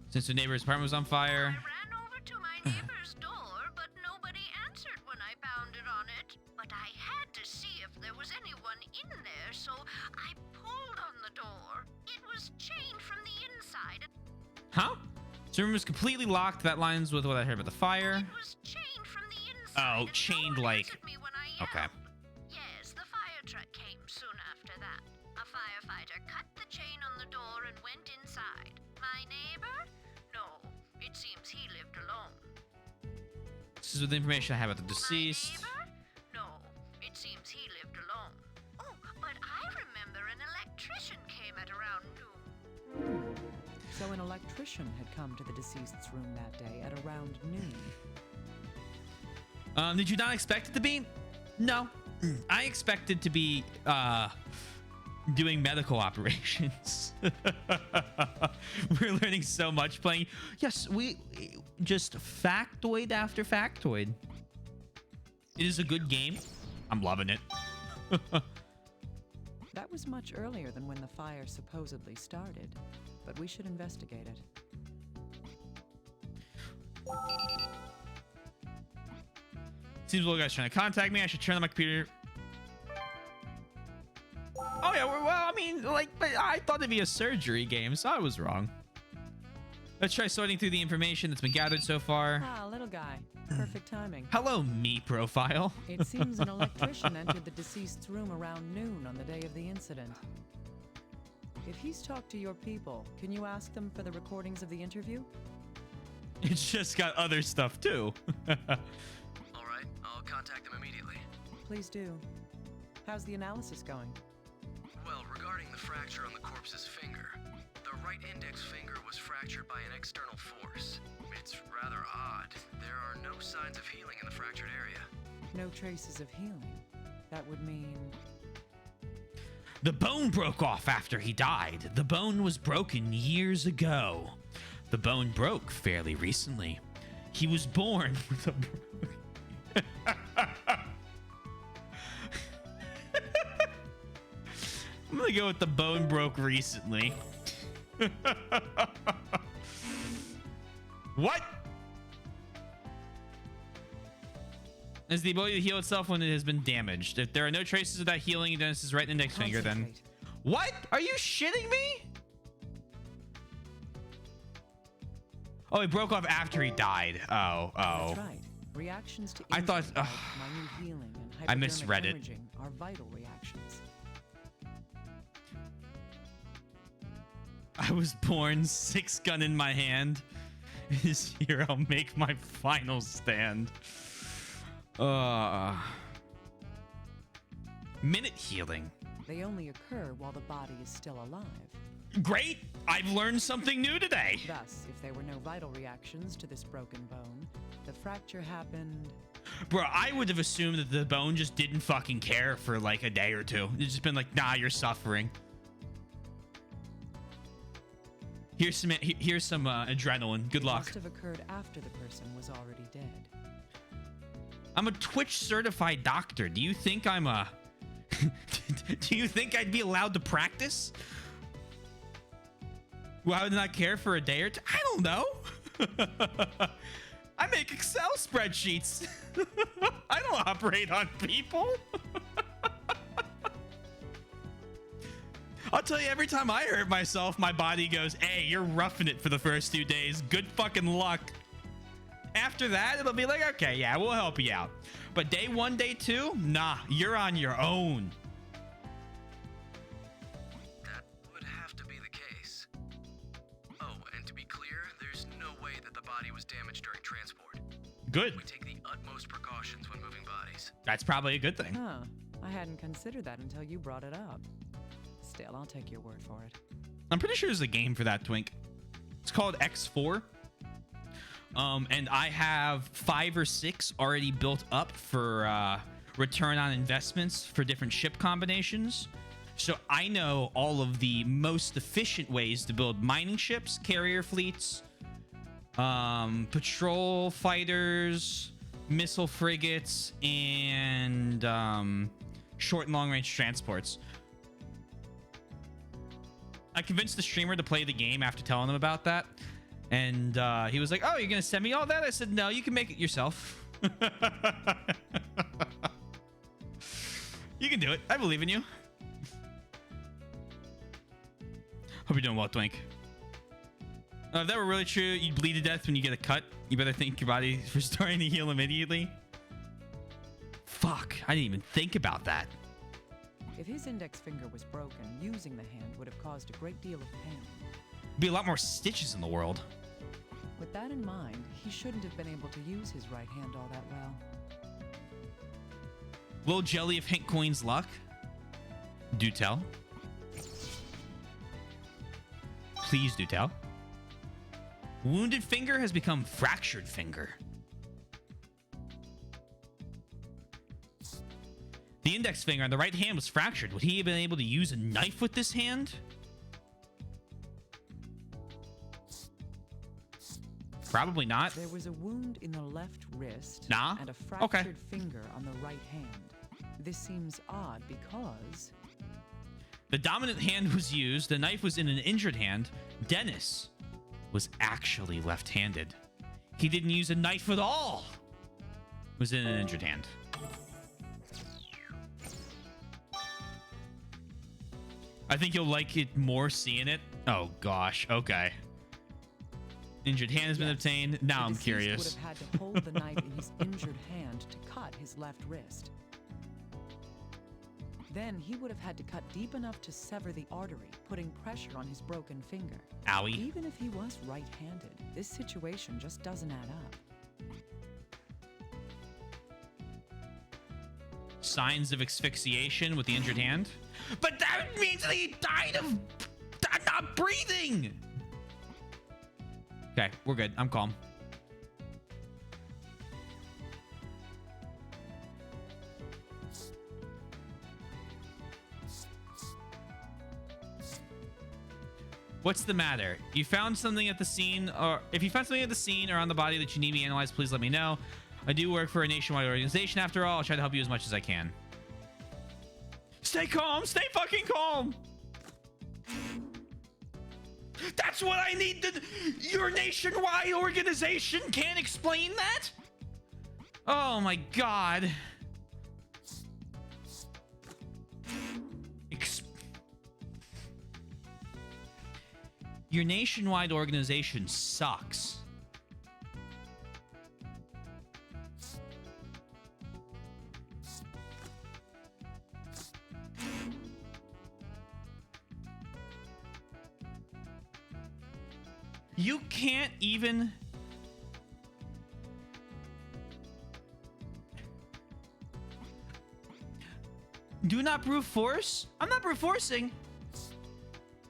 Since the neighbor's apartment was on fire. I ran over to my neighbor's door, but nobody answered when I pounded on it. But I had to see if there was anyone in there, so I pulled on the door. It was chained from the inside. Huh? So the room was completely locked. That lines with what I heard about the fire. It was chained from the inside. Oh, chained like... Okay. Yes, the fire truck came soon after that. A firefighter cut the chain on the door and went inside. My neighbor? No, it seems he lived alone. This is with the information I have about the deceased. My neighbor? No, it seems he lived alone. Oh, but I remember an electrician came at around noon. So an electrician had come to the deceased's room that day at around noon. Did you not expect it to be? No. I expected to be doing medical operations. We're learning so much playing. Yes, we just factoid after factoid. It is a good game. I'm loving it. That was much earlier than when the fire supposedly started, but we should investigate it. Seems the little guy's trying to contact me. I should turn on my computer. Oh yeah, well, I mean, like, but I thought it'd be a surgery game, so I was wrong. Let's try sorting through the information that's been gathered so far. Ah, little guy. Perfect timing. Hello, me profile. It seems an electrician entered the deceased's room around noon on the day of the incident. If he's talked to your people, can you ask them for the recordings of the interview? It's just got other stuff too. All right, I'll contact them immediately. Please do. How's the analysis going? Well, regarding the fracture on the corpse's finger, the right index finger was fractured by an external force. It's rather odd. There are no signs of healing in the fractured area. No traces of healing. That would mean... The bone broke off after he died. The bone was broken years ago. The bone broke fairly recently. He was born with a... I'm gonna go with the bone broke recently. What? Is the ability to heal itself when it has been damaged. If there are no traces of that healing in Dennis's right index finger, then... What? Are you shitting me? Oh, it broke off after he died. Oh. That's right. Reactions to I thought... injury, like minute healing and I misread hypodermic it. hemorrhaging are vital reactions. I was born, 6-gun in my hand. This year I'll make my final stand. Minute healing. They only occur while the body is still alive. Great! I've learned something new today. Thus, if there were no vital reactions to this broken bone, the fracture happened... Bro, I would have assumed that the bone just didn't fucking care for like a day or two. It's just been like, nah, you're suffering. Here's some adrenaline. Good luck. Must have occurred after the person was already dead. I'm a Twitch certified doctor. Do you think I'm a... Do you think I'd be allowed to practice? Well, I would not care for a day or two. I don't know. I make Excel spreadsheets. I don't operate on people. I'll tell you, every time I hurt myself, my body goes, hey, you're roughing it for the first 2 days. Good fucking luck. After that, it'll be like, okay, yeah, we'll help you out. But day 1, day 2, nah, you're on your own. That would have to be the case. Oh, and to be clear, there's no way that the body was damaged during transport. Good. We take the utmost precautions when moving bodies. That's probably a good thing. Huh. I hadn't considered that until you brought it up. Still, I'll take your word for it. I'm pretty sure there's a game for that, Twink. It's called X4. And I have 5 or 6 already built up for return on investments for different ship combinations. So I know all of the most efficient ways to build mining ships, carrier fleets, patrol fighters, missile frigates, and short and long range transports. I convinced the streamer to play the game after telling him about that. And he was like, oh, you're going to send me all that? I said, no, you can make it yourself. You can do it. I believe in you. Hope you're doing well, Twink. If that were really true, you'd bleed to death when you get a cut. You better thank your body for starting to heal immediately. Fuck, I didn't even think about that. If his index finger was broken, using the hand would have caused a great deal of pain. Be a lot more stitches in the world. With that in mind, he shouldn't have been able to use his right hand all that well. Little jelly of Hank Coin's luck. Do tell. Please do tell. Wounded finger has become fractured finger. The index finger on the right hand was fractured. Would he have been able to use a knife with this hand? Probably not. There was a wound in the left wrist Nah. and a fractured Okay. finger on the right hand. This seems odd because... The dominant hand was used. The knife was in an injured hand. Dennis was actually left-handed. He didn't use a knife at all. Was in an injured hand. I think you'll like it more seeing it. Oh, gosh. Okay. Injured hand has been obtained. Now I'm The deceased curious. would have had to hold the knife in his injured hand to cut his left wrist. Then he would have had to cut deep enough to sever the artery, putting pressure on his broken finger. Owie. Even if he was right-handed, this situation just doesn't add up. Signs of asphyxiation with the injured hand. But that means that he died of not breathing. Okay, we're good. I'm calm. What's the matter? You found something at the scene, or if you found something at the scene or on the body that you need me analyzed, please let me know. I do work for a nationwide organization after all. I'll try to help you as much as I can. Stay calm. Stay fucking calm. That's what I need. Your nationwide organization can't explain that? Oh my god. Your nationwide organization sucks. You can't even... Do not brute force? I'm not brute forcing.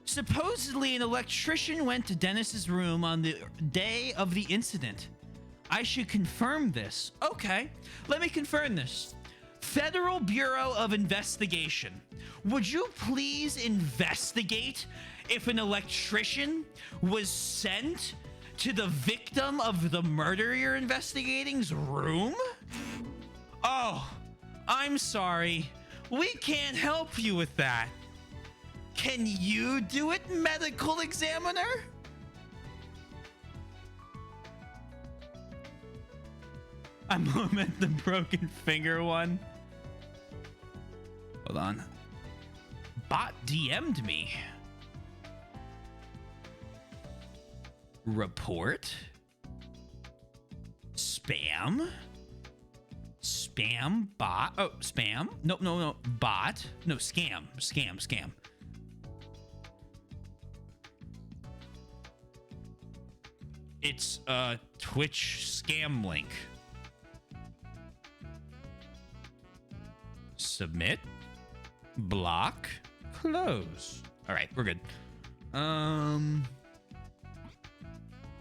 Supposedly, an electrician went to Dennis's room on the day of the incident. I should confirm this. Okay, let me confirm this. Federal Bureau of Investigation. Would you please investigate if an electrician was sent to the victim of the murder you're investigating's room? Oh, I'm sorry. We can't help you with that. Can you do it, medical examiner? I'm at the broken finger one. Hold on. Bot DM'd me. Report? Spam? Spam bot? Oh, spam? No. Bot? No, scam. Scam. It's a Twitch scam link. Submit. Block. Close. All right, we're good. Even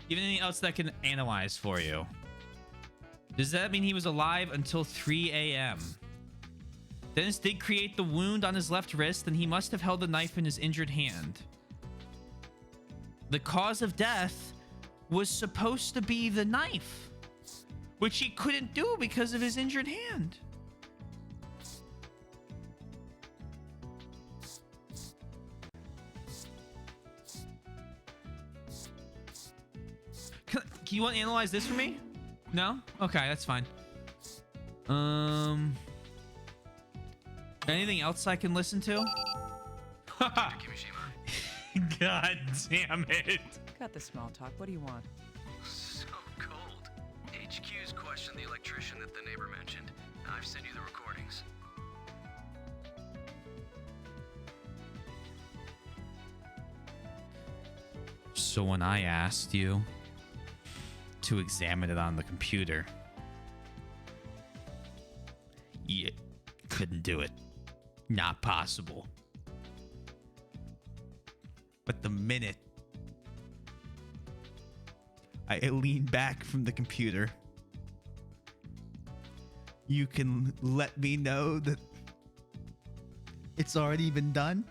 anything else that can analyze for you? Does that mean he was alive until 3 a.m.? Dennis did create the wound on his left wrist, and he must have held the knife in his injured hand. The cause of death was supposed to be the knife, which he couldn't do because of his injured hand. Can you want to analyze this for me? No? Okay, that's fine. Anything else I can listen to? God damn it. Got the small talk. What do you want? So cold. HQ's questioned the electrician that the neighbor mentioned. I've sent you the recordings. So when I asked you to examine it on the computer, you couldn't do it. Not possible. But the minute I lean back from the computer, you can let me know that it's already been done?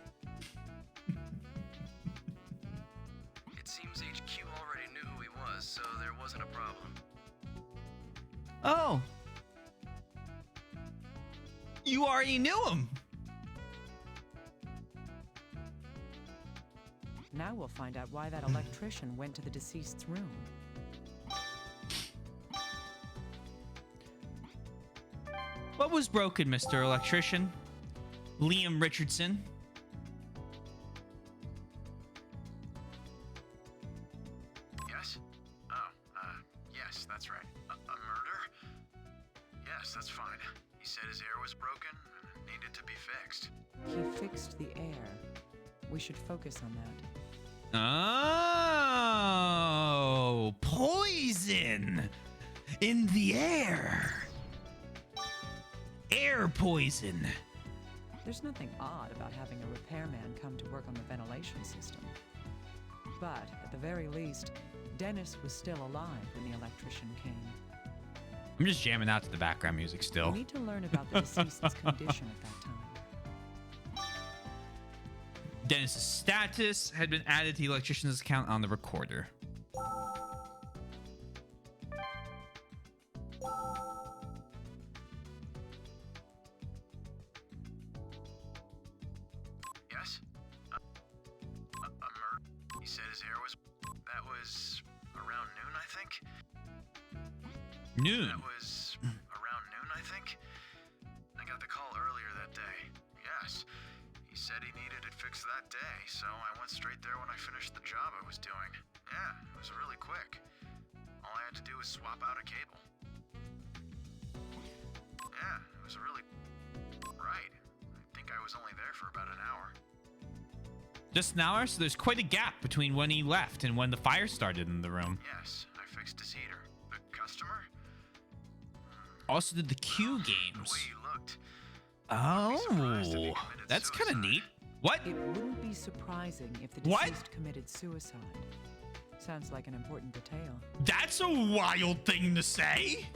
It seems HQ already knew who he was, so there wasn't a problem. Oh. You already knew him. Now we'll find out why that electrician went to the deceased's room. What was broken, Mr. Electrician? Liam Richardson. Yes? Yes, that's fine. He said his air was broken and needed to be fixed. He fixed the air. We should focus on that. Oh, poison in the air. Air poison. There's nothing odd about having a repairman come to work on the ventilation system. But, at the very least, Dennis was still alive when the electrician came. I'm just jamming out to the background music still. We need to learn about the deceased's condition at that time. Dennis's status had been added to the electrician's account on the recorder. Yes? He said his air was... That was around noon, I think? Noon? That was around noon, I think? I got the call earlier that day. Yes. He said he needed it fixed that day, so I went straight there when I finished the job I was doing. Yeah, it was really quick. All I had to do was swap out a cable. Yeah, it was really... Right. I think I was only there for about an hour. Just an hour? So there's quite a gap between when he left and when the fire started in the room. Yes, I fixed his heater. The customer? Also did the Q games. The way he looked. Oh, that's kind of neat. What? It wouldn't be surprising if the deceased committed suicide. Sounds like an important detail. That's a wild thing to say.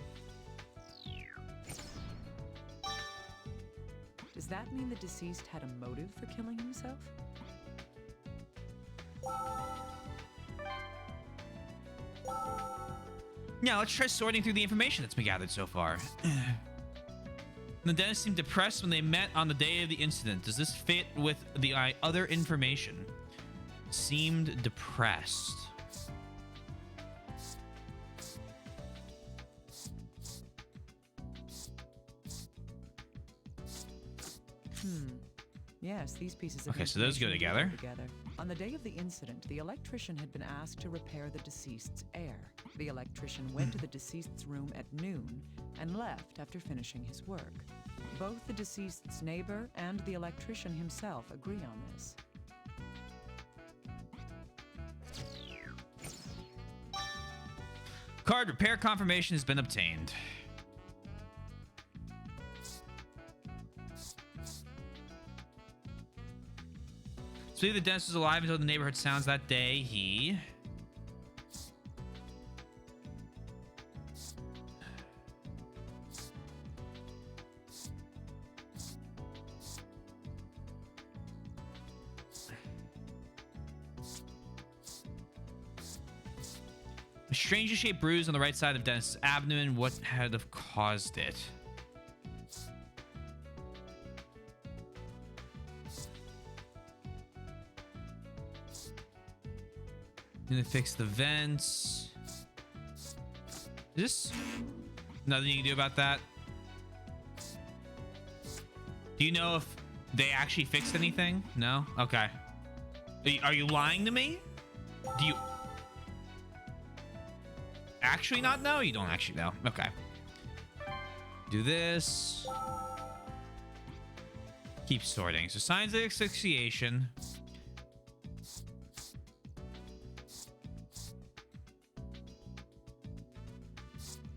Does that mean the deceased had a motive for killing himself? Now let's try sorting through the information that's been gathered so far. The dentist seemed depressed when they met on the day of the incident. Does this fit with the other information? Seemed depressed. Yes, these pieces of Okay, so those go information together. On the day of the incident, the electrician had been asked to repair the deceased's air. The electrician went to the deceased's room at noon and left after finishing his work. Both the deceased's neighbor and the electrician himself agree on this. Card repair confirmation has been obtained. So the dentist was alive until the neighborhood sounds that day. He... A strangely shaped bruise on the right side of Dennis's abdomen. What had have caused it? Gonna fix the vents. Is this nothing you can do about that? Do you know if they actually fixed anything? No? Okay. Are you lying to me? Do you actually not know? You don't actually know. Okay. Do this. Keep sorting. So signs of asphyxiation.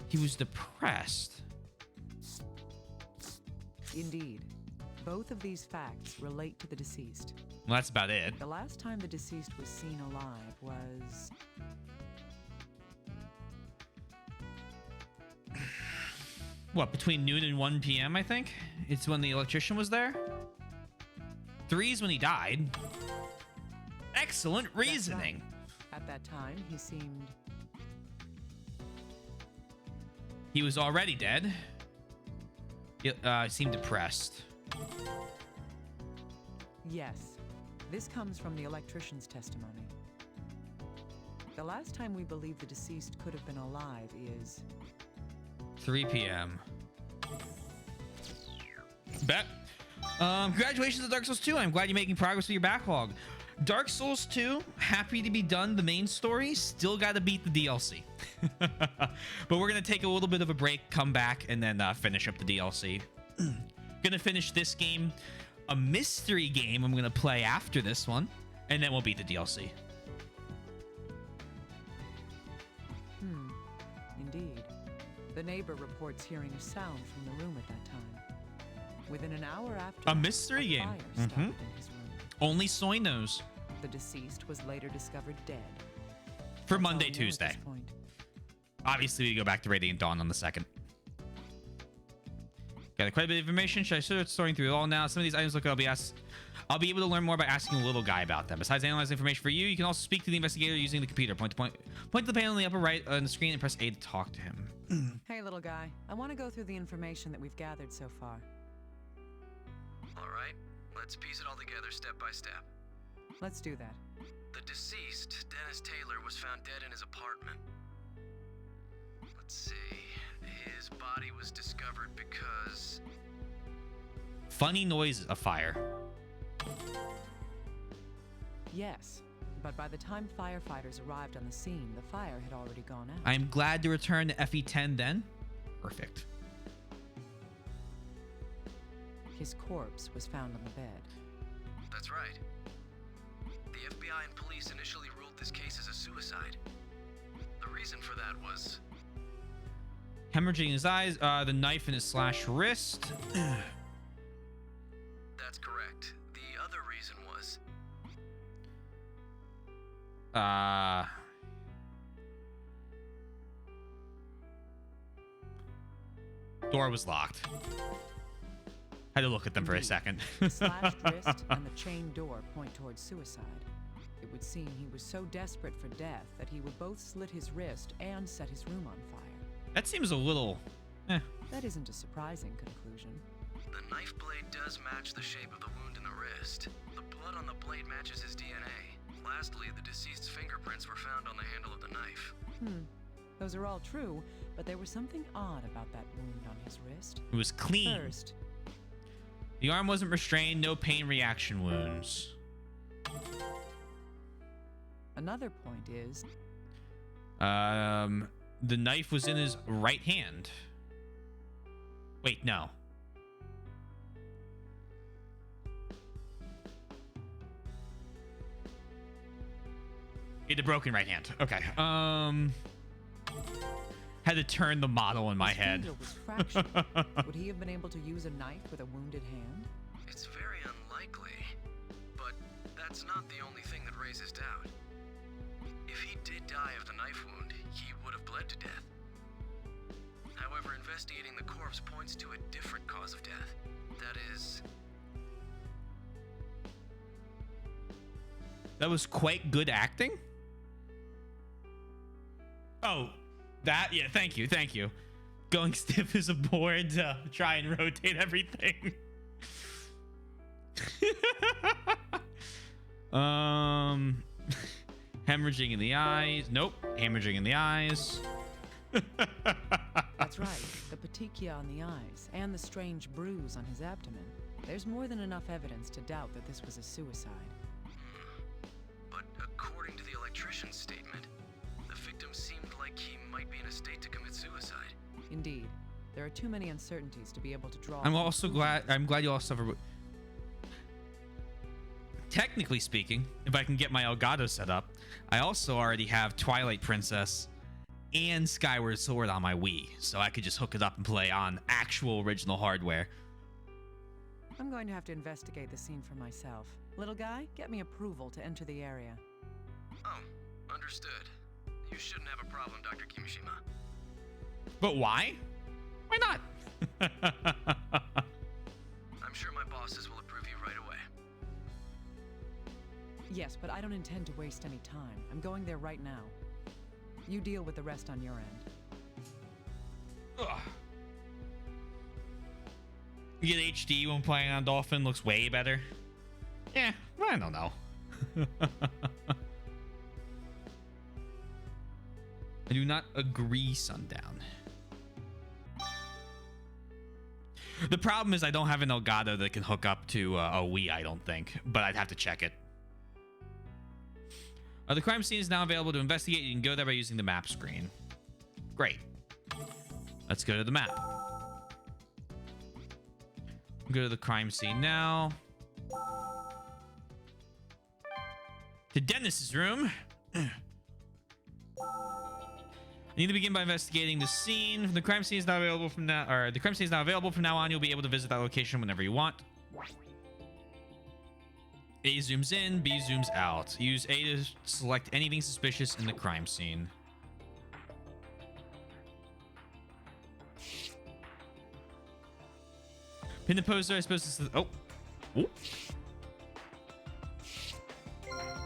He was depressed. Indeed. Both of these facts relate to the deceased. Well, that's about it. The last time the deceased was seen alive was... What, between noon and 1 p.m., I think? It's when the electrician was there? 3 is when he died. Excellent reasoning. Right. At that time, he seemed... He was already dead. He seemed depressed. Yes. This comes from the electrician's testimony. The last time we believe the deceased could have been alive is... 3 p.m. Bet. Congratulations to Dark Souls 2. I'm glad you're making progress with your backlog. Dark Souls 2, happy to be done. The main story, still got to beat the DLC. But we're going to take a little bit of a break, come back, and then finish up the DLC. Gonna finish this game. A mystery game I'm going to play after this one, and then we'll beat the DLC. Indeed. The neighbor reports hearing a sound from the room at that time. Within an hour after A mystery game. fire started in his room. Only Soy knows. The deceased was later discovered dead. For That's Monday, all we know at Tuesday. this point. Obviously, we go back to Radiant Dawn on the 2nd. Got quite a bit of information. Should I start sorting through it all now? Some of these items look, I'll be able to learn more by asking a little guy about them. Besides analyzing information for you, you can also speak to the investigator using the computer. Point to the panel in the upper right on the screen and press A to talk to him. Hey, little guy. I want to go through the information that we've gathered so far. All right, let's piece it all together step by step. Let's do that. The deceased, Dennis Taylor, was found dead in his apartment. Let's see. His body was discovered because... Funny noise of fire. Yes, but by the time firefighters arrived on the scene, the fire had already gone out. I am glad to return to FE10 then. Perfect. His corpse was found on the bed. That's right. The FBI and police initially ruled this case as a suicide. The reason for that was... Hemorrhaging in his eyes, the knife in his slash wrist. That's correct. The other reason was... Door was locked. Had to look at them for a second. The slashed wrist and the chain door point towards suicide. It would seem he was so desperate for death that he would both slit his wrist and set his room on fire. That seems a little... That isn't a surprising conclusion. The knife blade does match the shape of the wound in the wrist. The blood on the blade matches his DNA. Lastly, the deceased's fingerprints were found on the handle of the knife. Those are all true, but there was something odd about that wound on his wrist. It was clean. First, The arm wasn't restrained, no pain reaction wounds. another point is... The knife was in his right hand. Wait, no. He had the broken right hand. Okay. Had to turn the model in my his head. finger was fractured. Would he have been able to use a knife with a wounded hand? It's very unlikely, but that's not the only thing that raises doubt. If he did die of the knife wound, he would have bled to death. However, investigating the corpse points to a different cause of death. That is... That was quite good acting. Oh, that? Yeah, thank you, thank you. Going stiff as a board to try and rotate everything. Hemorrhaging in the eyes. Nope, hemorrhaging in the eyes. That's right. The petechia on the eyes and the strange bruise on his abdomen. There's more than enough evidence to doubt that this was a suicide. But according to the electrician's statement, the victim seemed like he might be in a state to commit suicide. Indeed. There are too many uncertainties to be able to draw... I'm also glad you all suffer. Technically speaking, if I can get my Elgato set up, I also already have Twilight Princess and Skyward Sword on my Wii, so I could just hook it up and play on actual original hardware. I'm going to have to investigate the scene for myself. Little guy, get me approval to enter the area. Oh, understood. You shouldn't have a problem, Dr. Kimishima. But why? Why not? I'm sure my bosses will approve you right away. Yes, but I don't intend to waste any time. I'm going there right now. You deal with the rest on your end. Ugh. You get HD when playing on Dolphin, looks way better. Yeah, I don't know. I do not agree, Sundown. The problem is I don't have an Elgato that can hook up to a Wii, I don't think. But I'd have to check it. The crime scene is now available to investigate. You can go there by using the map screen. Great. Let's go to the map. Go to the crime scene now. To Dennis's room. I need to begin by investigating the scene. The crime scene is not available from now, or the crime scene is not available from now on. You'll be able to visit that location whenever you want. A zooms in, B zooms out. Use A to select anything suspicious in the crime scene. Pin the poster, I suppose it's the, oh. Ooh.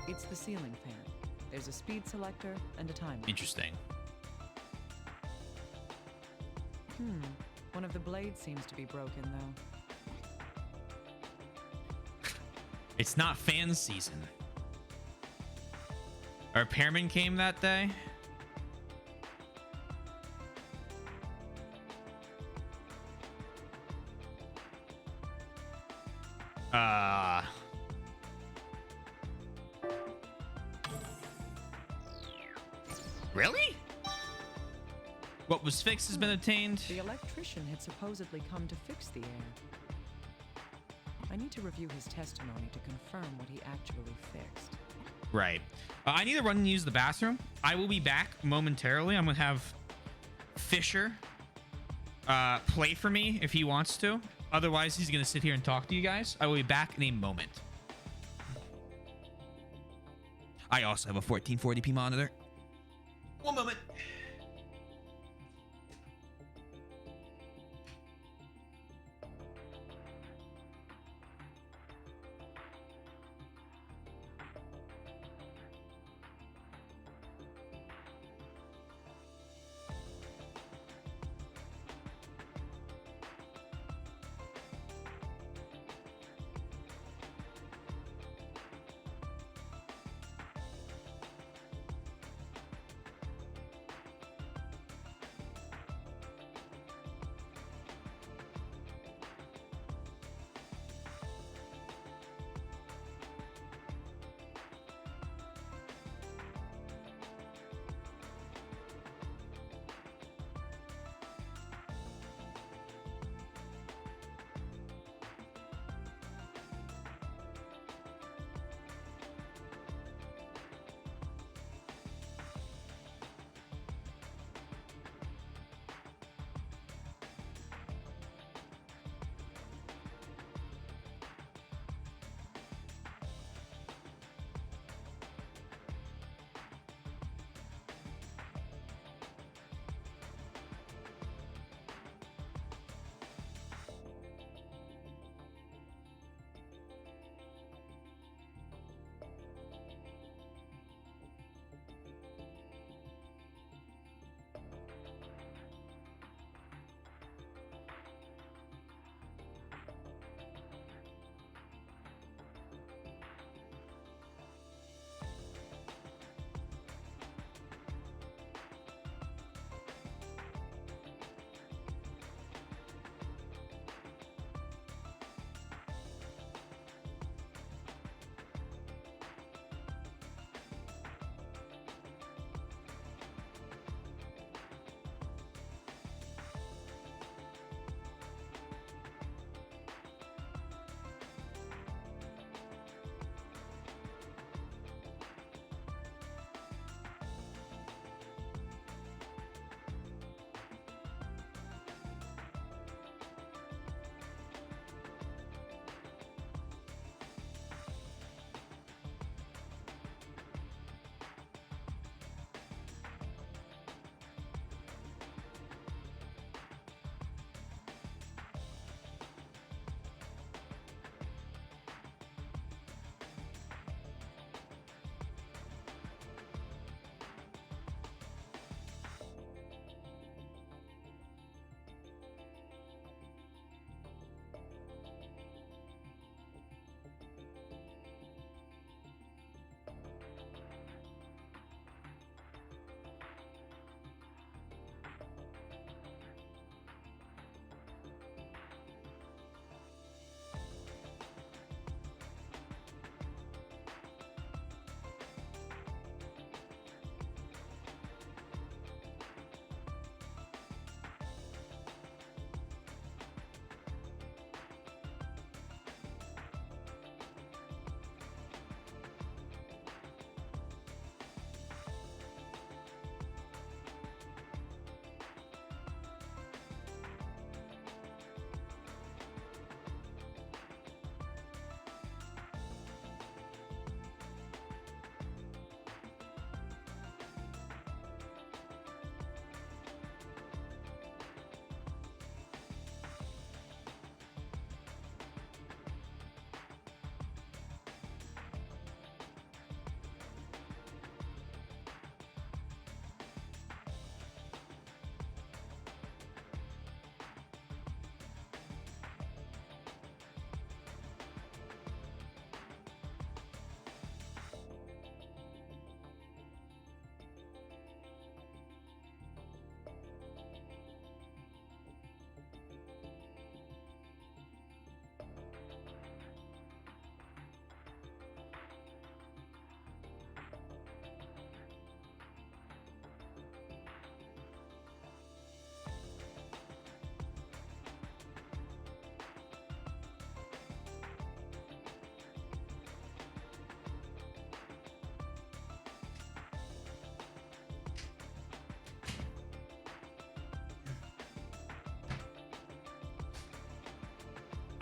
It's the ceiling fan. There's a speed selector and a timer. Interesting. One of the blades seems to be broken, though. It's not fan season. Our repairman came that day. Really? What was fixed has been attained. The electrician had supposedly come to fix the air. I need to review his testimony to confirm what he actually fixed. Right. I need to run and use the bathroom. I will be back momentarily. I'm going to have Fisher play for me if he wants to. Otherwise, he's going to sit here and talk to you guys. I will be back in a moment. I also have a 1440p monitor. One moment.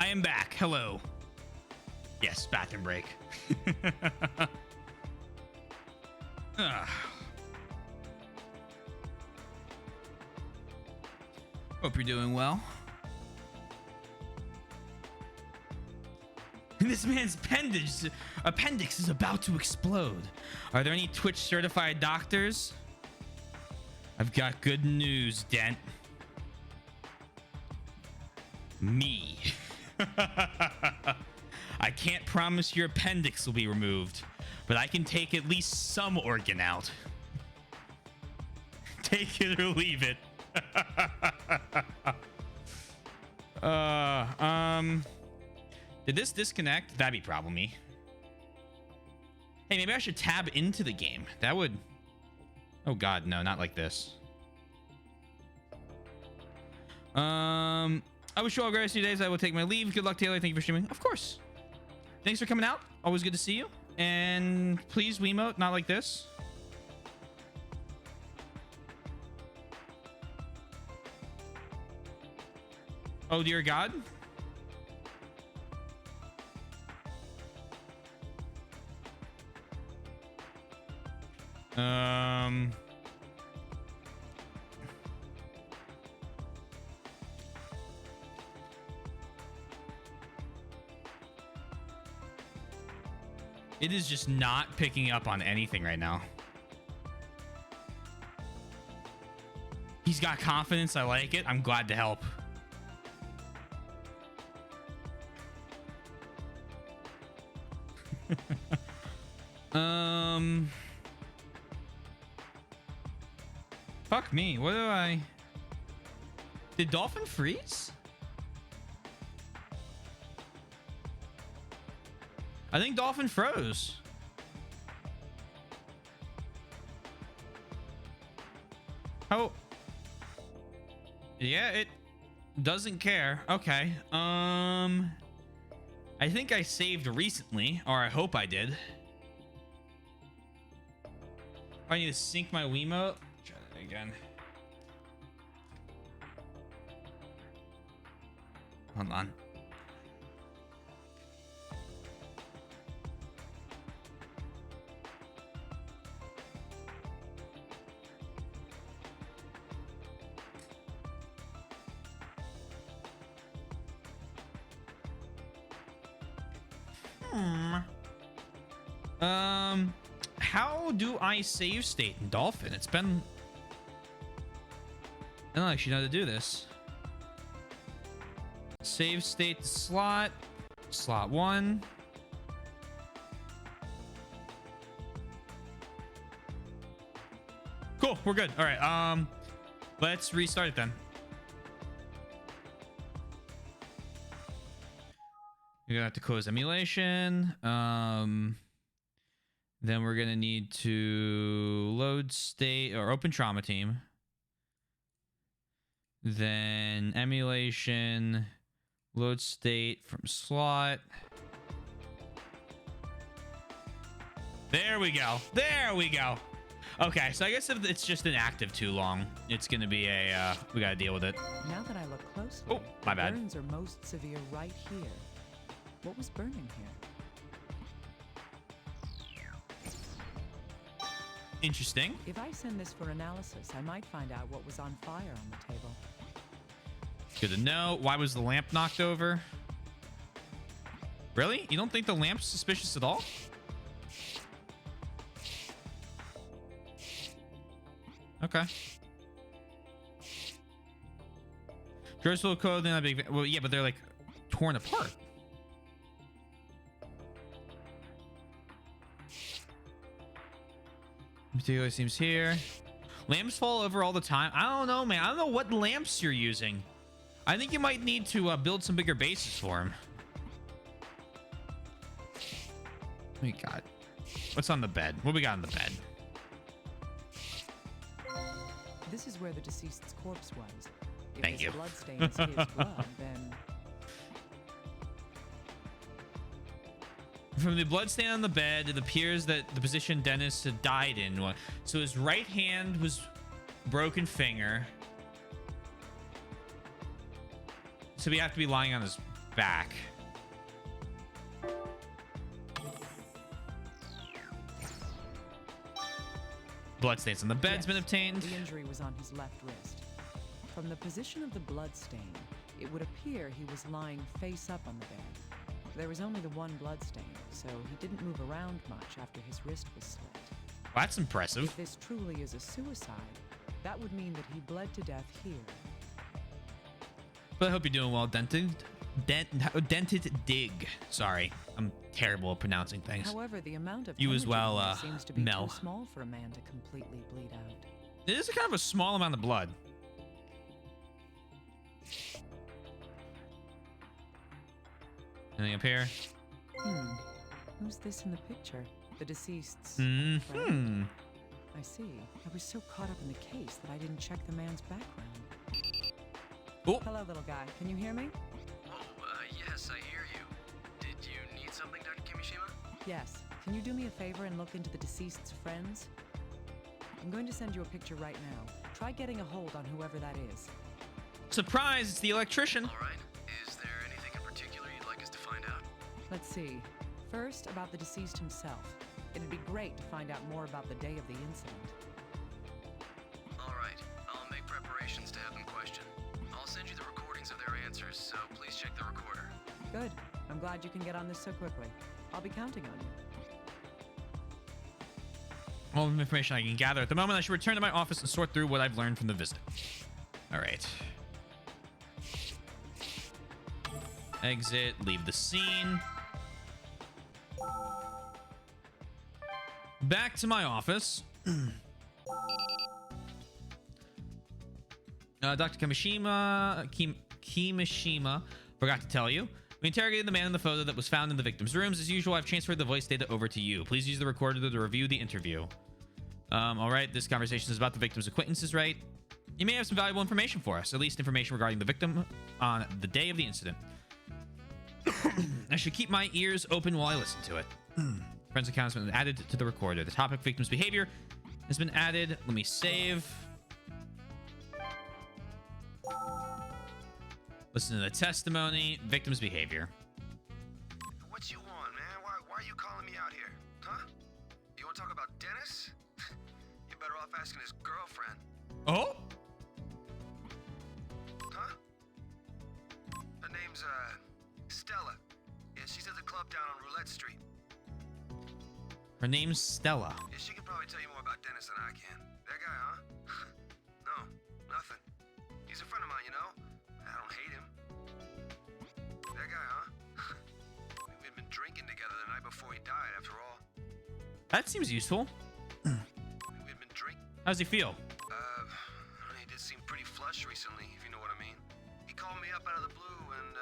I am back. Hello. Yes, bathroom break. Hope you're doing well. This man's appendix is about to explode. Are there any Twitch certified doctors? I've got good news, Dent. Me. I can't promise your appendix will be removed, but I can take at least some organ out. Take it or leave it. Did this disconnect? That'd be problem-y. Hey, maybe I should tab into the game. That would... Oh god, no, not like this. I wish you all a great rest of your days. I will take my leave. Good luck, Taylor. Thank you for streaming. Of course. Thanks for coming out. Always good to see you. And please, Wiimote, not like this. Oh, dear God. It is just not picking up on anything right now. He's got confidence. I like it. I'm glad to help. Fuck me. What do I... Did Dolphin freeze? I think Dolphin froze. Oh. Yeah, it doesn't care. Okay. I think I saved recently, or I hope I did. I need to sync my Wiimote. Try that again. Hold on. How do I save state in Dolphin? It's been... I don't actually know how to do this. Save state slot. Slot 1. Cool, we're good. All right, let's restart it then. You're gonna have to close emulation. Then we're gonna need to load state or open trauma team. Then emulation, load state from slot. There we go. There we go. Okay, so I guess if it's just inactive too long, it's gonna be a we gotta deal with it. Now that I look closely, oh, my bad. Burns are most severe right here. What was burning here? Interesting. If I send this for analysis, I might find out what was on fire on the table. Good to know. Why was the lamp knocked over? Really? You don't think the lamp's suspicious at all? Okay. Dressel clothing, not big. Well, yeah, but they're like torn apart. Material seems here. Lamps fall over all the time. I don't know, man. I don't know what lamps you're using. I think you might need to build some bigger bases for him. What we got? What's on the bed? What we got on the bed? This is where the deceased's corpse was. If Thank you. Blood stains his blood, then... From the blood stain on the bed, it appears that the position Dennis had died in. So his right hand was broken finger. So we have to be lying on his back. Bloodstains on the bed's been obtained. The injury was on his left wrist. From the position of the bloodstain, it would appear he was lying face up on the bed. There was only the one bloodstain, so he didn't move around much after his wrist was slit. Well, that's impressive. If this truly is a suicide, that would mean that he bled to death here. But I hope you're doing well, Dented Dig. Sorry, I'm terrible at pronouncing things. However, the amount of You as well, hemorrhaging seems to be Mel. too small for a man to completely bleed out. It is kind of a small amount of blood. Anything up here? Who's this in the picture? The deceased's Hmm. friend? I see. I was so caught up in the case that I didn't check the man's background. Oh. Hello, little guy. Can you hear me? Yes, I hear you. Did you need something, Dr. Kimishima? Yes. Can you do me a favor and look into the deceased's friends? I'm going to send you a picture right now. Try getting a hold on whoever that is. Surprise! It's the electrician. All right. Is there anything in particular you'd like us to find out? Let's see. First, about the deceased himself. It'd be great to find out more about the day of the incident. All right. I'll make preparations to have them question. I'll send you the recordings of their answers, so please check the recorder. Good. I'm glad you can get on this so quickly. I'll be counting on you. All the information I can gather at the moment. I should return to my office and sort through what I've learned from the visit. All right. Exit. Leave the scene. Back to my office. Dr. Kimishima forgot to tell you. We interrogated the man in the photo that was found in the victim's rooms. As usual, I've transferred the voice data over to you. Please use the recorder to review the interview. All right, this conversation is about the victim's acquaintances, right? You may have some valuable information for us, at least information regarding the victim on the day of the incident. I should keep my ears open while I listen to it. Friend's account has been added to the recorder. The topic victim's behavior has been added. Let me save. Listen to the testimony. Victim's behavior. What you want, man? Why are you calling me out here? Huh? You want to talk about Dennis? You're better off asking his girlfriend. Oh? Huh? Her name's, Stella. Yeah, she's at the club down on Roulette Street. Her name's Stella. Yeah, she can probably tell you more about Dennis than I can. That guy, huh? No, nothing. He's a friend of mine, you know? I don't hate him. That guy, huh? We've been drinking together the night before he died, after all. That seems useful. We've been drinking. How's he feel? He did seem pretty flush recently, if you know what I mean. He called me up out of the blue and,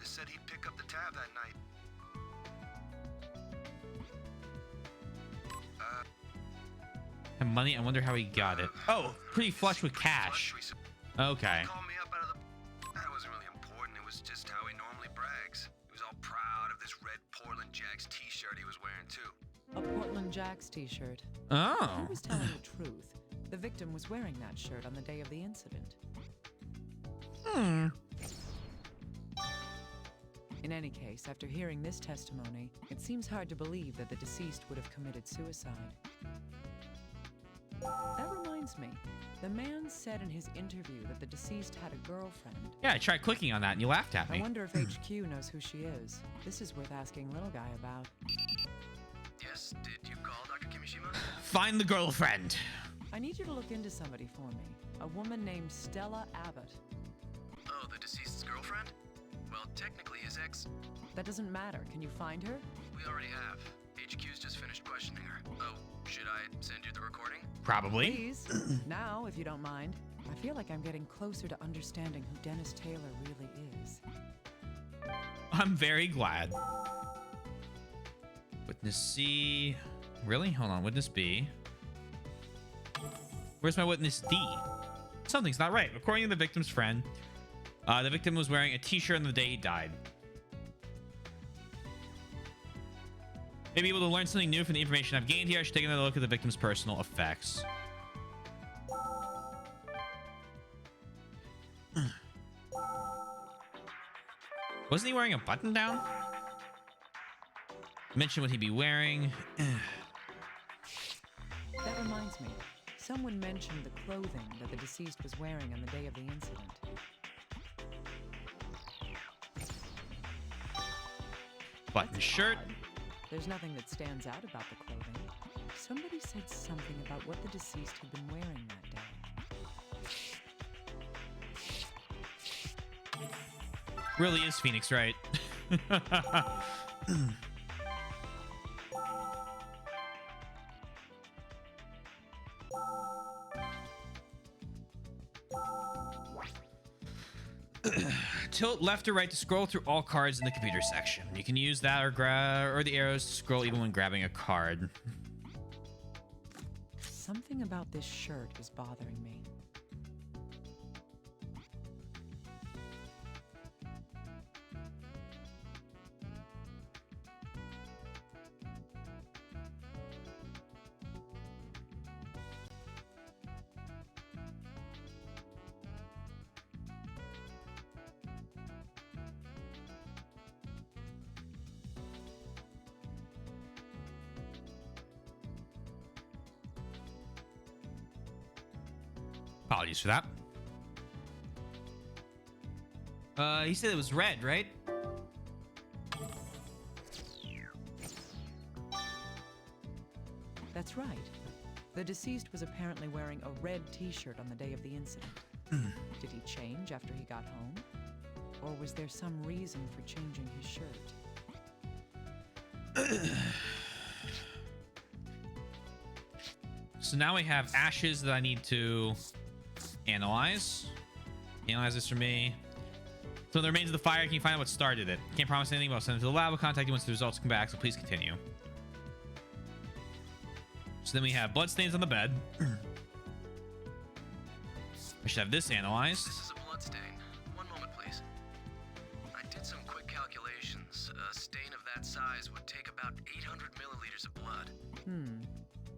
said he'd pick up the tab that night. And money? I wonder how he got it. Oh, pretty flush with cash. Okay. He called me up out of the... That wasn't really important. It was just how he normally brags. He was all proud of this red Portland Jacks t-shirt he was wearing, too. A Portland Jacks t-shirt. Oh. He was telling the truth. The victim was wearing that shirt on the day of the incident. In any case, after hearing this testimony, it seems hard to believe that the deceased would have committed suicide. That reminds me. The man said in his interview that the deceased had a girlfriend. Yeah, I tried clicking on that and you laughed at me. I wonder if HQ knows who she is. This is worth asking little guy about. Yes, did you call Dr. Kimishima? Find the girlfriend. I need you to look into somebody for me. A woman named Stella Abbott. Oh, the deceased's girlfriend? Well, technically his ex... That doesn't matter. Can you find her? We already have. HQ's just finished questioning her. Oh, should I send you the recording? Probably. Please. Now, if you don't mind. I feel like I'm getting closer to understanding who Dennis Taylor really is. I'm very glad. Witness C. Really? Hold on. Witness B. Where's my witness D? Something's not right. According to the victim's friend, the victim was wearing a t-shirt on the day he died. Maybe able to learn something new from the information I've gained here. I should take another look at the victim's personal effects. Wasn't he wearing a button down? Mention what he'd be wearing. That reminds me. Someone mentioned the clothing that the deceased was wearing on the day of the incident. Button shirt. There's nothing that stands out about the clothing. Somebody said something about what the deceased had been wearing that day. Really is Phoenix, right? Tilt left or right to scroll through all cards in the computer section. You can use that or the arrows to scroll even when grabbing a card. Something about this shirt is bothering me. Apologies for that. He said it was red, right? That's right. The deceased was apparently wearing a red t-shirt on the day of the incident. Did he change after he got home? Or was there some reason for changing his shirt? So now we have ashes that I need to analyze. Analyze this for me. So the remains of the fire, can you find out what started it? Can't promise anything, but I'll send it to the lab. We'll contact you once the results come back, so please continue. So then we have bloodstains on the bed. I should have this analyzed. This is a blood stain. One moment, please. I did some quick calculations. A stain of that size would take about 800 milliliters of blood.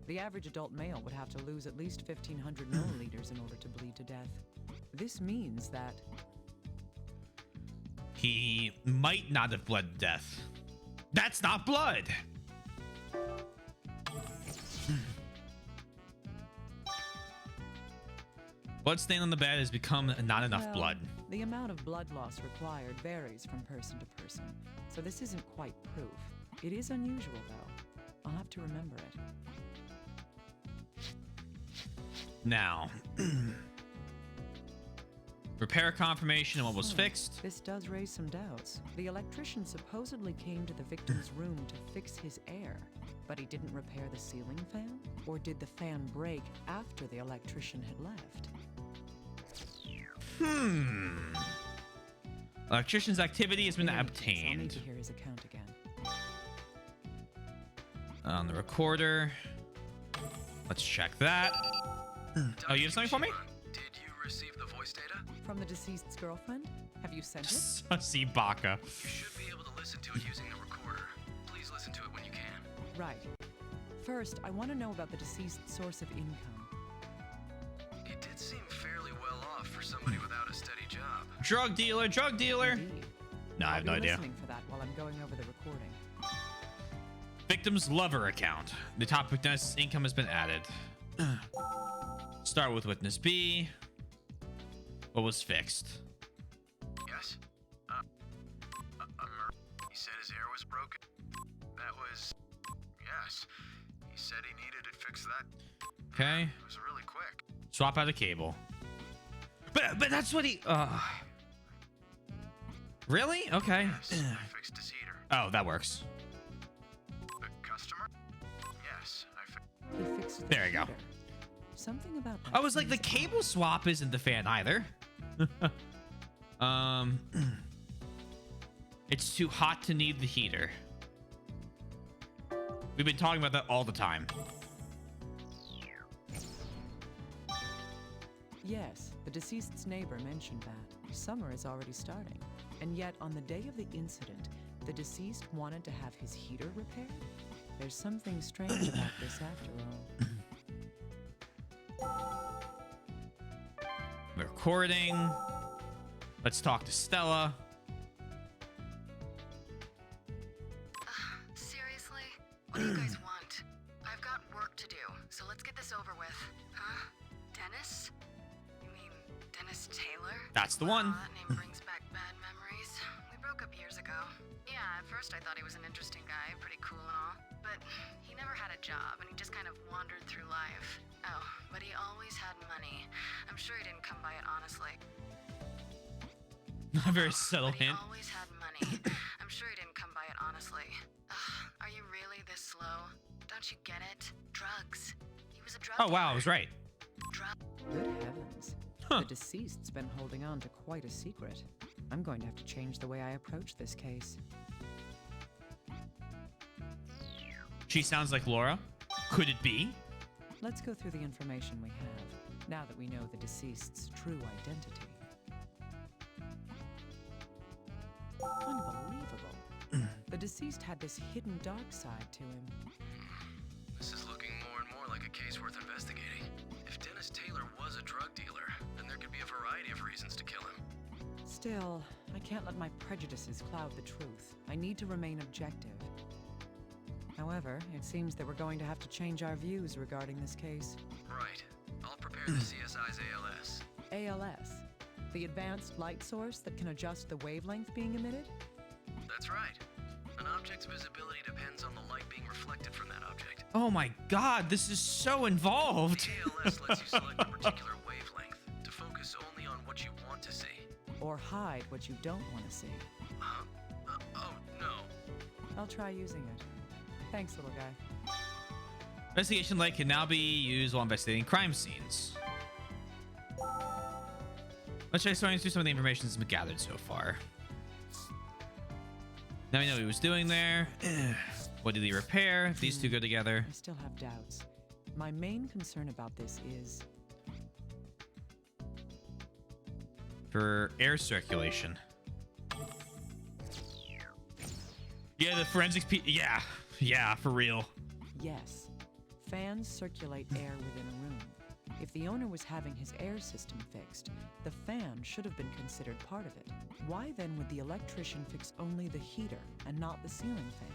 The average adult male would have to lose at least 1,500 milliliters in order to bleed to death. This means that he might not have bled to death. That's not blood. Bloodstain on the bed has become not enough blood. The amount of blood loss required varies from person to person, so this isn't quite proof. It is unusual, though. I'll have to remember it. Now, repair confirmation and what was fixed. This does raise some doubts. The electrician supposedly came to the victim's room to fix his air, but he didn't repair the ceiling fan? Or did the fan break after the electrician had left? Electrician's activity has been I'll need obtained. to hear his account again. On the recorder. Let's check that. Oh, you have something for me? Did you receive the voice data? From the deceased's girlfriend? Have you sent it? Sussy Baka. You should be able to listen to it using the recorder. Please listen to it when you can. Right. First, I want to know about the deceased's source of income. It did seem fairly well off for somebody without a steady job. Drug dealer, drug dealer. Indeed. No, I have no I'll be idea. listening for that while I'm going over the recording. Victim's lover account. The top witness income has been added. Start with witness B. What was fixed? Yes? He said his air was broken. That was... Yes. He said he needed it fixed that... Okay. It was really quick. Swap out a cable. But that's what he... Really? Okay. Yes, I fixed his heater. Oh, that works. The customer? Yes, He fixed the There you go. heater. Something about that. I was like, the cable swap isn't the fan either. It's too hot to need the heater. We've been talking about that all the time. Yes, the deceased's neighbor mentioned that. Summer is already starting. And yet, on the day of the incident, the deceased wanted to have his heater repaired? There's something strange about this after all. Recording. Let's talk to Stella. to do, so let's get this over with. Huh? Dennis? You mean Dennis Taylor? That's the one. That name brings back bad memories. We broke up years ago. Yeah, at first I thought he was an interesting guy, pretty cool and all. But he never had a job, and he just kind of wandered through life. Oh, but he always had money. I'm sure he didn't come by it honestly. A very subtle hint. He always had money. I'm sure he didn't come by it honestly. Ugh, are you really this slow? Don't you get it? Drugs. He was a drug Oh wow, I was right. Good heavens. Huh. The deceased's been holding on to quite a secret. I'm going to have to change the way I approach this case. She sounds like Laura. Could it be? Let's go through the information we have, now that we know the deceased's true identity. Unbelievable. The deceased had this hidden dark side to him. This is looking more and more like a case worth investigating. If Dennis Taylor was a drug dealer, then there could be a variety of reasons to kill him. Still, I can't let my prejudices cloud the truth. I need to remain objective. However, it seems that we're going to have to change our views regarding this case. Right. I'll prepare the CSI's ALS. ALS? The advanced light source that can adjust the wavelength being emitted? That's right. An object's visibility depends on the light being reflected from that object. Oh my god, this is so involved. The ALS lets you select a particular wavelength to focus only on what you want to see. Or hide what you don't want to see. Oh, no. I'll try using it. Thanks, little guy. Investigation light can now be used while investigating crime scenes. Let's try starting through some of the information that's been gathered so far. Now we know what he was doing there. What did he repair? These two go together. I still have doubts. My main concern about this is... For air circulation. Yeah, the forensics yeah, for real. Yes. Fans circulate air within a room. If the owner was having his air system fixed, the fan should have been considered part of it. Why then would the electrician fix only the heater and not the ceiling fan?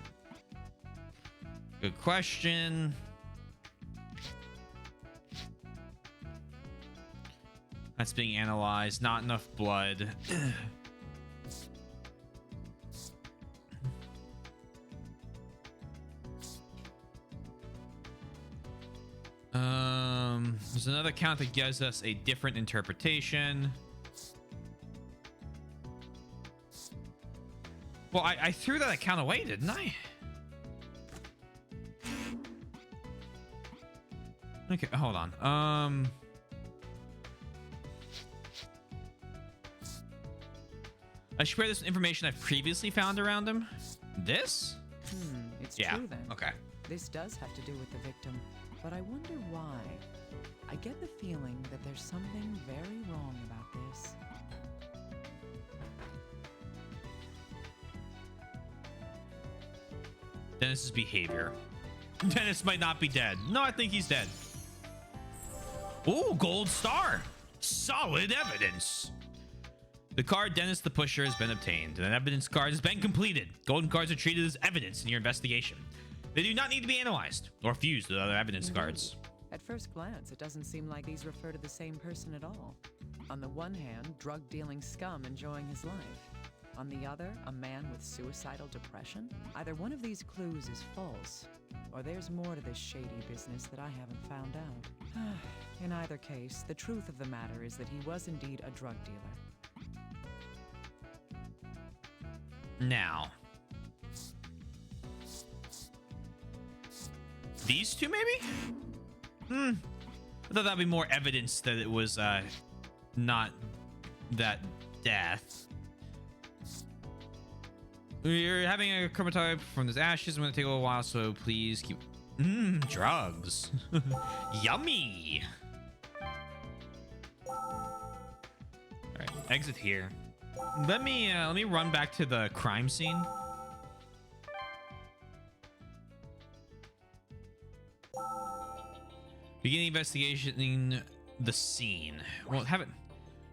Good question. That's being analyzed. Not enough blood. There's another count that gives us a different interpretation. Well, I threw that account away, didn't I? Okay, hold on. I should share this information I've previously found around him. This? It's Yeah, true then. okay. This does have to do with the victim, but I wonder why. I get the feeling that there's something very wrong about this. Dennis's behavior. Dennis might not be dead. No, I think he's dead. Ooh, gold star. Solid evidence. The card Dennis the Pusher has been obtained, and an evidence card has been completed. Golden cards are treated as evidence in your investigation. They do not need to be analyzed or fused with other evidence cards. At first glance, it doesn't seem like these refer to the same person at all. On the one hand, drug-dealing scum enjoying his life. On the other, a man with suicidal depression. Either one of these clues is false, or there's more to this shady business that I haven't found out. In either case, the truth of the matter is that he was indeed a drug dealer. Now. These two, maybe? I thought that'd be more evidence that it was not death. We're having a chromatograph from this ashes. I'm gonna take a little while, so please keep. Drugs. Yummy. All right, exit here. Let me run back to the crime scene. Beginning investigating the scene. Well, haven't.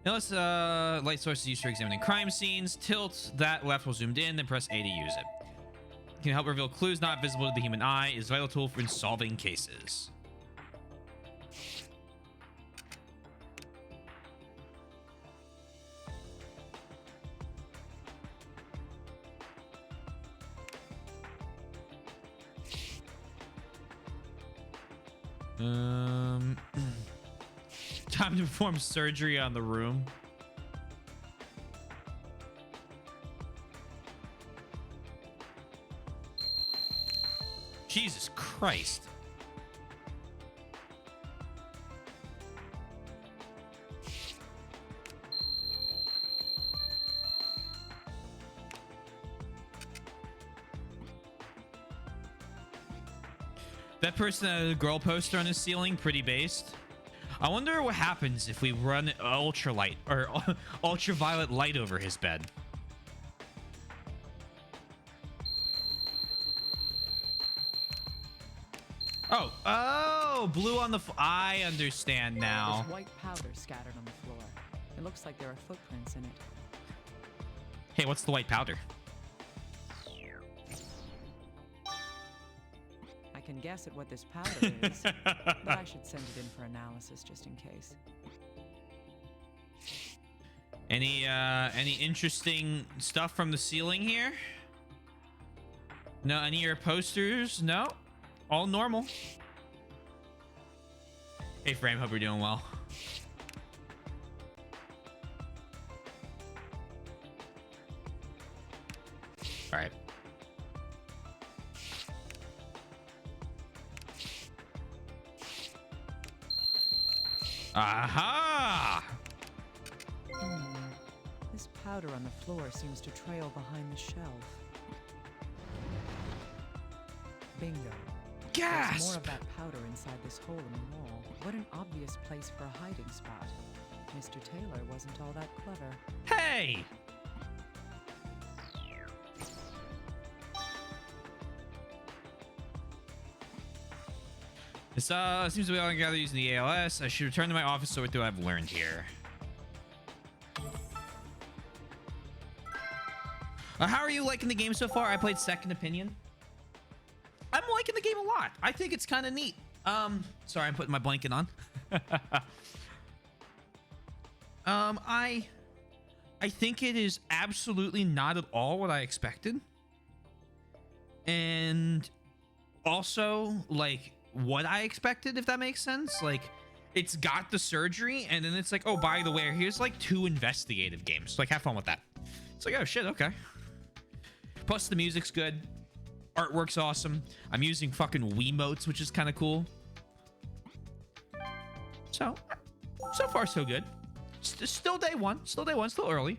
Unless light source is used for examining crime scenes, tilt that left while zoomed in, then press A to use it. Can help reveal clues not visible to the human eye. Is a vital tool for solving cases. Time to perform surgery on the room. Jesus Christ. That person had a girl poster on his ceiling, pretty based. I wonder what happens if we run ultralight or ultraviolet light over his bed. Oh, blue on the I understand now. There's white powder scattered on the floor. It looks like there are footprints in it. Hey, what's the white powder? I can guess at what this powder is, but I should send it in for analysis just in case. Any interesting stuff from the ceiling here? No, any of your posters? No, all normal. Hey, Frame, hope you're doing well. All right. Aha! This powder on the floor seems to trail behind the shelf. Bingo. Gasp! There's more of that powder inside this hole in the wall. What an obvious place for a hiding spot. Mr. Taylor wasn't all that clever. Hey! This seems to be all I gather using the ALS. I should return to my office so what do I've learned here. How are you liking the game so far? I played Second Opinion. I'm liking the game a lot. I think it's kind of neat. Sorry, I'm putting my blanket on. I think it is absolutely not at all what I expected. And also, like, what I expected, if that makes sense. Like, it's got the surgery, and then it's like, oh, by the way, here's like 2 investigative games. Like, have fun with that. It's like, oh shit, okay. Plus, the music's good. Artwork's awesome. I'm using fucking Wiimotes, which is kind of cool. So far, so good. Still day one. Still early.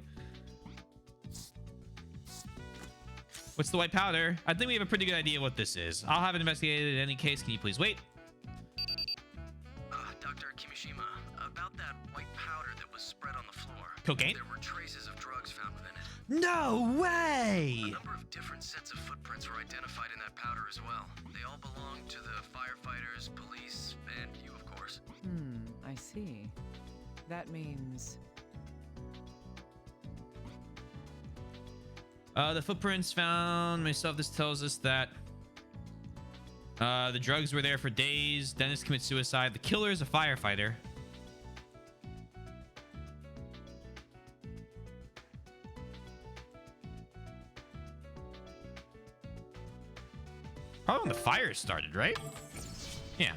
What's the white powder? I think we have a pretty good idea what this is. I'll have it investigated in any case. Can you please wait? Dr. Kimishima, about that white powder that was spread on the floor. Cocaine? There were traces of drugs found within it. No way! A number of different sets of footprints were identified in that powder as well. They all belong to the firefighters, police, and you, of course. I see. That means... The footprints found myself. This tells us that the drugs were there for days. Dennis commits suicide. The killer is a firefighter. Probably when the fire started, right? Yeah.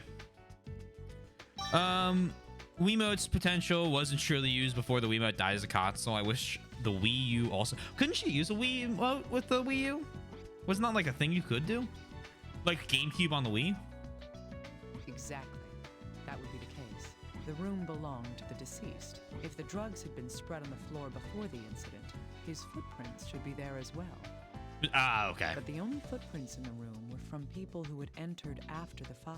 Wiimote's potential wasn't surely used before the Wiimote died as a console. I wish the Wii U also... Couldn't you use a Wii Emote with the Wii U? Wasn't that like a thing you could do? Like GameCube on the Wii? Exactly. That would be the case. The room belonged to the deceased. If the drugs had been spread on the floor before the incident, his footprints should be there as well. Ah, okay. But the only footprints in the room were from people who had entered after the fire.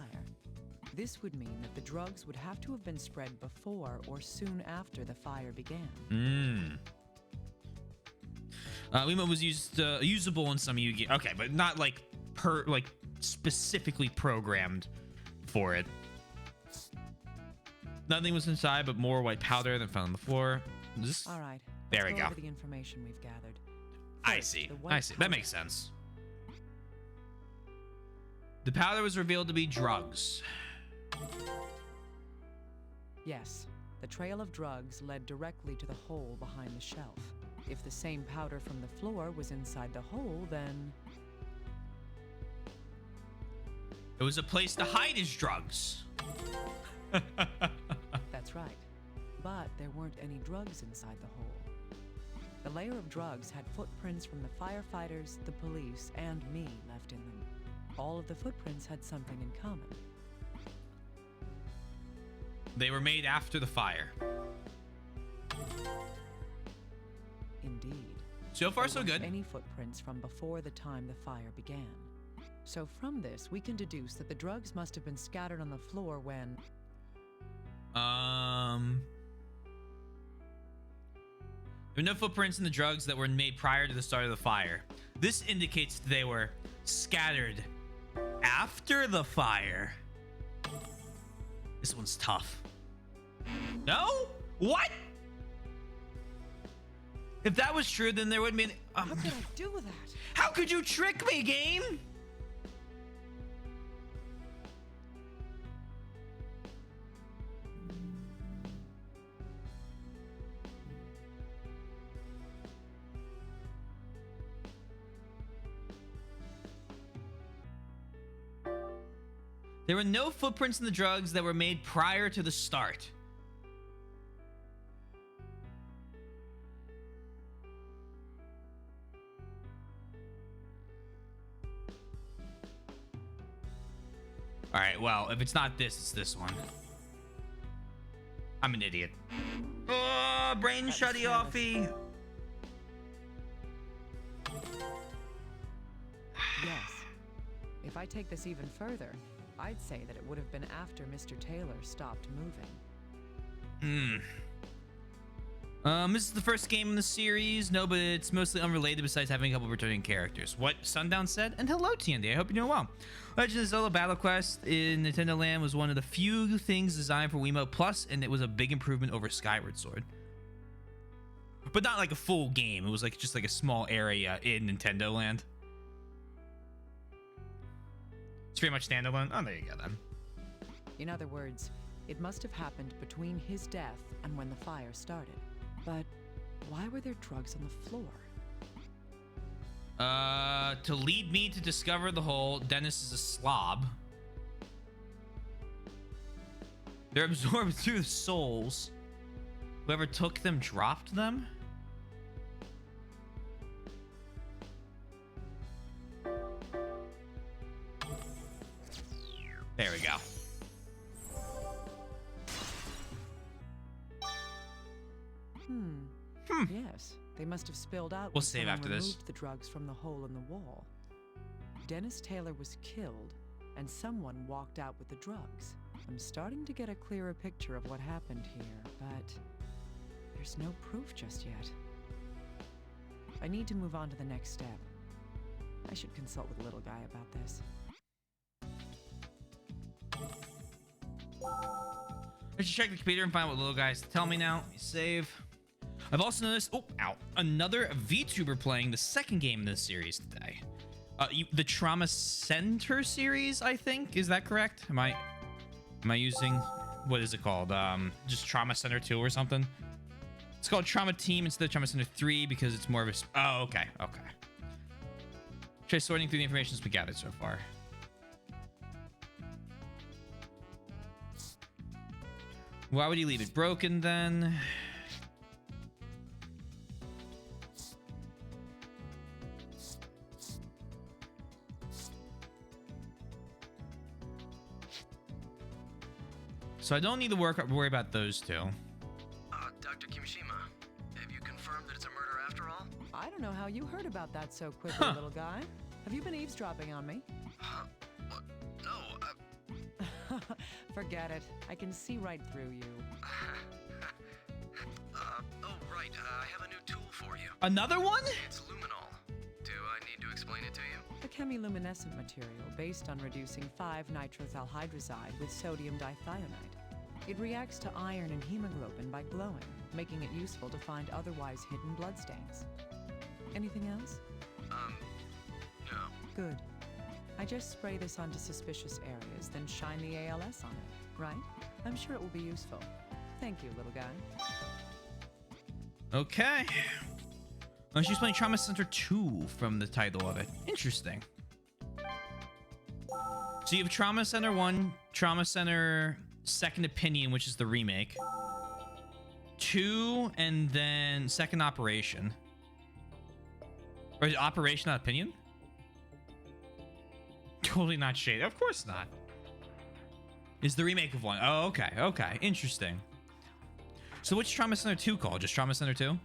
This would mean that the drugs would have to have been spread before or soon after the fire began. Wiimote was usable in some Yu-Gi. Okay, but not like specifically programmed for it. Nothing was inside, but more white powder than found on the floor. All right. There we go. Over the information we've gathered. I see. That makes sense. The powder was revealed to be drugs. Yes, the trail of drugs led directly to the hole behind the shelf. If the same powder from the floor was inside the hole, then... It was a place to hide his drugs. That's right. But there weren't any drugs inside the hole. The layer of drugs had footprints from the firefighters, the police, and me left in them. All of the footprints had something in common. They were made after the fire. Indeed. So far, so good. Any footprints from before the time the fire began. So from this, we can deduce that the drugs must have been scattered on the floor when... There were no footprints in the drugs that were made prior to the start of the fire. This indicates that they were scattered after the fire. This one's tough. No? What? If that was true, then there wouldn't be any... How could I do that? How could you trick me, game? There were no footprints in the drugs that were made prior to the start. All right, well, if it's not this, it's this one. I'm an idiot. Oh, brain shutty offy. Yes. If I take this even further, I'd say that it would have been after Mr. Taylor stopped moving. This is the first game in the series. No, but it's mostly unrelated besides having a couple returning characters. What Sundown said, and hello TND, I hope you're doing well. Legend of Zelda Battle Quest in Nintendo Land was one of the few things designed for Wiimote Plus, and it was a big improvement over Skyward Sword. But not like a full game, it was like just like a small area in Nintendo Land. It's pretty much standalone. Oh, there you go then. In other words, it must have happened between his death and when the fire started. But why were there drugs on the floor? To lead me to discover the hole, Dennis is a slob. They're absorbed through the souls. Whoever took them dropped them? There we go. Yes, they must have spilled out. We'll when save someone after this. removed the drugs from the hole in the wall. Dennis Taylor was killed, and someone walked out with the drugs. I'm starting to get a clearer picture of what happened here, but there's no proof just yet. I need to move on to the next step. I should consult with the little guy about this. I should check the computer and find what little guys tell me now. Save. I've also noticed, another VTuber playing the second game in this series today. The Trauma Center series, I think. Is that correct? Am I using, what is it called? Just Trauma Center 2 or something? It's called Trauma Team instead of Trauma Center 3 because it's more of a, oh, okay. Try sorting through the information we gathered so far. Why would you leave it broken then? So I don't need to worry about those two. Dr. Kimishima, have you confirmed that it's a murder after all? I don't know how you heard about that so quickly, little guy. Have you been eavesdropping on me? Huh? What? No, Forget it. I can see right through you. Oh, right. I have a new tool for you. Another one? It's luminol. Do I need to explain it to you? A chemiluminescent material based on reducing 5-nitrothalhydrazide with sodium dithionite. It reacts to iron and hemoglobin by glowing, making it useful to find otherwise hidden bloodstains. Anything else? No. Good. I just spray this onto suspicious areas, then shine the ALS on it, right? I'm sure it will be useful. Thank you, little guy. Okay. Oh, she's playing Trauma Center 2 from the title of it. Interesting. So you have Trauma Center 1, Trauma Center Second Opinion, which is the remake. 2, and then Second Operation. Or is it Operation, not Opinion? Totally not shade. Of course not. Is the remake of 1. Oh, okay. Okay. Interesting. So what's Trauma Center 2 called? Just Trauma Center 2?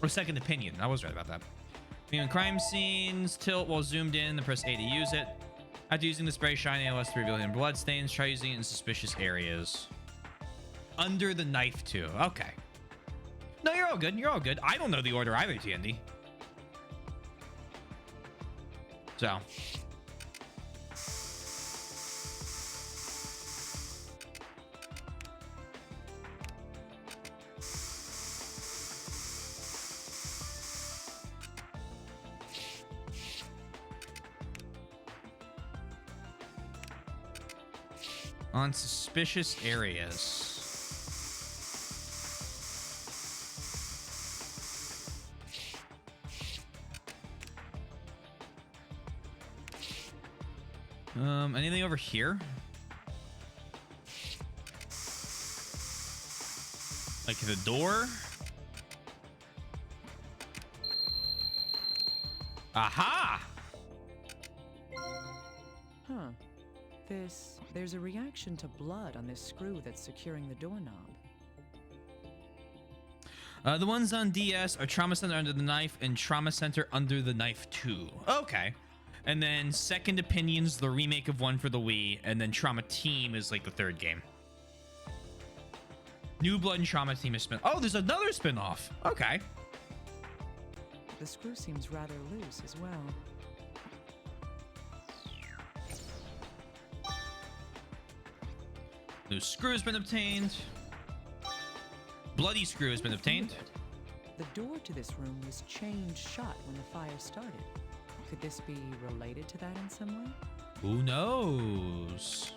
Or Second Opinion. I was right about that. Viewing crime scenes. Tilt while zoomed in. Then press A to use it. After using the spray shiny ALS to reveal hidden blood stains, try using it in suspicious areas. Under the knife too. Okay. No, you're all good. You're all good. I don't know the order either, TND. So. On suspicious areas. Anything over here? Like the door? Aha! Huh. There's a reaction to blood on this screw that's securing the doorknob. The ones on DS are Trauma Center Under the Knife and Trauma Center Under the Knife 2. Okay. And then Second Opinion's the remake of 1 for the Wii, and then Trauma Team is like the third game. New Blood and Trauma Team is spin. Oh, there's another spin-off. Okay. The screw seems rather loose as well. New screw has been obtained. Bloody screw has been obtained. The door to this room was chained shut when the fire started. Could this be related to that in some way? Who knows?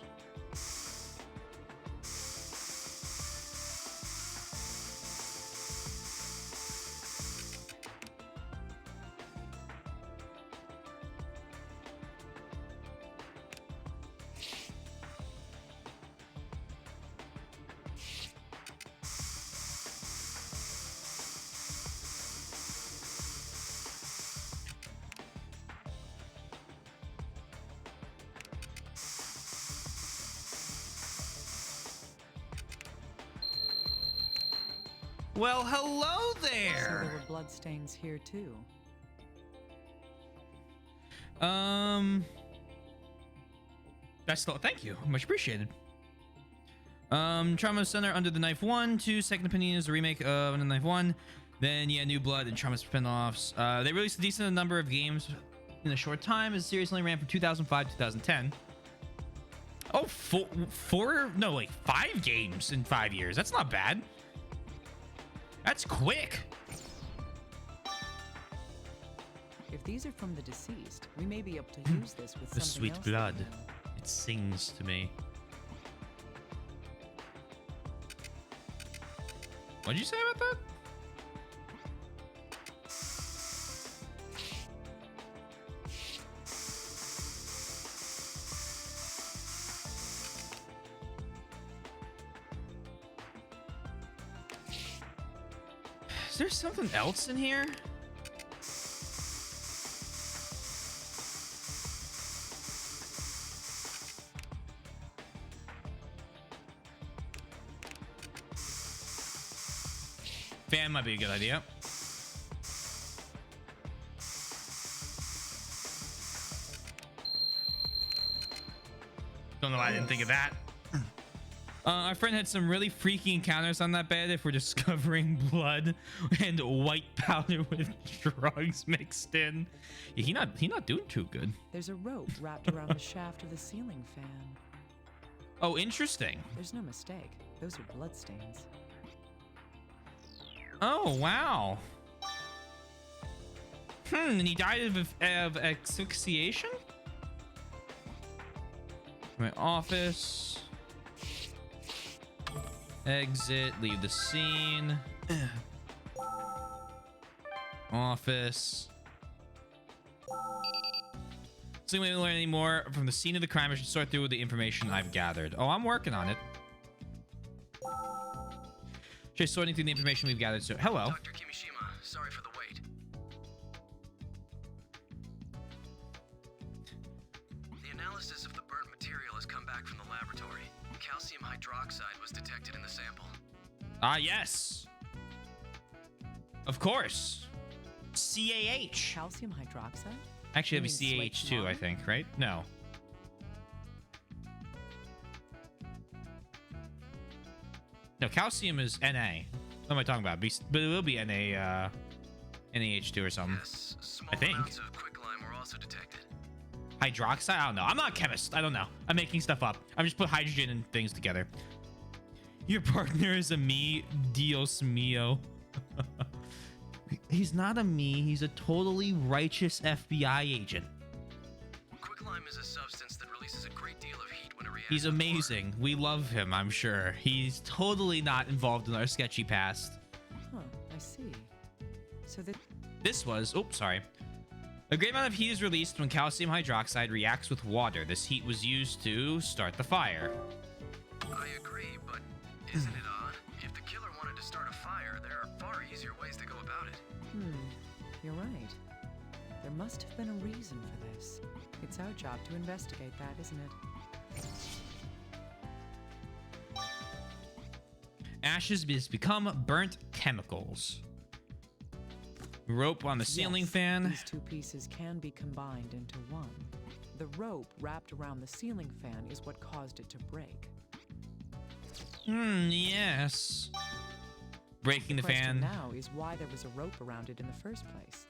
Well, hello there. So there were bloodstains here too. That's still, thank you, much appreciated. Trauma Center Under the Knife 1, 2, Second Opinion is a remake of Under the Knife 1. Then yeah, New Blood and Trauma spin-offs. They released a decent number of games in a short time. The series only ran from 2005 to 2010. Oh, 5 games in 5 years. That's not bad. That's quick. If these are from the deceased, we may be able to use this with The something sweet else. blood. It sings to me. What did you say about that? Is there something else in here? Fan might be a good idea. Don't know why I didn't think of that. Our friend had some really freaky encounters on that bed if we're discovering blood and white powder with drugs mixed in. Yeah, he not doing too good. There's a rope wrapped around the shaft of the ceiling fan. Oh, interesting. There's no mistake. Those are bloodstains. Oh, wow. And he died of asphyxiation? My office. Exit, leave the scene. Office. So we learn any more from the scene of the crime. I should sort through the information I've gathered. Oh, I'm working on it. Just sorting through the information we've gathered. So, hello. Dr. Kimishima, sorry for the wait. The analysis of the burnt material has come back from the laboratory. Calcium hydroxide was detected in the sample. Ah, yes. Of course. CaH. Calcium hydroxide? Actually, You that'd mean be slaked CH2, I lime? think, right? No. No, calcium is Na. What am I talking about? But it will be Na, NaH2 or something. Yes, small I think. amounts of quicklime were also detected. Hydroxide? I don't know. I'm not a chemist. I don't know. I'm making stuff up. I'm just put hydrogen and things together. Your partner is a me, Dios mio. He's not a me. He's a totally righteous FBI agent. Quicklime is a substance that releases a great deal of heat when it reacts. He's amazing. We love him, I'm sure. He's totally not involved in our sketchy past. Huh, I see. So This was... Oops, sorry. A great amount of heat is released when calcium hydroxide reacts with water. This heat was used to start the fire. I agree, but isn't it odd? If the killer wanted to start a fire, there are far easier ways to go about it. You're right. There must have been a reason for this. It's our job to investigate that, isn't it? Ashes has become burnt chemicals. Rope on the ceiling Yes, fan. These two pieces can be combined into one. The rope wrapped around the ceiling fan is what caused it to break. Yes. Breaking the question fan. now is why there was a rope around it in the first place.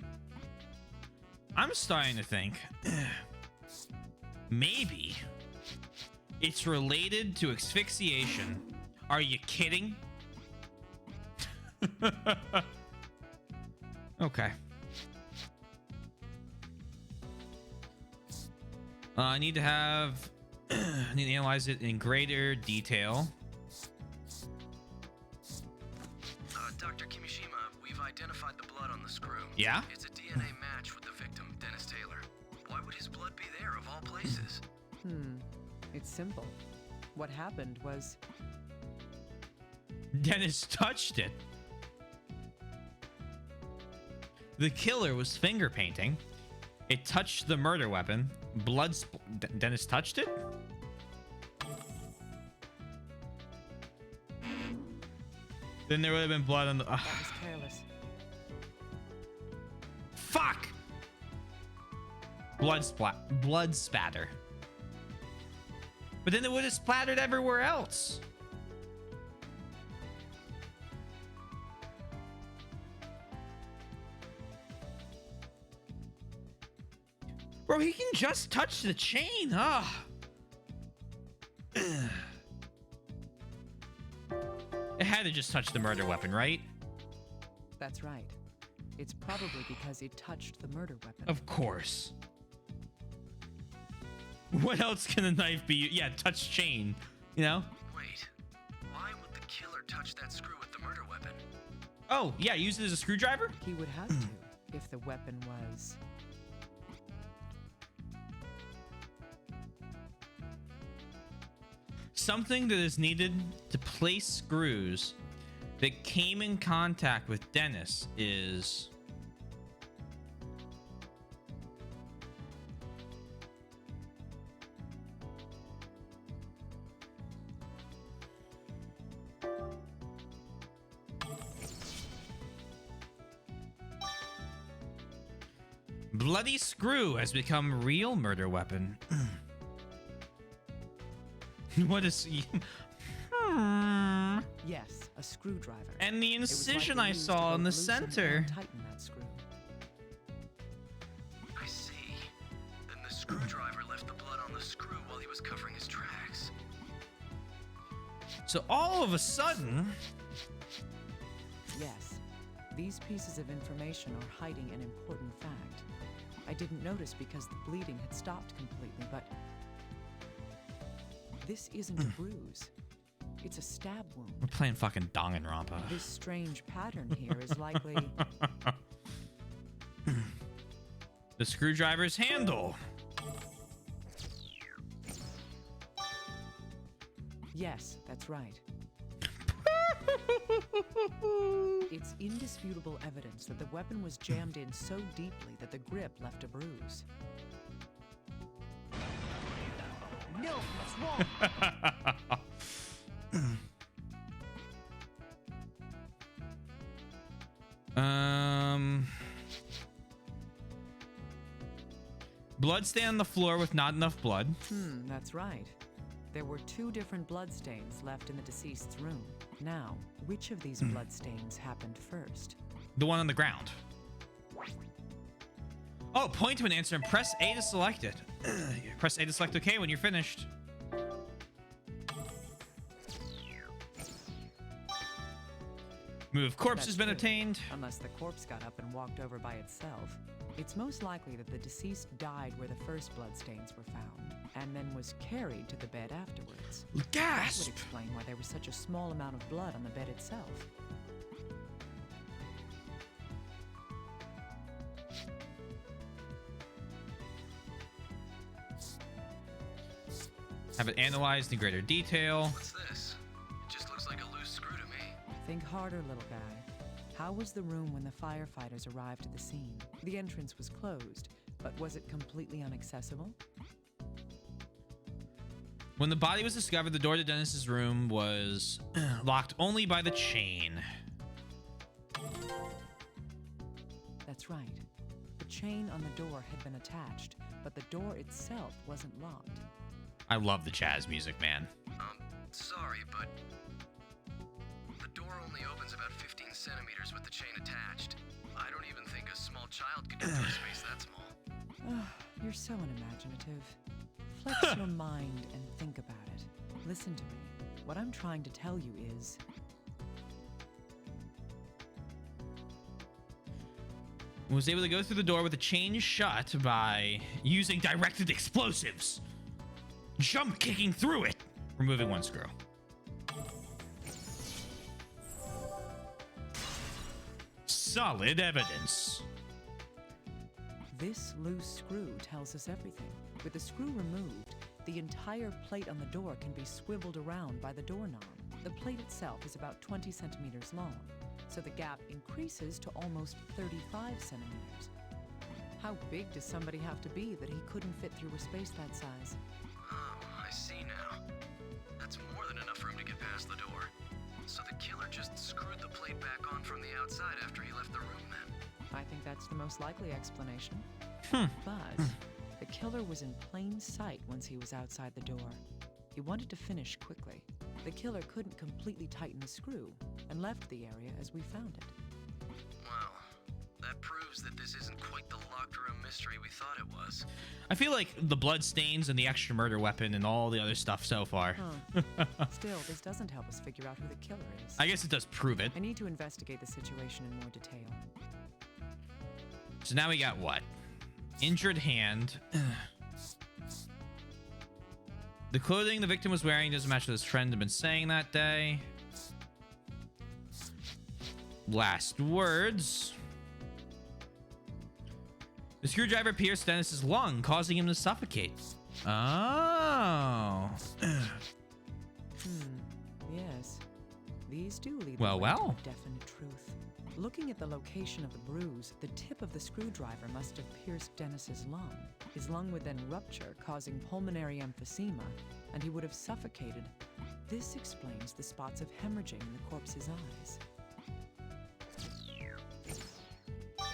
I'm starting to think maybe it's related to asphyxiation. Are you kidding? Okay. I need to have I need to analyze it in greater detail. Dr. Kimishima, we've identified the blood on the screw. Yeah? It's a DNA match with the victim, Dennis Taylor. Why would his blood be there of all places? It's simple. What happened was Dennis touched it. The killer was finger painting. It touched the murder weapon. Dennis touched it? Then there would have been blood on the... that was careless. Fuck! Blood spatter. But then it would have splattered everywhere else. Bro, he can just touch the chain. Ah. It had to just touch the murder weapon, right? That's right. It's probably because it touched the murder weapon. Of course. What else can a knife be? Yeah, touch chain. You know? Wait, why would the killer touch that screw with the murder weapon? Oh, yeah, use it as a screwdriver? He would have to if the weapon was... Something that is needed to place screws that came in contact with Dennis is... Bloody screw has become real murder weapon. What is... Yes, a screwdriver. And the It was incision likely I used saw to in both the loosen center. and tighten that screw. I see. Then the screwdriver left the blood on the screw while he was covering his tracks. So all of a sudden... Yes, these pieces of information are hiding an important fact. I didn't notice because the bleeding had stopped completely, but this isn't a bruise. It's a stab wound. We're playing fucking Danganronpa. This strange pattern here is likely... The screwdriver's handle. Yes, that's right. It's indisputable evidence that the weapon was jammed in so deeply that the grip left a bruise. No, what's wrong? Blood stain on the floor with not enough blood. That's right. There were 2 different bloodstains left in the deceased's room. Now, which of these bloodstains happened first? The one on the ground. Oh, point to an answer and press A to select it. Press A to select OK when you're finished. Move corpse has been obtained. Unless the corpse got up and walked over by itself. It's most likely that the deceased died where the first bloodstains were found, and then was carried to the bed afterwards. Gasp! That would explain why there was such a small amount of blood on the bed itself. Have it analyzed in greater detail. What's this? It just looks like a loose screw to me. Think harder, little guy. How was the room when the firefighters arrived at the scene? The entrance was closed, but was it completely inaccessible? When the body was discovered, the door to Dennis's room was locked only by the chain. That's right. The chain on the door had been attached, but the door itself wasn't locked. I love the jazz music, man. Sorry, but the door only opens about 15 centimeters with the chain attached. I don't even think a small child could get through a space that small. You're so unimaginative. Flex your mind and think about it. Listen to me. What I'm trying to tell you is... was able to go through the door with the chain shut by using directed explosives. Jump kicking through it. Removing one screw. Solid evidence. This loose screw tells us everything. With the screw removed, the entire plate on the door can be swiveled around by the doorknob. The plate itself is about 20 centimeters long, so the gap increases to almost 35 centimeters. How big does somebody have to be that he couldn't fit through a space that size? Oh, I see now. That's more than enough room to get past the door. So the killer just screwed the plate back on from the outside after he left the room then. I think that's the most likely explanation. But the killer was in plain sight once he was outside the door. He wanted to finish quickly. The killer couldn't completely tighten the screw and left the area as we found it. Well, that proves that this isn't quite the locked room mystery we thought it was. I feel like the blood stains and the extra murder weapon and all the other stuff so far. Still, this doesn't help us figure out who the killer is. I guess it does prove it. I need to investigate the situation in more detail. So now we got what? Injured hand. The clothing the victim was wearing doesn't match what his friend had been saying that day. Last words. The screwdriver pierced Dennis's lung, causing him to suffocate. Oh. Yes. These do lead Well, the way to well. a definite truth. Looking at the location of the bruise, the tip of the screwdriver must have pierced Dennis's lung. His lung would then rupture, causing pulmonary emphysema, and he would have suffocated. This explains the spots of hemorrhaging in the corpse's eyes.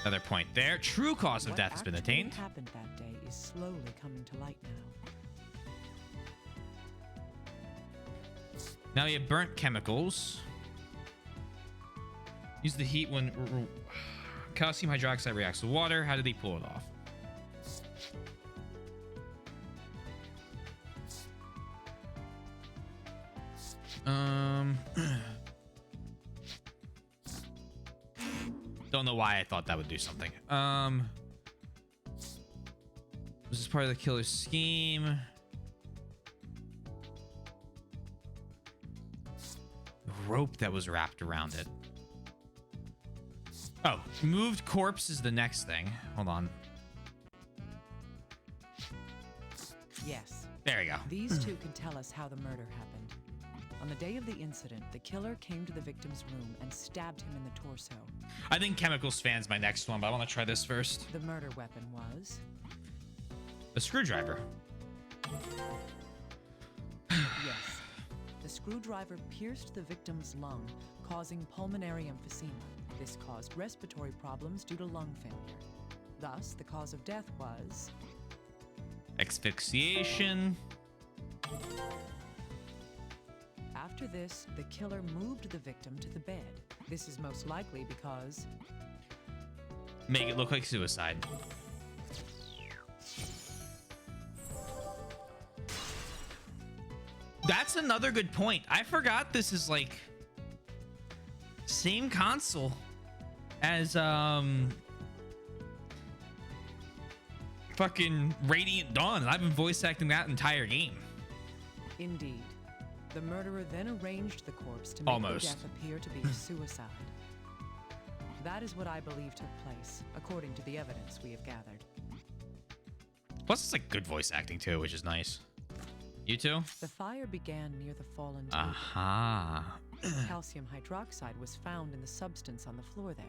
Another point there. True cause of death has been attained. What happened that day is slowly coming to light now. Now we have burnt chemicals. Use the heat when calcium hydroxide reacts with water. How did he pull it off? Don't know why I thought that would do something. Was this part of the killer's scheme? rope that was wrapped around it. Oh, moved corpse is the next thing. Hold on. Yes. There we go. These two can tell us how the murder happened. On the day of the incident, the killer came to the victim's room and stabbed him in the torso. I think Chemicals Fan's my next one, but I want to try this first. The murder weapon was... a screwdriver. Yes. The screwdriver pierced the victim's lung, causing pulmonary emphysema. This caused respiratory problems due to lung failure. Thus, the cause of death was... asphyxiation. After this, the killer moved the victim to the bed. This is most likely because... make it look like suicide. That's another good point. I forgot this is like same console as fucking Radiant Dawn, and I've been voice acting that entire game. Indeed. The murderer then arranged the corpse to make the death appear to be a suicide. That is what I believe took place, according to the evidence we have gathered. Plus, it's like good voice acting too, which is nice. You too? The fire began near the fallen table. Aha. Calcium hydroxide was found in the substance on the floor there.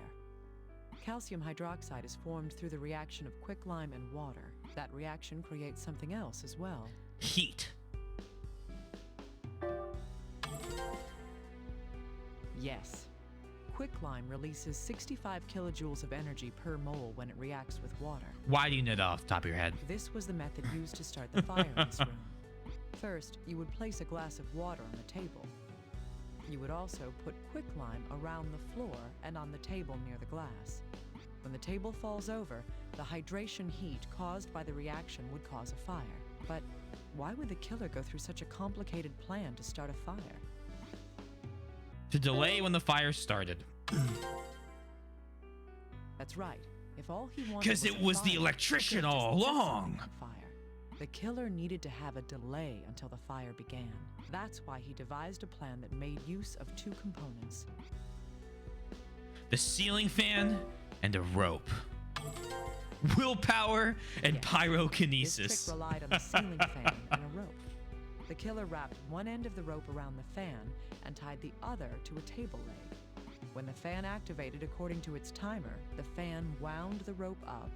Calcium hydroxide is formed through the reaction of quicklime and water. That reaction creates something else as well. Heat. Yes. Quicklime releases 65 kilojoules of energy per mole when it reacts with water. Why do you know that off the top of your head? This was the method used to start the fire in this room. First, you would place a glass of water on the table. You would also put quicklime around the floor and on the table near the glass. When the table falls over, the hydration heat caused by the reaction would cause a fire. But why would the killer go through such a complicated plan to start a fire? To delay when the fire started. That's right. If all he wanted because it was the electrician all along. The killer needed to have a delay until the fire began. That's why he devised a plan that made use of two components. The ceiling fan and a rope. Willpower and pyrokinesis. This trick relied on the ceiling fan and a rope. The killer wrapped one end of the rope around the fan and tied the other to a table leg. When the fan activated according to its timer, the fan wound the rope up,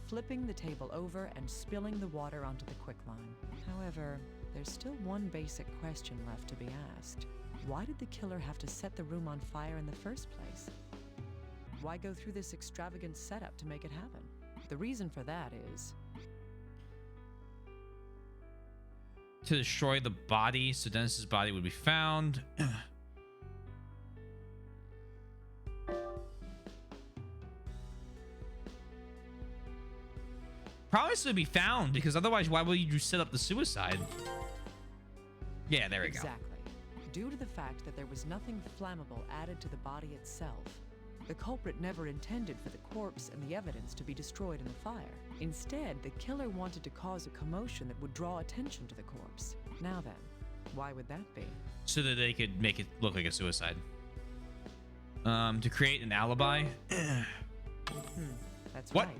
flipping the table over and spilling the water onto the quicklime. However, there's still one basic question left to be asked. Why did the killer have to set the room on fire in the first place? Why go through this extravagant setup to make it happen? The reason for that is... to destroy the body, so Dennis's body would be found. Probably should be found, because otherwise why would you set up the suicide? Yeah, there we go. Exactly. Due to the fact that there was nothing flammable added to the body itself, the culprit never intended for the corpse and the evidence to be destroyed in the fire. Instead, the killer wanted to cause a commotion that would draw attention to the corpse. Now then, why would that be? So that they could make it look like a suicide. To create an alibi. That's what? right.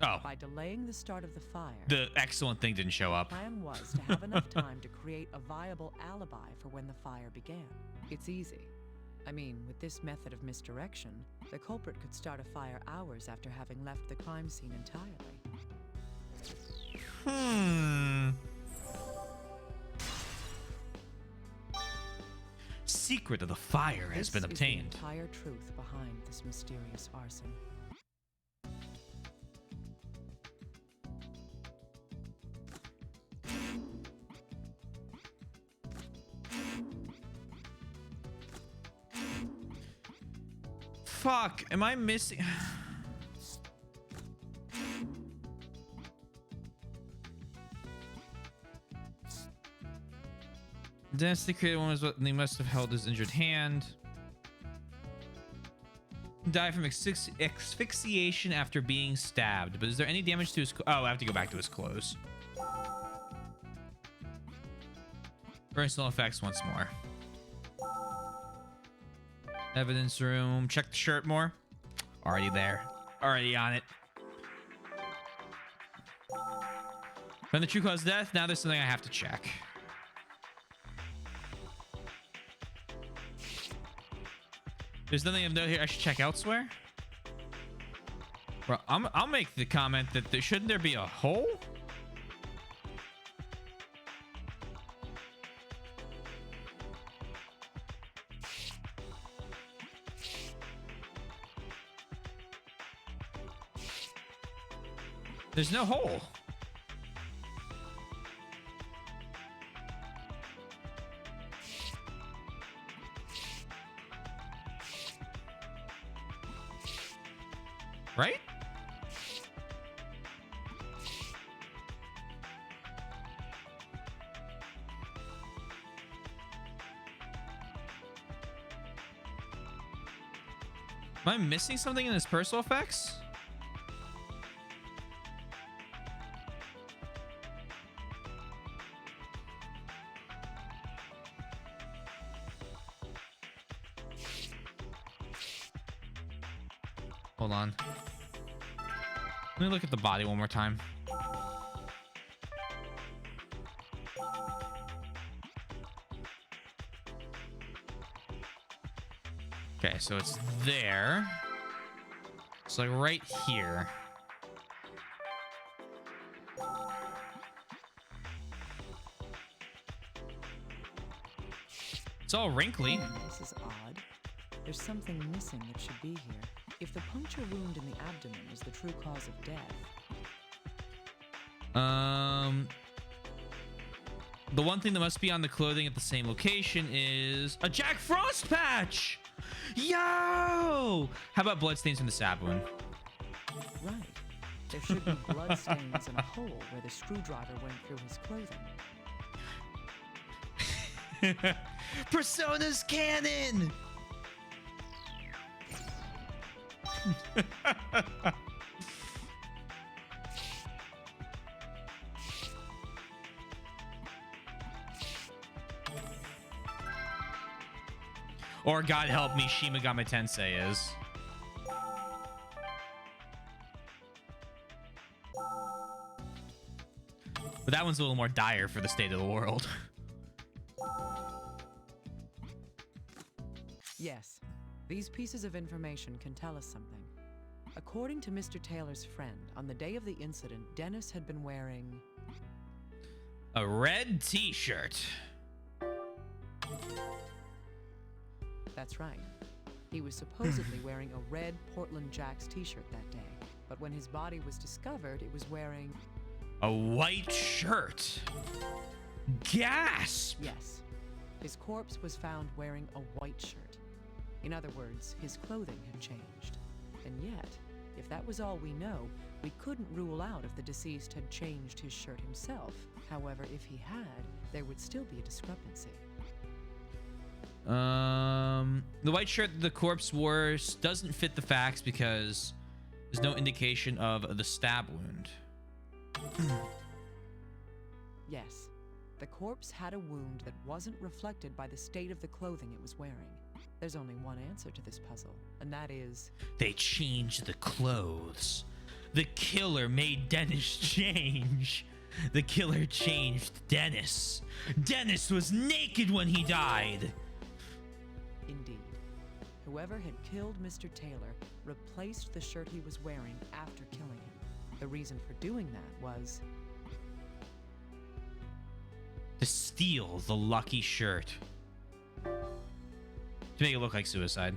Oh. By delaying the start of the fire, The excellent thing didn't show up. the plan was to have enough time to create a viable alibi for when the fire began. It's easy. I mean, with this method of misdirection, the culprit could start a fire hours after having left the crime scene entirely. Secret of the fire has been obtained. This is the entire truth behind this mysterious arson. Fuck, am I missing? Dennis the created one was what they must have held his injured hand. Died from asphyxiation after being stabbed. But is there any damage to his? Oh, I have to go back to his clothes. Personal effects once more. Evidence room. Check the shirt more. Already there. Already on it. Find the true cause of death. Now there's something I have to check. There's nothing of note here I should check elsewhere. Well, I'll make the comment that shouldn't there be a hole? There's no hole. Right? Am I missing something in his personal effects? Hold on. Let me look at the body one more time. Okay, so it's there. It's like right here. It's all wrinkly. This is odd. There's something missing that should be here. If the puncture wound in the abdomen is the true cause of death. The one thing that must be on the clothing at the same location is a Jack Frost patch. Yo! How about bloodstains from the stab wound? Right. There should be blood stains and a hole where the screwdriver went through his clothing. Persona's canon! Or God help me, Shin Megami Tensei is. But that one's a little more dire for the state of the world. Yes, these pieces of information can tell us something. According to Mr. Taylor's friend, on the day of the incident, Dennis had been wearing a red t-shirt. That's right. He was supposedly wearing a red Portland Jacks t-shirt that day, but when his body was discovered, it was wearing a white shirt. Gasp! Yes. His corpse was found wearing a white shirt. In other words, his clothing had changed. And yet, if that was all we know, we couldn't rule out if the deceased had changed his shirt himself. However, if he had, there would still be a discrepancy. The white shirt the corpse wore doesn't fit the facts because there's no indication of the stab wound. Yes, the corpse had a wound that wasn't reflected by the state of the clothing it was wearing. There's only one answer to this puzzle, and that is... They changed the clothes. The killer made Dennis change. The killer changed Dennis. Dennis was naked when he died. Indeed. Whoever had killed Mr. Taylor replaced the shirt he was wearing after killing him. The reason for doing that was... to steal the lucky shirt. To make it look like suicide.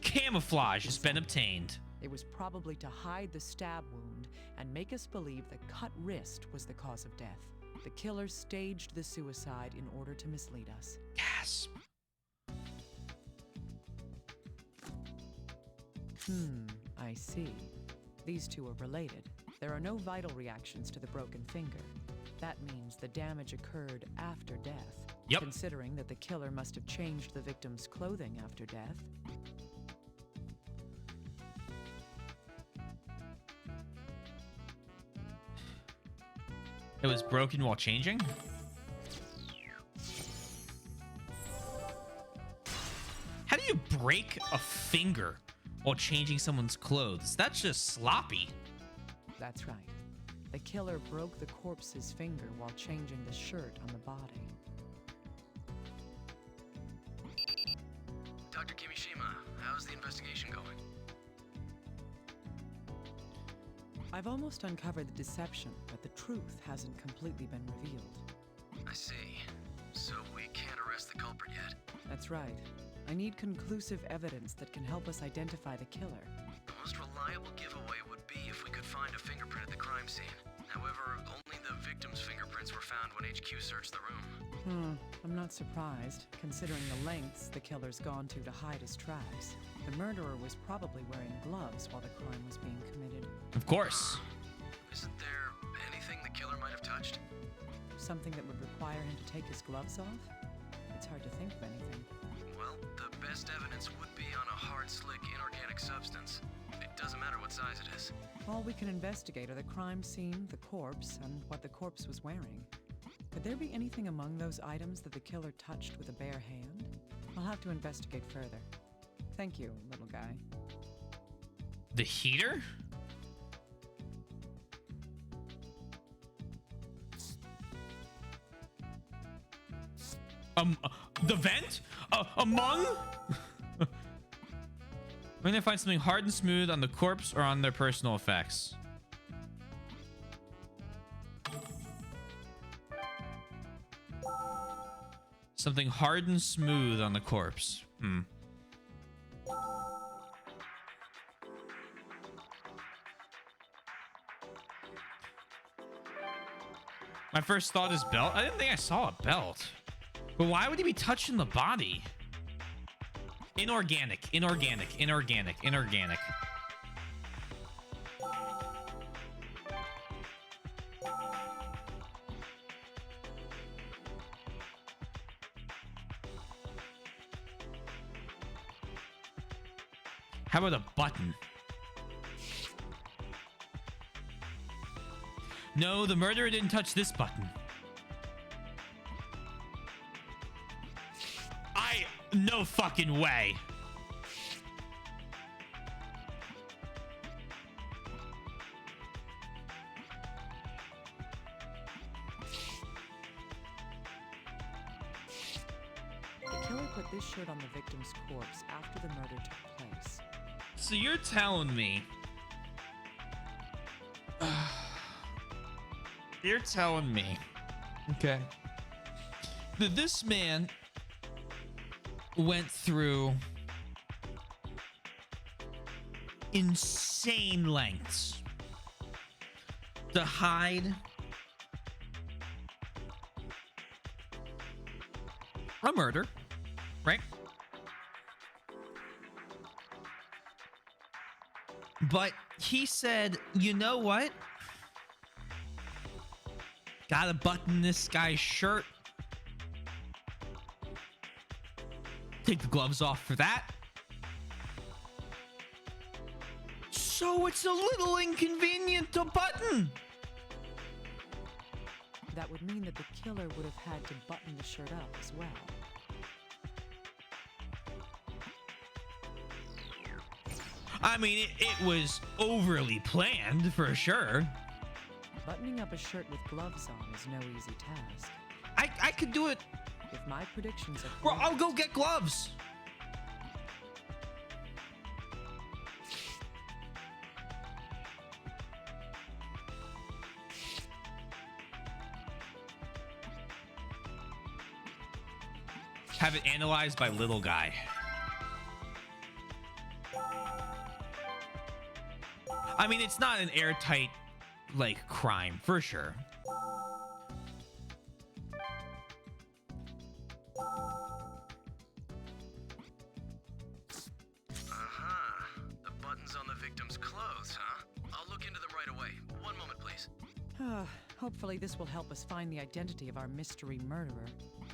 Camouflage has been obtained. It was probably to hide the stab wound and make us believe the cut wrist was the cause of death. The killer staged the suicide in order to mislead us. Gasp. I see. These two are related. There are no vital reactions to the broken finger. That means the damage occurred after death. Yep. Considering that the killer must have changed the victim's clothing after death. It was broken while changing? break a finger while changing someone's clothes. That's just sloppy. That's right. The killer broke the corpse's finger while changing the shirt on the body. Dr. Kimishima, how's the investigation going? I've almost uncovered the deception, but the truth hasn't completely been revealed. I see. So we can't arrest the culprit yet? That's right. I need conclusive evidence that can help us identify the killer. The most reliable giveaway would be if we could find a fingerprint at the crime scene. However, only the victim's fingerprints were found when HQ searched the room. I'm not surprised, considering the lengths the killer's gone to hide his tracks. The murderer was probably wearing gloves while the crime was being committed. Of course. Isn't there anything the killer might have touched? Something that would require him to take his gloves off? It's hard to think of anything. Well, the best evidence would be on a hard, slick, inorganic substance. It doesn't matter what size it is. All we can investigate are the crime scene, the corpse, and what the corpse was wearing. Could there be anything among those items that the killer touched with a bare hand? I'll have to investigate further. Thank you, little guy. The heater? The vent? Among? We're gonna find something hard and smooth on the corpse or on their personal effects. Something hard and smooth on the corpse. My first thought is belt. I didn't think I saw a belt. But why would he be touching the body? Inorganic, inorganic, inorganic, inorganic. How about a button? No, the murderer didn't touch this button. No fucking way. The killer put this shirt on the victim's corpse after the murder took place. So you're telling me... You're telling me... Okay. That this man... went through insane lengths to hide a murder, right? But he said, you know what? Gotta button this guy's shirt. Take the gloves off for that. So it's a little inconvenient to button. That would mean that the killer would have had to button the shirt up as well. I mean, it was overly planned for sure. Buttoning up a shirt with gloves on is no easy task. I could do it. If my predictions are Bro, I'll go get gloves. Have it analyzed by little guy. I mean, it's not an airtight, like, crime, for sure. The buttons on the victim's clothes, huh? I'll look into them right away. One moment, please. Hopefully this will help us find the identity of our mystery murderer.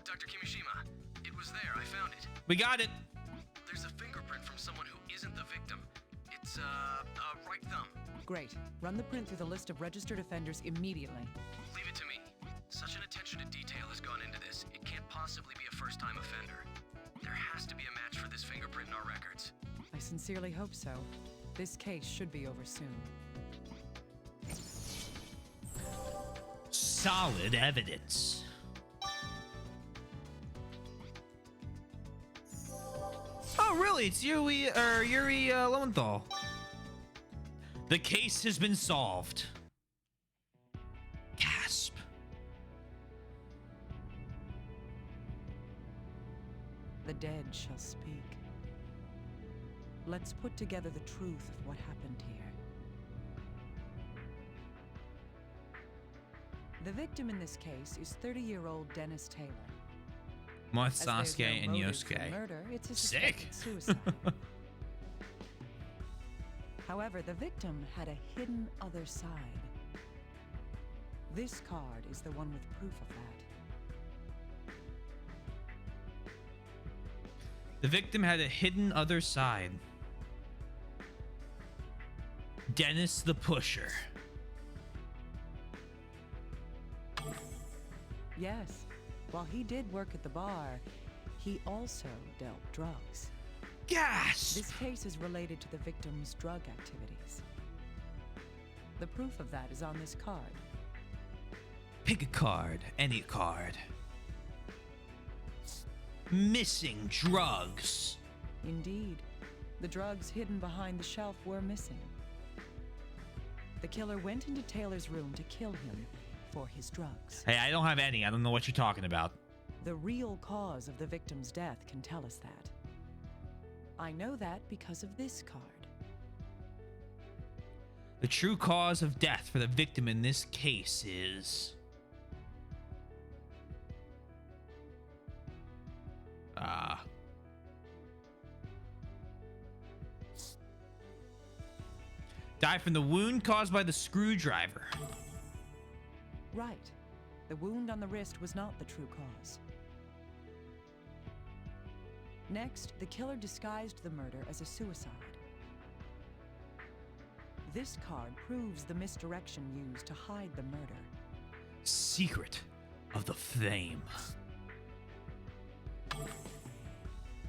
Dr. Kimishima, it was there. I found it. We got it. There's a fingerprint from someone who isn't the victim. It's a right thumb. Great. Run the print through the list of registered offenders immediately. Leave it to me. Such an attention to detail has gone into this. It can't possibly be a first-time offender. There has to be a match for this fingerprint in our records. sincerely hope so. This case should be over soon. Solid evidence. Oh, really? It's Yuri Lowenthal. The case has been solved. Gasp. The dead shall speak. Let's put together the truth of what happened here. The victim in this case is 30-year-old Dennis Taylor. Moth, As there's Sasuke, no and motive for Yosuke. Murder, it's a Sick. suspected suicide. However, the victim had a hidden other side. This card is the one with proof of that. The victim had a hidden other side. Dennis the Pusher. Yes, while he did work at the bar, he also dealt drugs. Gas! This case is related to the victim's drug activities. The proof of that is on this card. Pick a card. Any card. Missing drugs. Indeed, the drugs hidden behind the shelf were missing. The killer went into Taylor's room to kill him for his drugs. Hey, I don't have any. I don't know what you're talking about. The real cause of the victim's death can tell us that. I know that because of this card. The true cause of death for the victim in this case is... died from the wound caused by the screwdriver. Right. The wound on the wrist was not the true cause. Next, the killer disguised the murder as a suicide. This card proves the misdirection used to hide the murder. Secret of the Flame.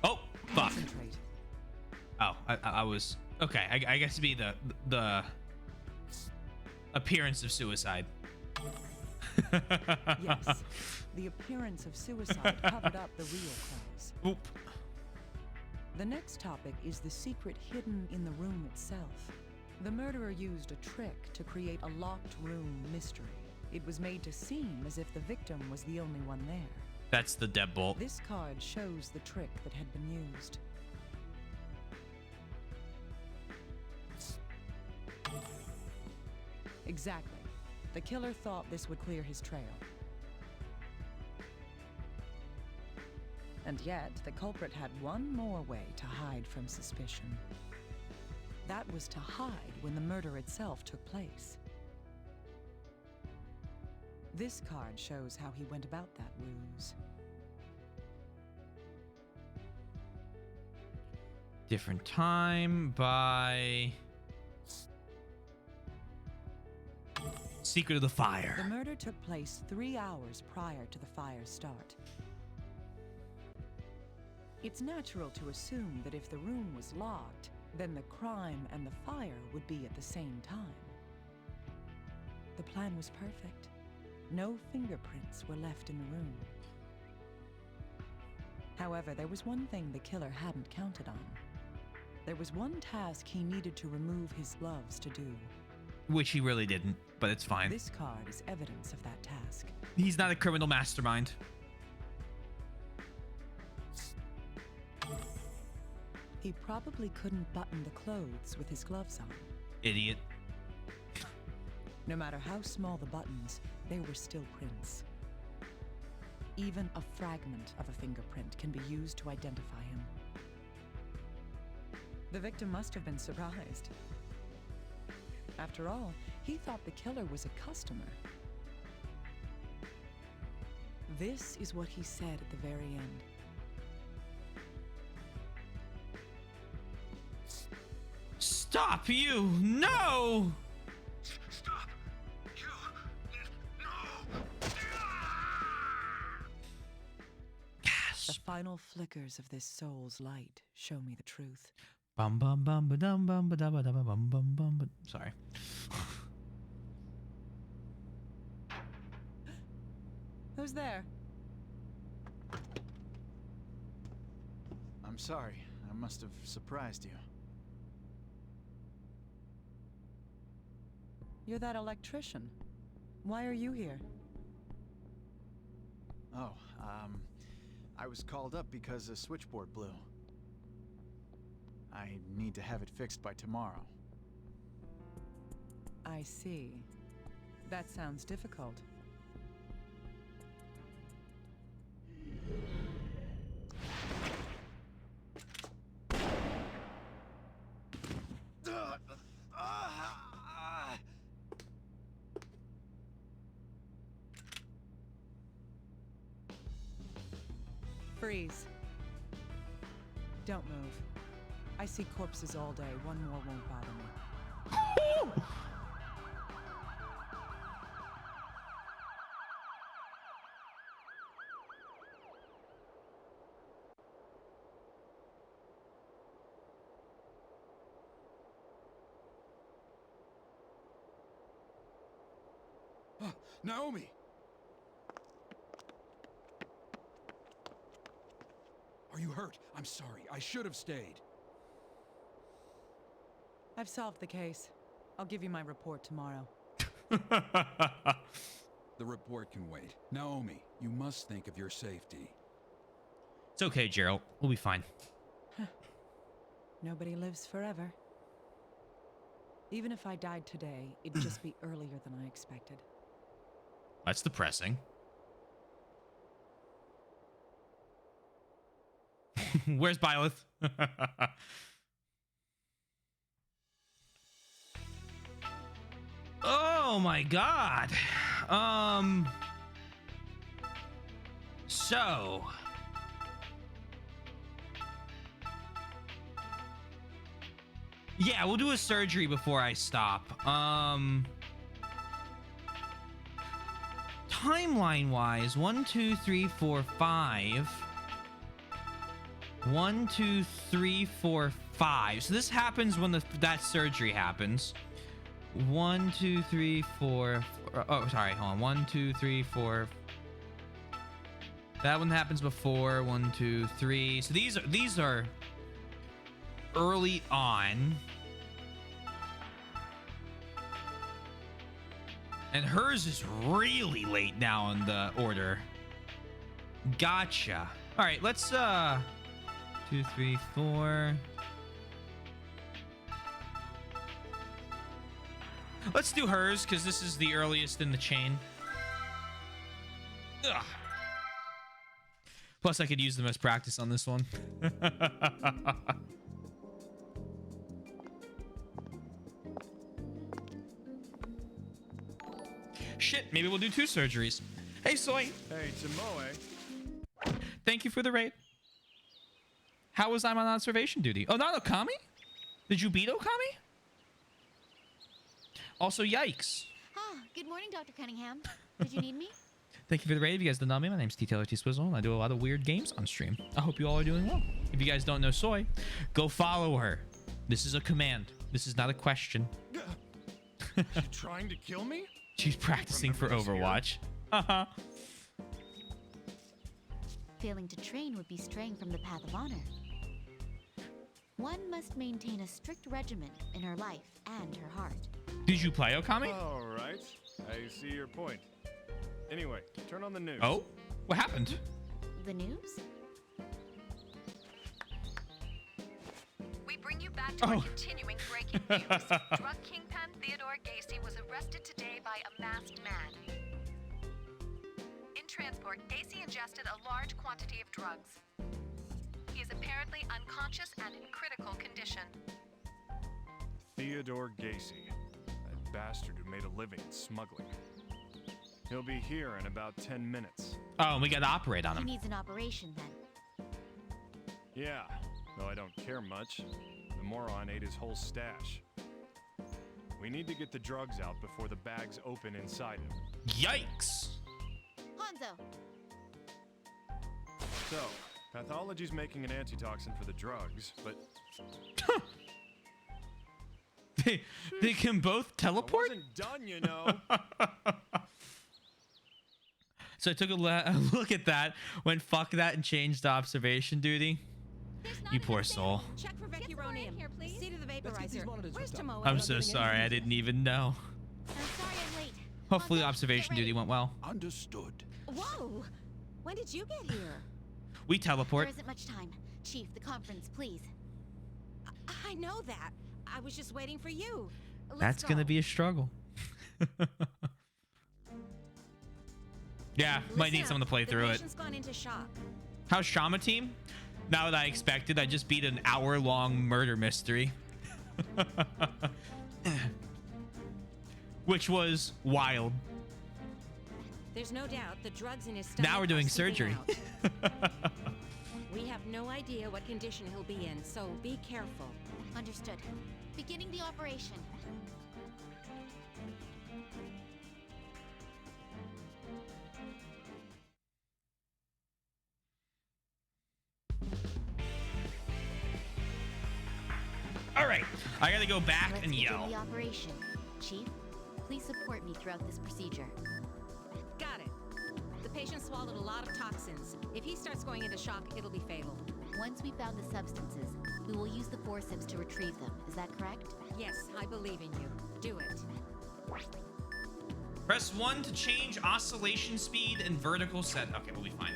Oh, fuck. Concentrate. Oh, I was... Okay, I guess it'd be the appearance of suicide. Yes, the appearance of suicide covered up the real cause. Oop. The next topic is the secret hidden in the room itself. The murderer used a trick to create a locked room mystery. It was made to seem as if the victim was the only one there. That's the deadbolt. This card shows the trick that had been used. Exactly. The killer thought this would clear his trail. And yet, the culprit had one more way to hide from suspicion. That was to hide when the murder itself took place. This card shows how he went about that ruse. Different time by... Secret of the Fire. The murder took place 3 hours prior to the fire's start. It's natural to assume that if the room was locked, then the crime and the fire would be at the same time. The plan was perfect. No fingerprints were left in the room. However, there was one thing the killer hadn't counted on. There was one task he needed to remove his gloves to do. Which he really didn't, but it's fine. This card is evidence of that task. He's not a criminal mastermind. He probably couldn't button the clothes with his gloves on. Idiot. No matter how small the buttons, they were still prints. Even a fragment of a fingerprint can be used to identify him. The victim must have been surprised. After all, he thought the killer was a customer. This is what he said at the very end. Stop, you! No! Stop! You! No! The final flickers of this soul's light show me the truth. Bum bum bum ba dum bum ba da ba da ba bum bum bum ba. Sorry. Who's there? I'm sorry. I must have surprised you. You're that electrician. Why are you here? Oh, I was called up because a switchboard blew. I need to have it fixed by tomorrow. I see. That sounds difficult. Freeze. Don't move. I see corpses all day. One more won't bother me. Naomi! Are you hurt? I'm sorry. I should have stayed. I've solved the case. I'll give you my report tomorrow. The report can wait. Naomi, you must think of your safety. It's okay, Gerald. We'll be fine. Nobody lives forever. Even if I died today, it'd just be earlier than I expected. That's depressing. Where's Byleth? Oh my god. So yeah, we'll do a surgery before I stop. Timeline wise, 1, 2, 3, 4, 5. 1, 2, 3, 4, 5. So this happens when that surgery happens. 1, 2, 3, 4. Oh, sorry. Hold on. 1, 2, 3, 4. That one happens before. 1, 2, 3. So these are early on. And hers is really late now in the order. Gotcha. All right, let's 2, 3, 4. Let's do hers because this is the earliest in the chain. Ugh. Plus, I could use them as practice on this one. Shit, maybe we'll do 2 surgeries. Hey, Soy. Hey, Tomoe. Thank you for the raid. How was I on observation duty? Oh, not Okami? Did you beat Okami? Also, yikes. Ah, good morning, Dr. Cunningham. Did you need me? Thank you for the raid. If you guys don't know me, my name's T-Taylor T-Swizzle, and I do a lot of weird games on stream. I hope you all are doing well. If you guys don't know Soy, go follow her. This is a command. This is not a question. You trying to kill me? She's practicing for Overwatch. Haha. Failing to train would be straying from the path of honor. One must maintain a strict regimen in her life and her heart. Did you play Okami? All right. I see your point. Anyway, turn on the news. Oh? What happened? The news? We bring you back to our continuing breaking news. Drug kingpin Theodore Gacy was arrested today by a masked man. In transport, Gacy ingested a large quantity of drugs. He is apparently unconscious and in critical condition. Theodore Gacy. That bastard who made a living smuggling. He'll be here in about 10 minutes. Oh, and we gotta operate on He him. needs an operation then. Yeah, though I don't care much. The moron ate his whole stash. We need to get the drugs out before the bags open inside him. Yikes! Hanzo! So, Pathology's making an antitoxin for the drugs, but they can both teleport? I wasn't done, you know. So I took a look at that, went fuck that, and changed to observation duty. You poor soul. Check for vecuronium. Here, please. See to the vaporizer. Where's Tomoe? I'm so sorry. I didn't even know. I'm sorry I'm late. Hopefully observation duty went well. Understood. Whoa! When did you get here? We teleport. There isn't much time. Chief, the conference, please. I know that. I was just waiting for you. That's gonna be a struggle. Yeah, might need someone to play through it. Patient's gone into shock. How's Shama team? Not what I expected. I just beat an hour-long murder mystery. Which was wild. There's no doubt the drugs in his stomach. Now we're doing surgery. We have no idea what condition he'll be in, so be careful. Understood. Beginning the operation. All right, I gotta go back and begin yell. The operation. Chief, please support me throughout this procedure. Got it. The patient swallowed a lot of toxins. If he starts going into shock, it'll be fatal. Once we found the substances, we will use the forceps to retrieve them. Is that correct? Yes, I believe in you. Do it. Press 1 to change oscillation speed and vertical set. Okay, we'll be fine.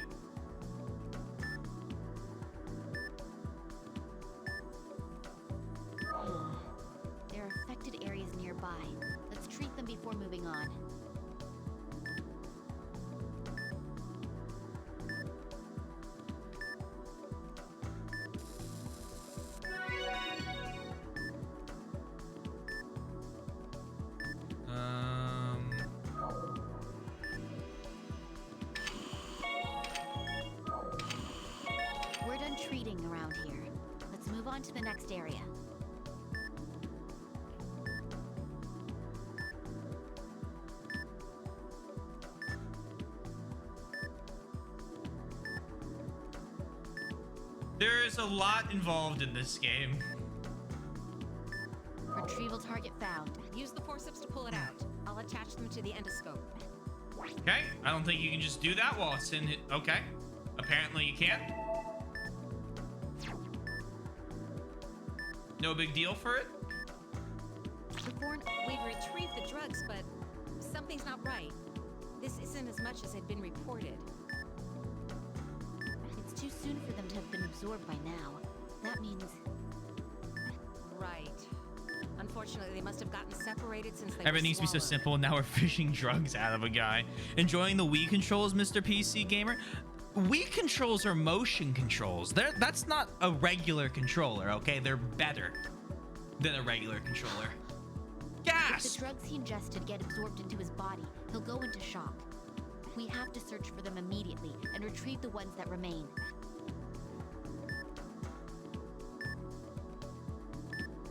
There are affected areas nearby. Let's treat them before moving on. We're done treating around here. Let's move on to the next area. There is a lot involved in this game. Retrieval target found. Use the forceps to pull it out. I'll attach them to the endoscope. Okay, I don't think you can just do that while it's in it. Okay, apparently you can. No big deal for it. We've retrieved the drugs, but something's not right. This isn't as much as had been reported. It's too soon for them to have been absorbed by now. That means... Right. Unfortunately, they must have gotten separated since they Everything needs to be so simple, and now we're fishing drugs out of a guy. Enjoying the Wii controls, Mr. PC Gamer? Wii controls are motion controls. That's not a regular controller, okay? They're better than a regular controller. Gas! If the drugs he ingested get absorbed into his body, he'll go into shock. We have to search for them immediately and retrieve the ones that remain.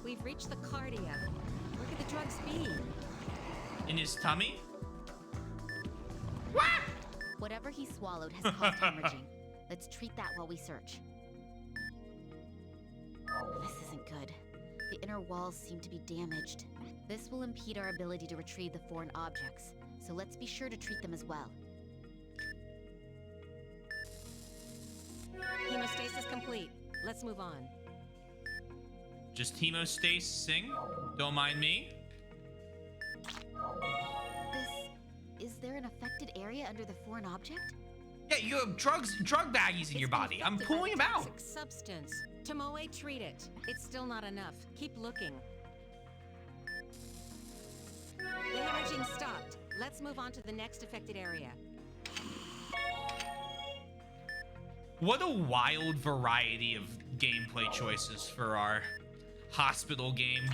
We've reached the cardia. Where could the drugs be? In his tummy? Whatever he swallowed has caused hemorrhaging. Let's treat that while we search. This isn't good. The inner walls seem to be damaged. This will impede our ability to retrieve the foreign objects, so let's be sure to treat them as well. Hemostasis complete. Let's move on. Just hemostase, don't mind me. Is there an affected area under the foreign object? Yeah, you have drug baggies in your body. I'm pulling them out. Toxic substance. Tomoe, treat it. It's still not enough. Keep looking. The hemorrhaging stopped. Let's move on to the next affected area. What a wild variety of gameplay choices for our hospital game.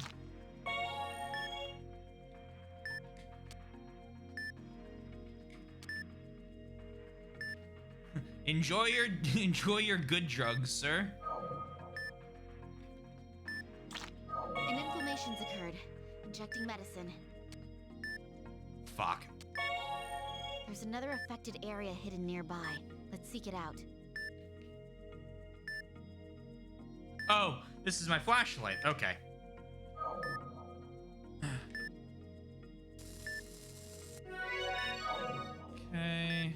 Enjoy your good drugs, sir. An inflammation's occurred. Injecting medicine. Fuck. There's another affected area hidden nearby. Let's seek it out. Oh, this is my flashlight. Okay. Okay.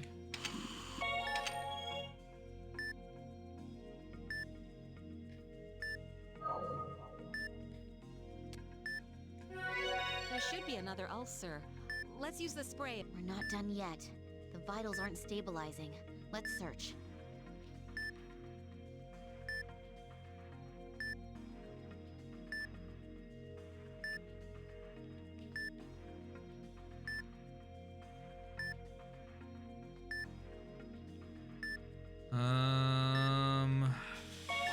There should be another ulcer. Let's use the spray. We're not done yet. The vitals aren't stabilizing. Let's search.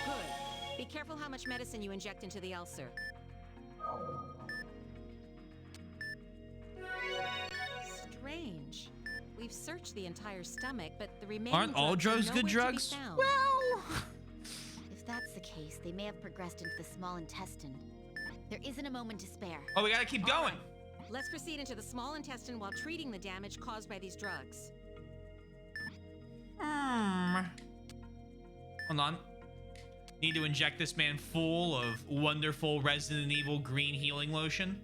Good. Be careful how much medicine you inject into the ulcer. Strange. We've searched the entire stomach, but the remaining Aren't all drugs good drugs? Well, if that's the case, they may have progressed into the small intestine. There isn't a moment to spare. Oh, we gotta keep going. Let's proceed into the small intestine while treating the damage caused by these drugs. Hold on. Need to inject this man full of wonderful Resident Evil green healing lotion.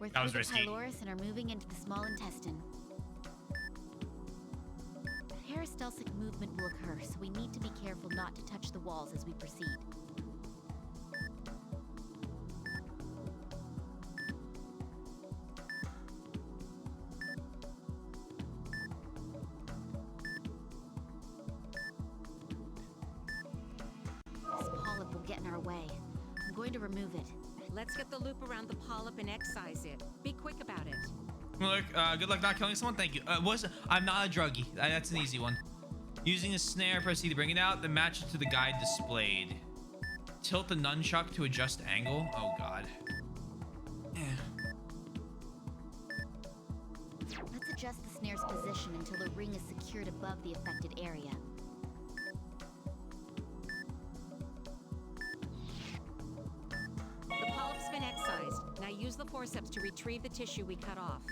We're That was through the risky. pylorus and are moving into the small intestine. Peristaltic movement will occur, so we need to be careful not to touch the walls as we proceed. This polyp will get in our way. I'm going to remove it. Let's get the loop around the polyp and excise it. Be quick about it. Look, good luck not killing someone. Thank you. I'm not a druggie. That's an easy one. Using a snare, press E to bring it out, then match it to the guide displayed. Tilt the nunchuck to adjust angle. Oh god. Let's adjust the snare's position until the ring is secured above the affected area. The polyp's been excised. Now use the forceps to retrieve the tissue we cut off.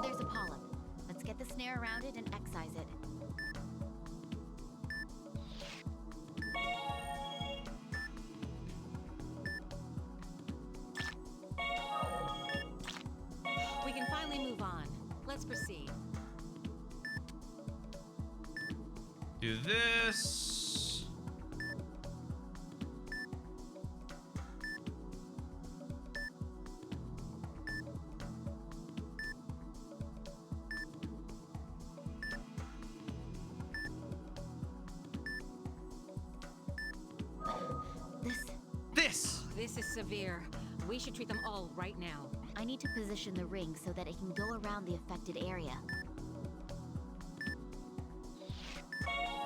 There's a polyp. Let's get the snare around it and excise it. We can finally move on. Let's proceed. Do this. This is severe. We should treat them all right now. I need to position the ring so that it can go around the affected area.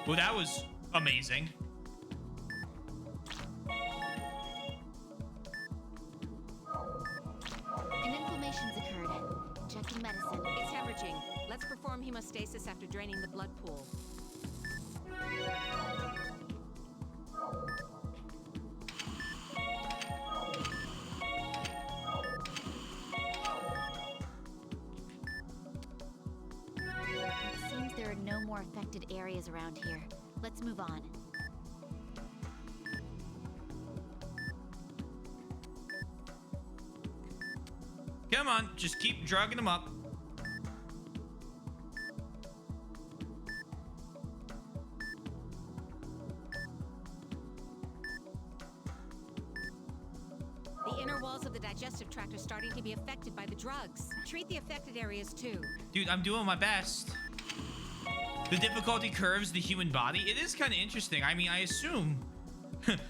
Well, that was amazing. An inflammation's occurred. Injecting medicine. It's hemorrhaging. Let's perform hemostasis after draining the blood pool. It seems there are no more affected areas around here. Let's move on. Come on, just keep drugging them up. The inner walls of the digestive tract are starting to be affected by the drugs. Treat the affected areas too. Dude, I'm doing my best. The difficulty curves the human body. It is kind of interesting. I mean, I assume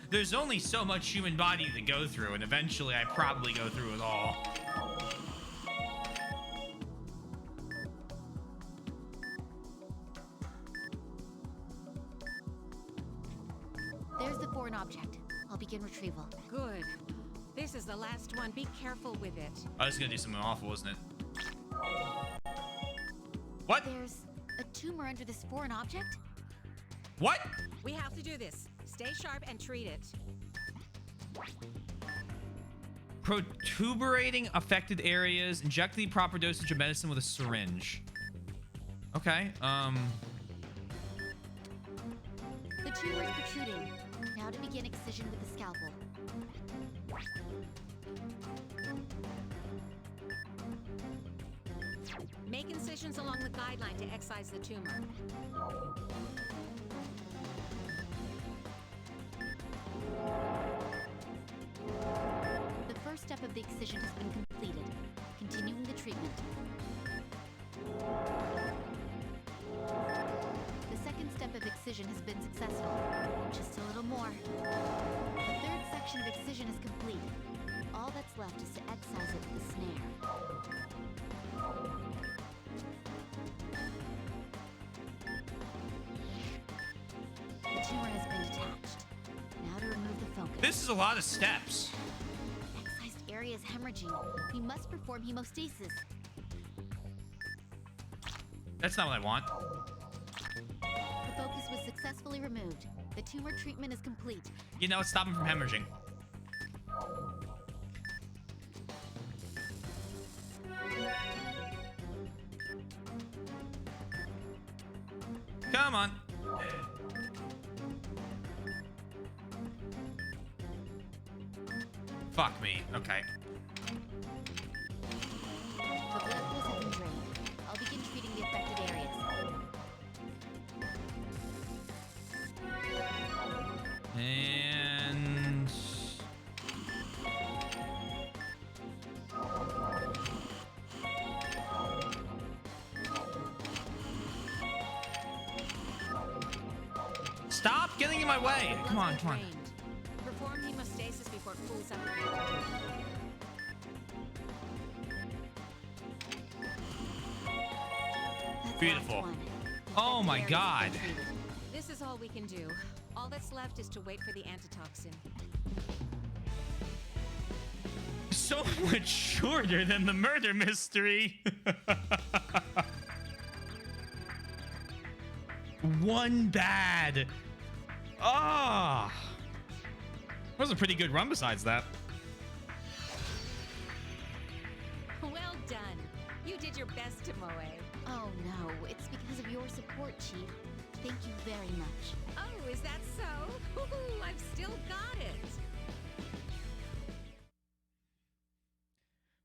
there's only so much human body to go through, and eventually I probably go through it all. There's the foreign object. I'll begin retrieval. Good. This is the last one. Be careful with it. I was gonna do something awful, wasn't it? What? There's a tumor under this foreign object? What? We have to do this. Stay sharp and treat it. Protuberating affected areas. Inject the proper dosage of medicine with a syringe. Okay. The tumor is protruding. Now to begin excision with the scalpel. Make incisions along the guideline to excise the tumor. The first step of the excision has been completed. Continuing the treatment. The second step of excision has been successful. Just a little more. The third section of excision is complete. All that's left is to excise it with the snare. The tumor has been detached. Now to remove the focus. This is a lot of steps. Excised area is hemorrhaging. We must perform hemostasis. That's not what I want. The focus was successfully removed. The tumor treatment is complete. You know, stop him from hemorrhaging. Come on. Fuck me. Okay. The blood flows have been drained. I'll begin treating the affected areas. And stop getting in my way. Come on, come on. Perform hemostasis before it cools up. Beautiful. Oh my god. This is all we can do. All that's left is to wait for the antitoxin. So much shorter than the murder mystery. One bad. Ah. That was a pretty good run besides that. Well done. You did your best, Tomoe. Oh no, it's because of your support, Chief. Thank you very much. Oh, is that so? Ooh, I've still got it.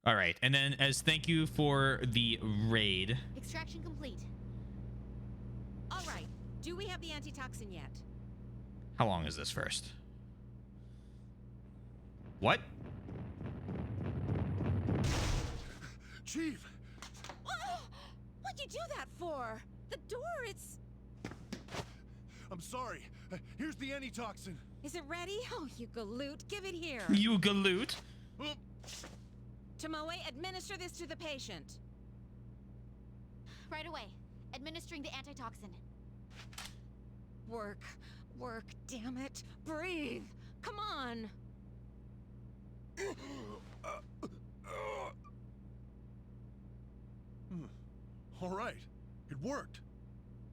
All right, and then as thank you for the raid. Extraction complete. All right. Do we have the antitoxin yet? How long is this first? What? Chief! What'd you do that for? The door, it's... I'm sorry. Here's the antitoxin. Is it ready? Oh, you galoot. Give it here. You galoot? Tomoe, administer this to the patient. Right away. Administering the antitoxin. Work. Work, damn it. Breathe. Come on. All right. It worked.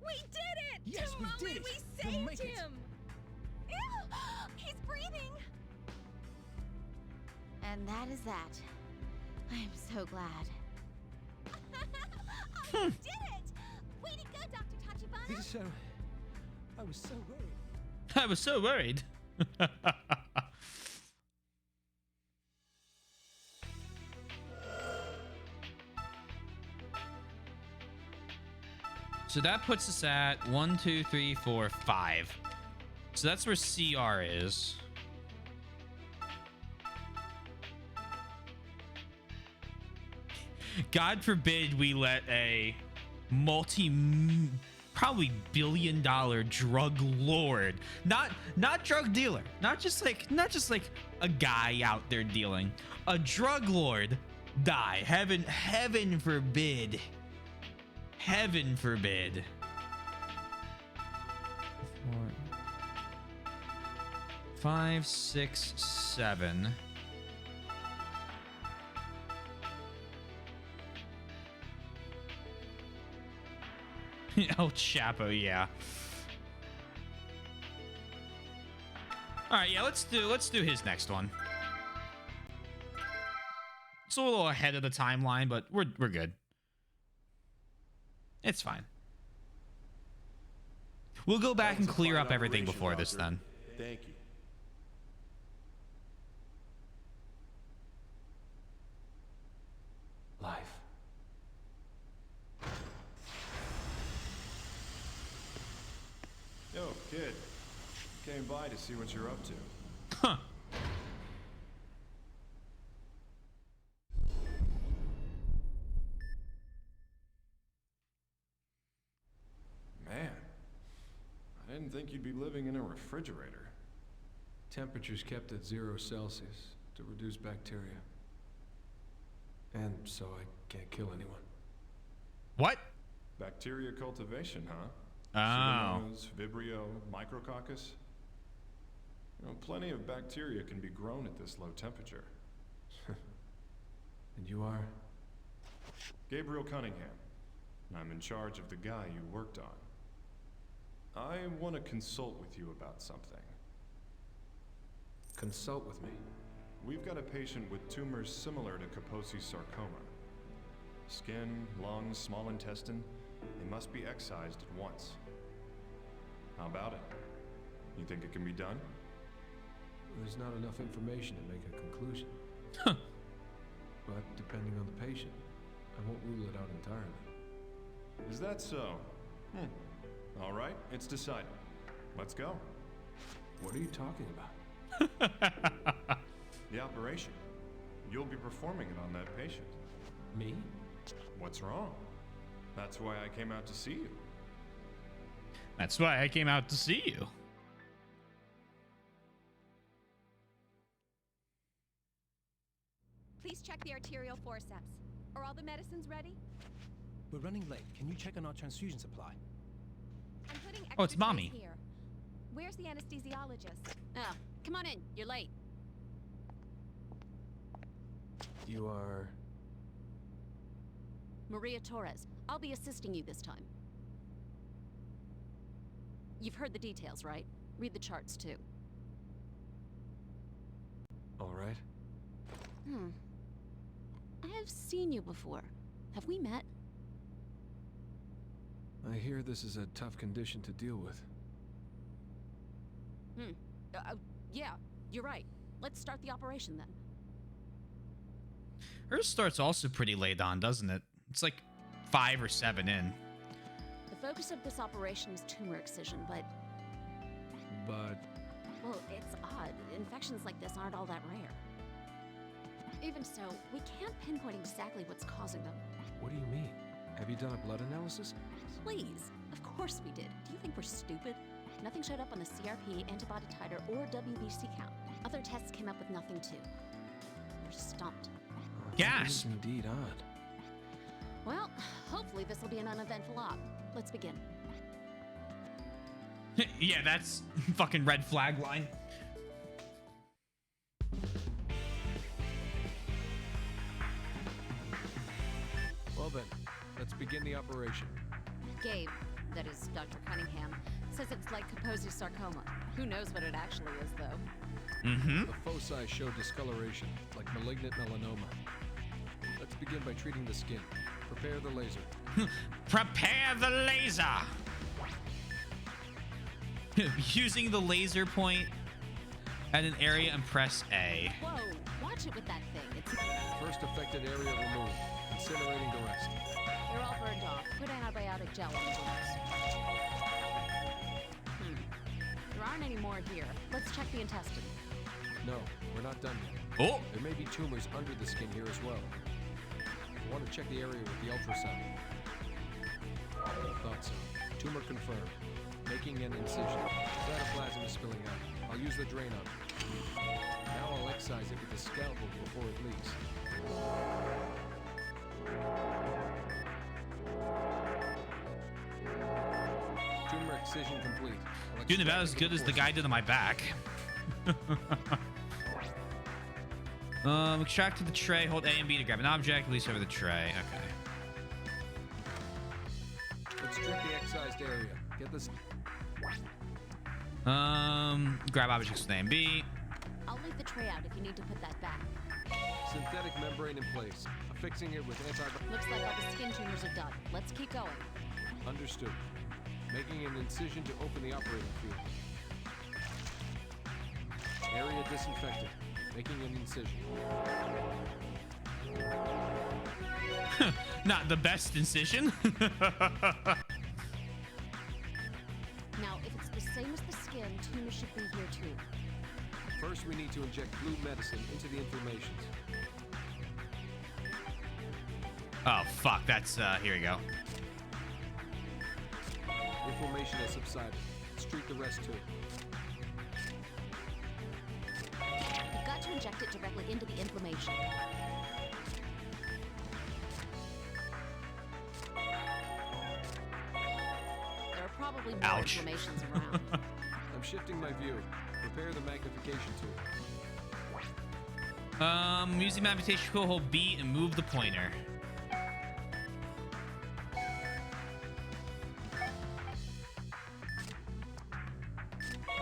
We did it! Yes, we Tomoe, did it. We We'll saved make it. him! Ew, he's breathing! And that is that. I am so glad. Oh, you did it! Way to go, Dr. Tachibana! It's, I was so worried. I was so worried. So that puts us at 1, 2, 3, 4, 5. So that's where CR is. God forbid we let a probably billion-dollar drug lord, not drug dealer, not just like a guy out there dealing, a drug lord die. Heaven forbid. Heaven forbid. 4, 5, 6, 7. El Chapo, yeah. All right, yeah, let's do his next one. It's a little ahead of the timeline, but we're good. It's fine. We'll go back and clear up everything before this then. Thank you. Life. Yo, kid. Came by to see what you're up to. Huh. Man, I didn't think you'd be living in a refrigerator. Temperature's kept at 0 Celsius to reduce bacteria. And so I can't kill anyone. What? Bacteria cultivation, huh? Oh. Pseudomonas, Vibrio, Micrococcus. You know, plenty of bacteria can be grown at this low temperature. And you are? Gabriel Cunningham. And I'm in charge of the guy you worked on. I want to consult with you about something. Consult with me. We've got a patient with tumors similar to Kaposi's sarcoma. Skin, lungs, small intestine, they must be excised at once. How about it? You think it can be done? There's not enough information to make a conclusion. Huh. But depending on the patient, I won't rule it out entirely. Is that so? All right, it's decided. Let's go. What are you talking about? The operation. You'll be performing it on that patient. Me? What's wrong? That's why I came out to see you. That's why I came out to see you. Please check the arterial forceps. Are all the medicines ready? We're running late. Can you check on our transfusion supply? I'm putting Oh, it's extra Mommy. trays here. Where's the anesthesiologist? Oh, come on in. You're late. You are... Maria Torres. I'll be assisting you this time. You've heard the details, right? Read the charts, too. all right? I've seen you before. Have we met? I hear this is a tough condition to deal with. Yeah, you're right. Let's start the operation then. Hers starts also pretty late on, doesn't it? It's like 5 or 7 in. The focus of this operation is tumor excision, but... Well, it's odd. Infections like this aren't all that rare. Even so, we can't pinpoint exactly what's causing them. What do you mean? Have you done a blood analysis? Please. Of course we did. Do you think we're stupid? Nothing showed up on the CRP, antibody titer, or WBC count. Other tests came up with nothing too. We're stumped. Gas. This is indeed odd. Well, hopefully this will be an uneventful op. Let's begin. Yeah, that's fucking red flag line. Well then, let's begin the operation. Gabe, that is Dr. Cunningham, says it's like Kaposi's sarcoma. Who knows what it actually is, though? The foci show discoloration, like malignant melanoma. Let's begin by treating the skin. Prepare the laser. Prepare the laser! Using the laser point at an area and press A. Whoa, watch it with that thing. It's... First affected area removed. Incinerating the rest. They're all burned off. Put antibiotic gel on the wounds. There aren't any more here. Let's check the intestine. No, we're not done yet. Oh! There may be tumors under the skin here as well. We want to check the area with the ultrasound. Thought so. Tumor confirmed. Making an incision. Cytoplasm is spilling out. I'll use the drain on it. Now I'll excise it with a scalpel before it leaks. Tumor excision complete. Doing about as good as the guy did on my back. Extract to the tray. Hold A and B to grab an object. Release over the tray. Okay. Let's treat the excised area. Get this. Grab objects with A and B. I'll leave the tray out if you need to put that back. Synthetic membrane in place. Affixing it with antibiotics. Looks like all the skin tumors are done. Let's keep going. Understood. Making an incision to open the operating field. Area disinfected. Making an incision. Not the best incision. Now, if it's the same as the skin, tumors should be here too. First, we need to inject blue medicine into the inflammations. Oh, fuck. That's, here we go. Inflammation has subsided. Let's treat the rest too. You've got to inject it directly into the inflammation. There are probably more Ouch. inflammations around. I'm shifting my view. Prepare the magnification tool. Use the magnification tool, hold B and move the pointer.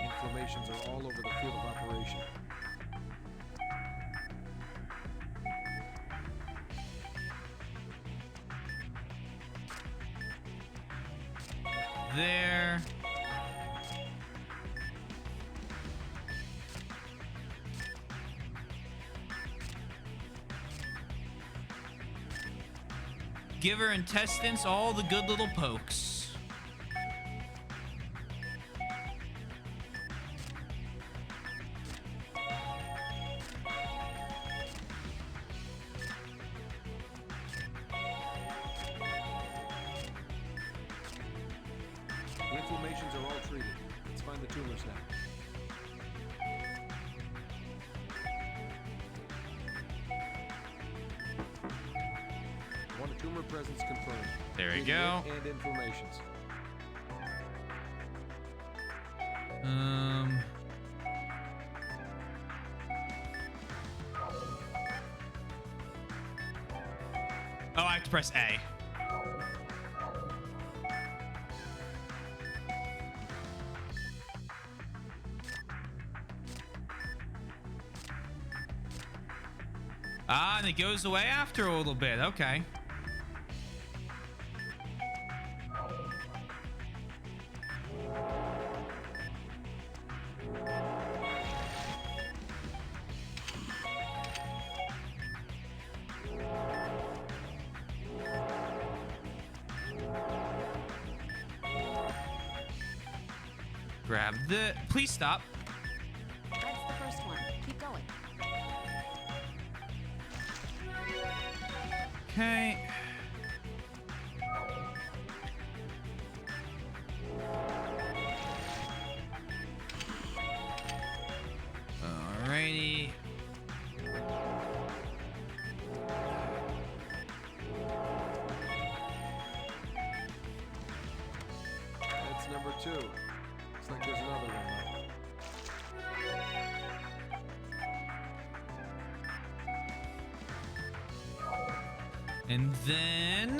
Inflammations are all over the field of operation. There. Give her intestines all the good little pokes. The inflammations are all treated. Let's find the tumors now. One tumor presence confirmed. There we Treating go. it and inflammations. Oh, I have to press A. Ah, and it goes away after a little bit. Okay. Grab the... Please stop. That's the first one. Keep going. Okay. Alrighty. That's number 2. Looks like there's another one though. And then...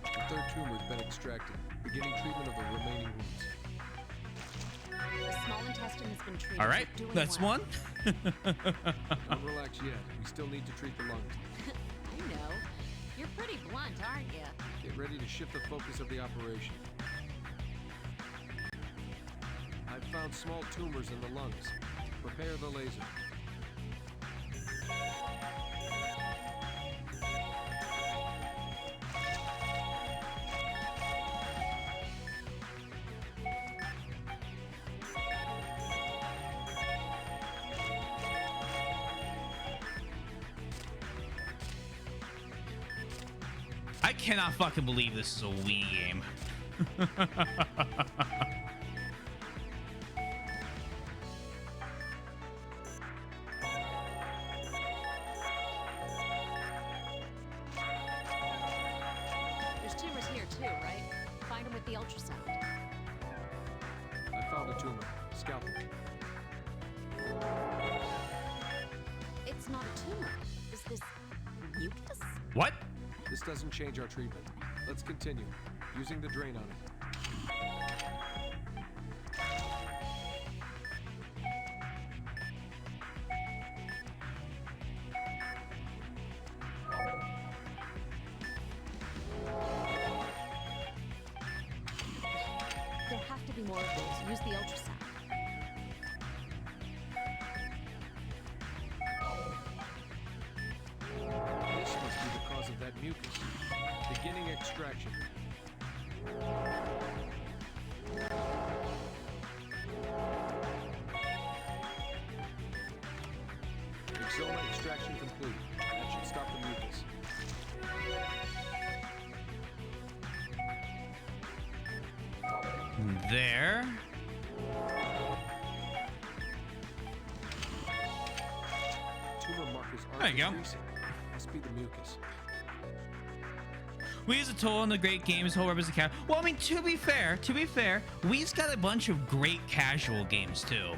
The third tumor has been extracted. Beginning treatment of the remaining wounds. The small intestine has been treated. All right, You're doing that's well. one. Don't relax yet. We still need to treat the lungs. I know. You're pretty blunt, aren't you? Get ready to shift the focus of the operation. I've found small tumors in the lungs. Prepare the laser. I cannot fucking believe this is a Wii game. There's tumors here too, right? Find them with the ultrasound. I found a tumor. Scalpel. It's not a tumor. Is this mucus? What? This doesn't change our treatment. Let's continue, using the drain on it. There have to be more of those. Use the ultrasound. This must be the cause of that mucus. Beginning extraction. Exoma extraction complete. That should stop the mucus. There. Tumor markers are There you go. decreasing. Must be the mucus. We use a toll in the great games, whole represent cap. Well, I mean, to be fair, we've got a bunch of great casual games too.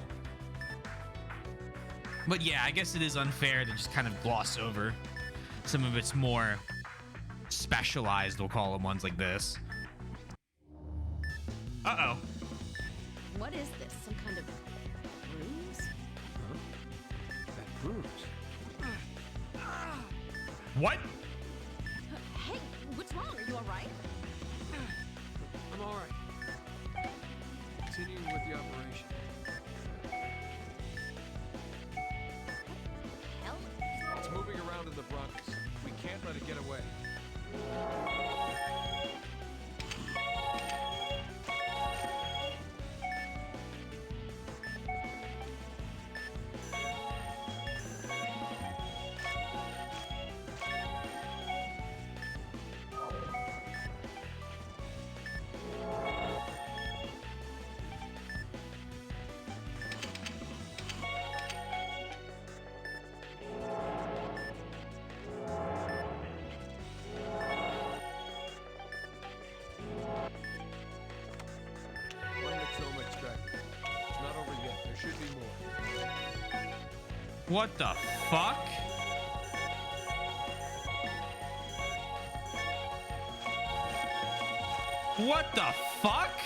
But yeah, I guess it is unfair to just kind of gloss over some of its more specialized, we'll call them, ones like this. Uh-oh. What is this? Some kind of bruise? That bruise. What? Hey, what's wrong? Are you all right? I'm all right. Continuing with the operation. Hell? It's moving around in the bronchus. We can't let it get away. One exoma extracted. It's not over yet. There should be more. What the fuck? What the fuck?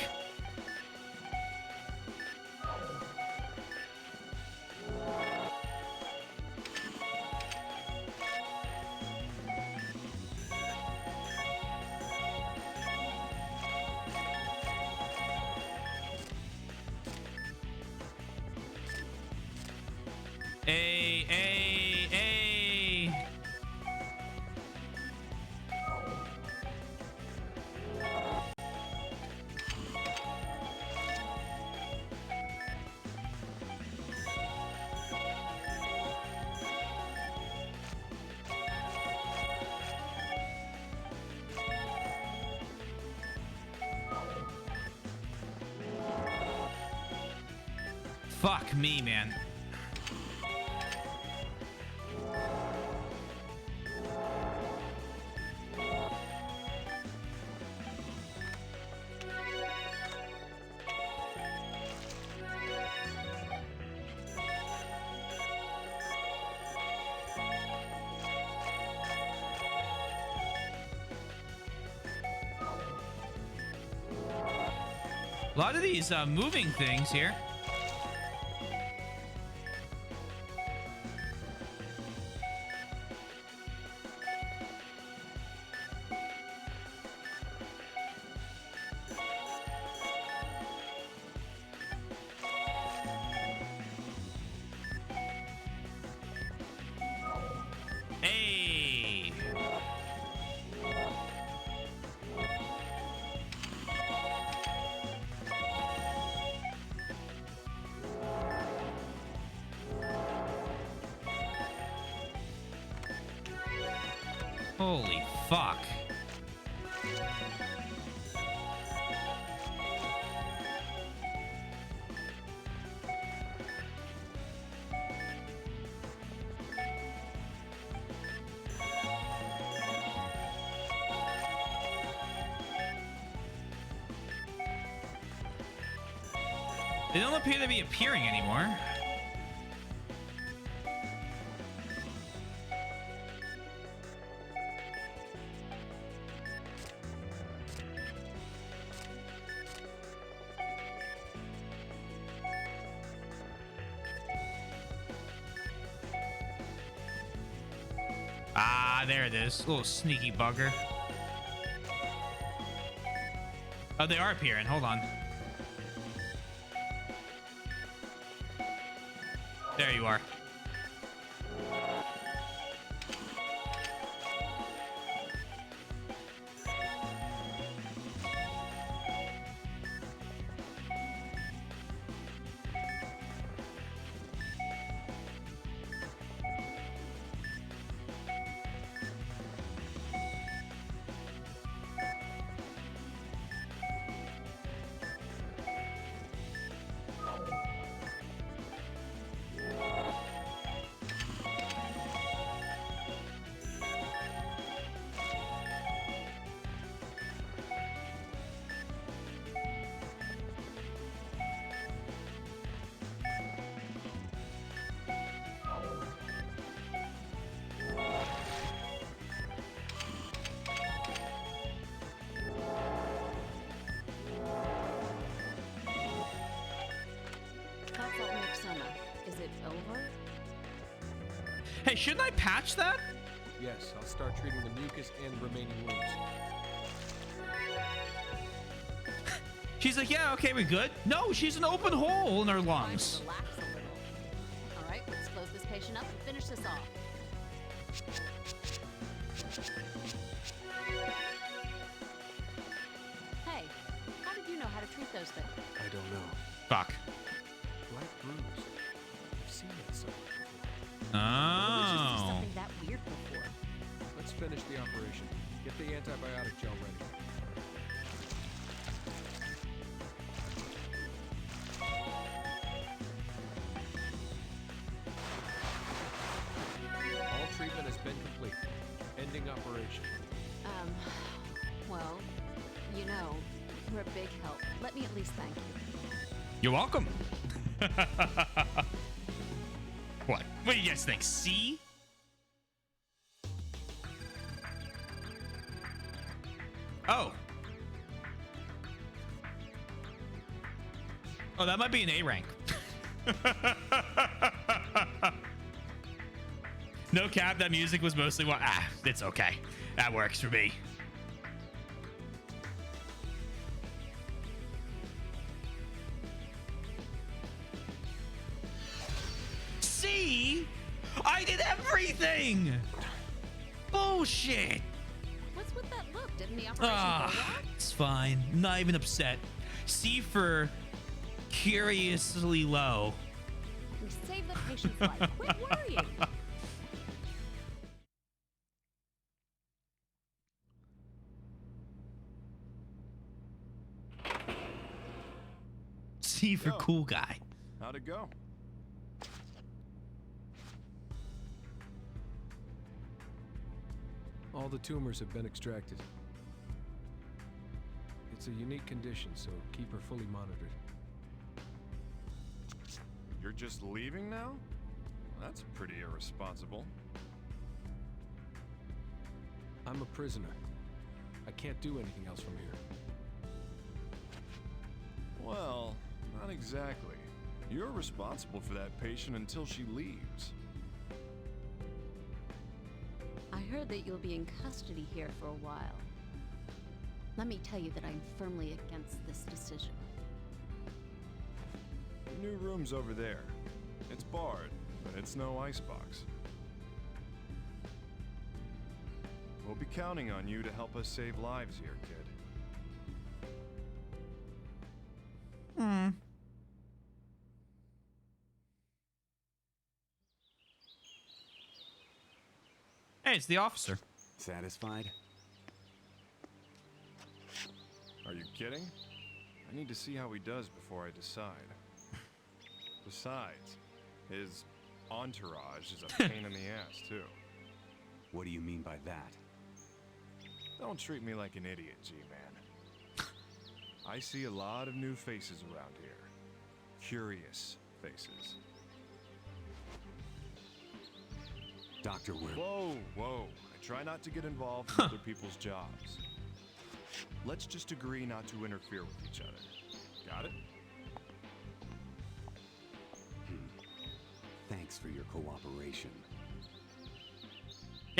A. Fuck me, man. A lot of these moving things here. Hey. Holy fuck. They don't appear to be appearing anymore. Ah, there it is. Little sneaky bugger. Oh, they are appearing. Hold on. There you are. Is it over? Hey, shouldn't I patch that? Yes, I'll start treating the mucus and the remaining wounds. She's like, yeah, okay, we're good. No, she's an open hole in her lungs. Relax a little. All right, let's close this patient up and finish this off. Hey, how did you know how to treat those things? I don't know. Fuck. Black bruise. I've seen that somewhere before. Oh. Something that weird before. Let's finish the operation. Get the antibiotic gel ready. All treatment has been complete. Ending operation. Well, you know, you're a big help. Let me at least thank you. You're welcome. What? What do you guys think? C? Oh. Oh, that might be an A rank. No cap, that music was mostly what. Ah, it's okay. That works for me. See? I did everything! Bullshit! What's with that look? Didn't the operation go well? It's fine. Not even upset. C for curiously low. We saved the patient's life. Quit worrying. C for cool guy. How'd it go? All the tumors have been extracted. It's a unique condition, so keep her fully monitored. You're just leaving now? That's pretty irresponsible. I'm a prisoner. I can't do anything else from here. Well, not exactly. You're responsible for that patient until she leaves. I heard that you'll be in custody here for a while. Let me tell you that I'm firmly against this decision. The new room's over there. It's barred, but it's no icebox. We'll be counting on you to help us save lives here, kid. Hey, it's the officer. Satisfied? Are you kidding? I need to see how he does before I decide. Besides, his entourage is a pain in the ass, too. What do you mean by that? Don't treat me like an idiot, G-Man. I see a lot of new faces around here. Curious faces. Dr. Weir. Whoa, whoa. I try not to get involved in other people's jobs. Let's just agree not to interfere with each other. Got it? Thanks for your cooperation.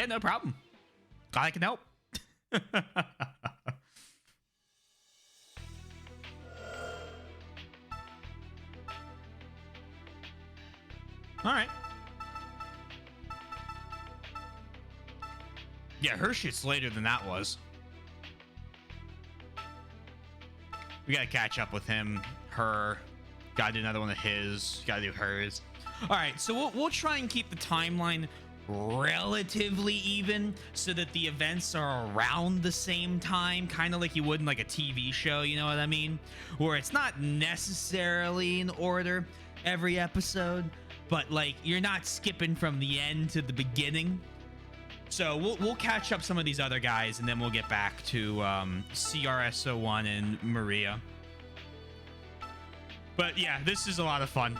Yeah, no problem. Glad I can help. All right. Yeah, her shit's later than that was. We gotta catch up with him. Her. Gotta do another one of his. Gotta do hers. All right, so we'll try and keep the timeline relatively even so that the events are around the same time, kind of like you would in like a TV show, you know what I mean? Where it's not necessarily in order every episode, but like you're not skipping from the end to the beginning. So we'll catch up some of these other guys, and then we'll get back to CRS-01 and Maria. But yeah, this is a lot of fun.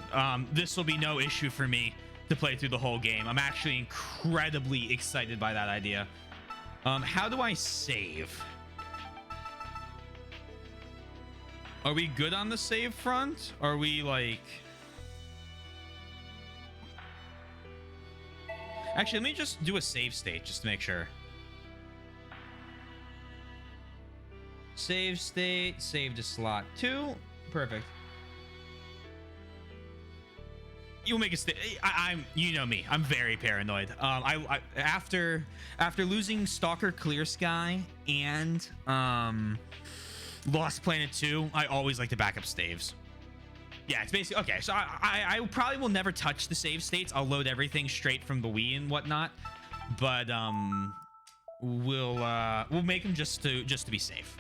This will be no issue for me to play through the whole game. I'm actually incredibly excited by that idea. How do I save? Are we good on the save front? Are we like... Actually, let me just do a save state just to make sure. Save state, save to slot 2. Perfect. You'll make a state. I'm, you know me. I'm very paranoid. After losing Stalker Clear Sky and Lost Planet 2, I always like to back up saves. Yeah, it's basically okay. So I probably will never touch the save states. I'll load everything straight from the Wii and whatnot. But we'll make them just to be safe.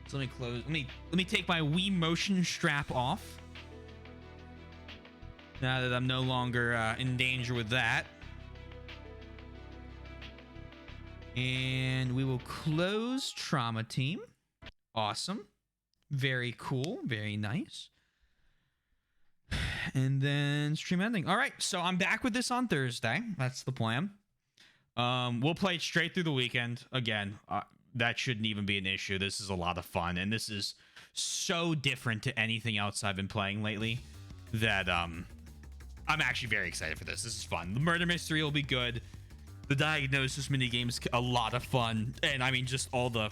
So let me close. Let me take my Wii motion strap off. Now that I'm no longer in danger with that. And we will close Trauma Team. Awesome. Very cool. Very nice. And then stream ending. All right, so I'm back with this on Thursday. That's the plan. We'll play it straight through the weekend. Again, that shouldn't even be an issue. This is a lot of fun, and this is so different to anything else I've been playing lately that I'm actually very excited for this. This is fun. The murder mystery will be good. The diagnosis minigame's a lot of fun, and I mean, just all the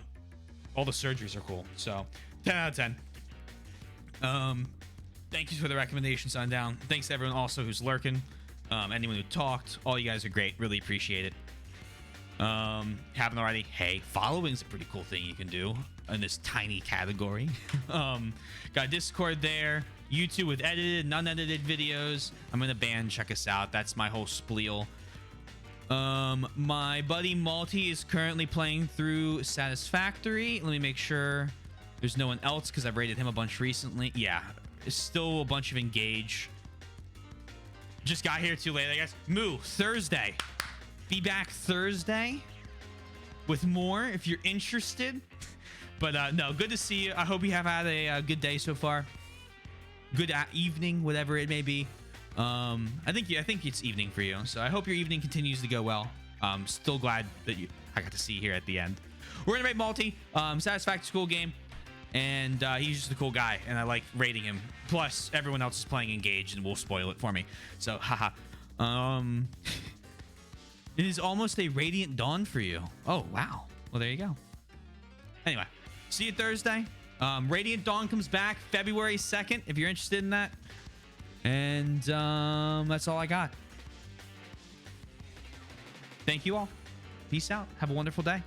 surgeries are cool. So 10 out of 10. Thank you for the recommendation, Sundown. Thanks to everyone also who's lurking. Anyone who talked. All you guys are great. Really appreciate it. Haven't already? Hey, following's a pretty cool thing you can do in this tiny category. Got Discord there. YouTube with edited and unedited videos. I'm in a band. Check us out. That's my whole spiel. My buddy Malty is currently playing through Satisfactory. Let me make sure there's no one else because I've rated him a bunch recently. Yeah. Still a bunch of Engage. Just got here too late, I guess. Moo, Thursday. Be back Thursday with more if you're interested. But no, good to see you. I hope you have had a good day so far. Good evening, whatever it may be. I think it's evening for you. So I hope your evening continues to go well. Still glad that I got to see you here at the end. We're gonna rate Malty. Satisfactory school game. And he's just a cool guy, and I like rating him. Plus, everyone else is playing Engage, and will spoil it for me. So, haha. It is almost a Radiant Dawn for you. Oh, wow. Well, there you go. Anyway, see you Thursday. Radiant Dawn comes back February 2nd, if you're interested in that. And that's all I got. Thank you all. Peace out. Have a wonderful day.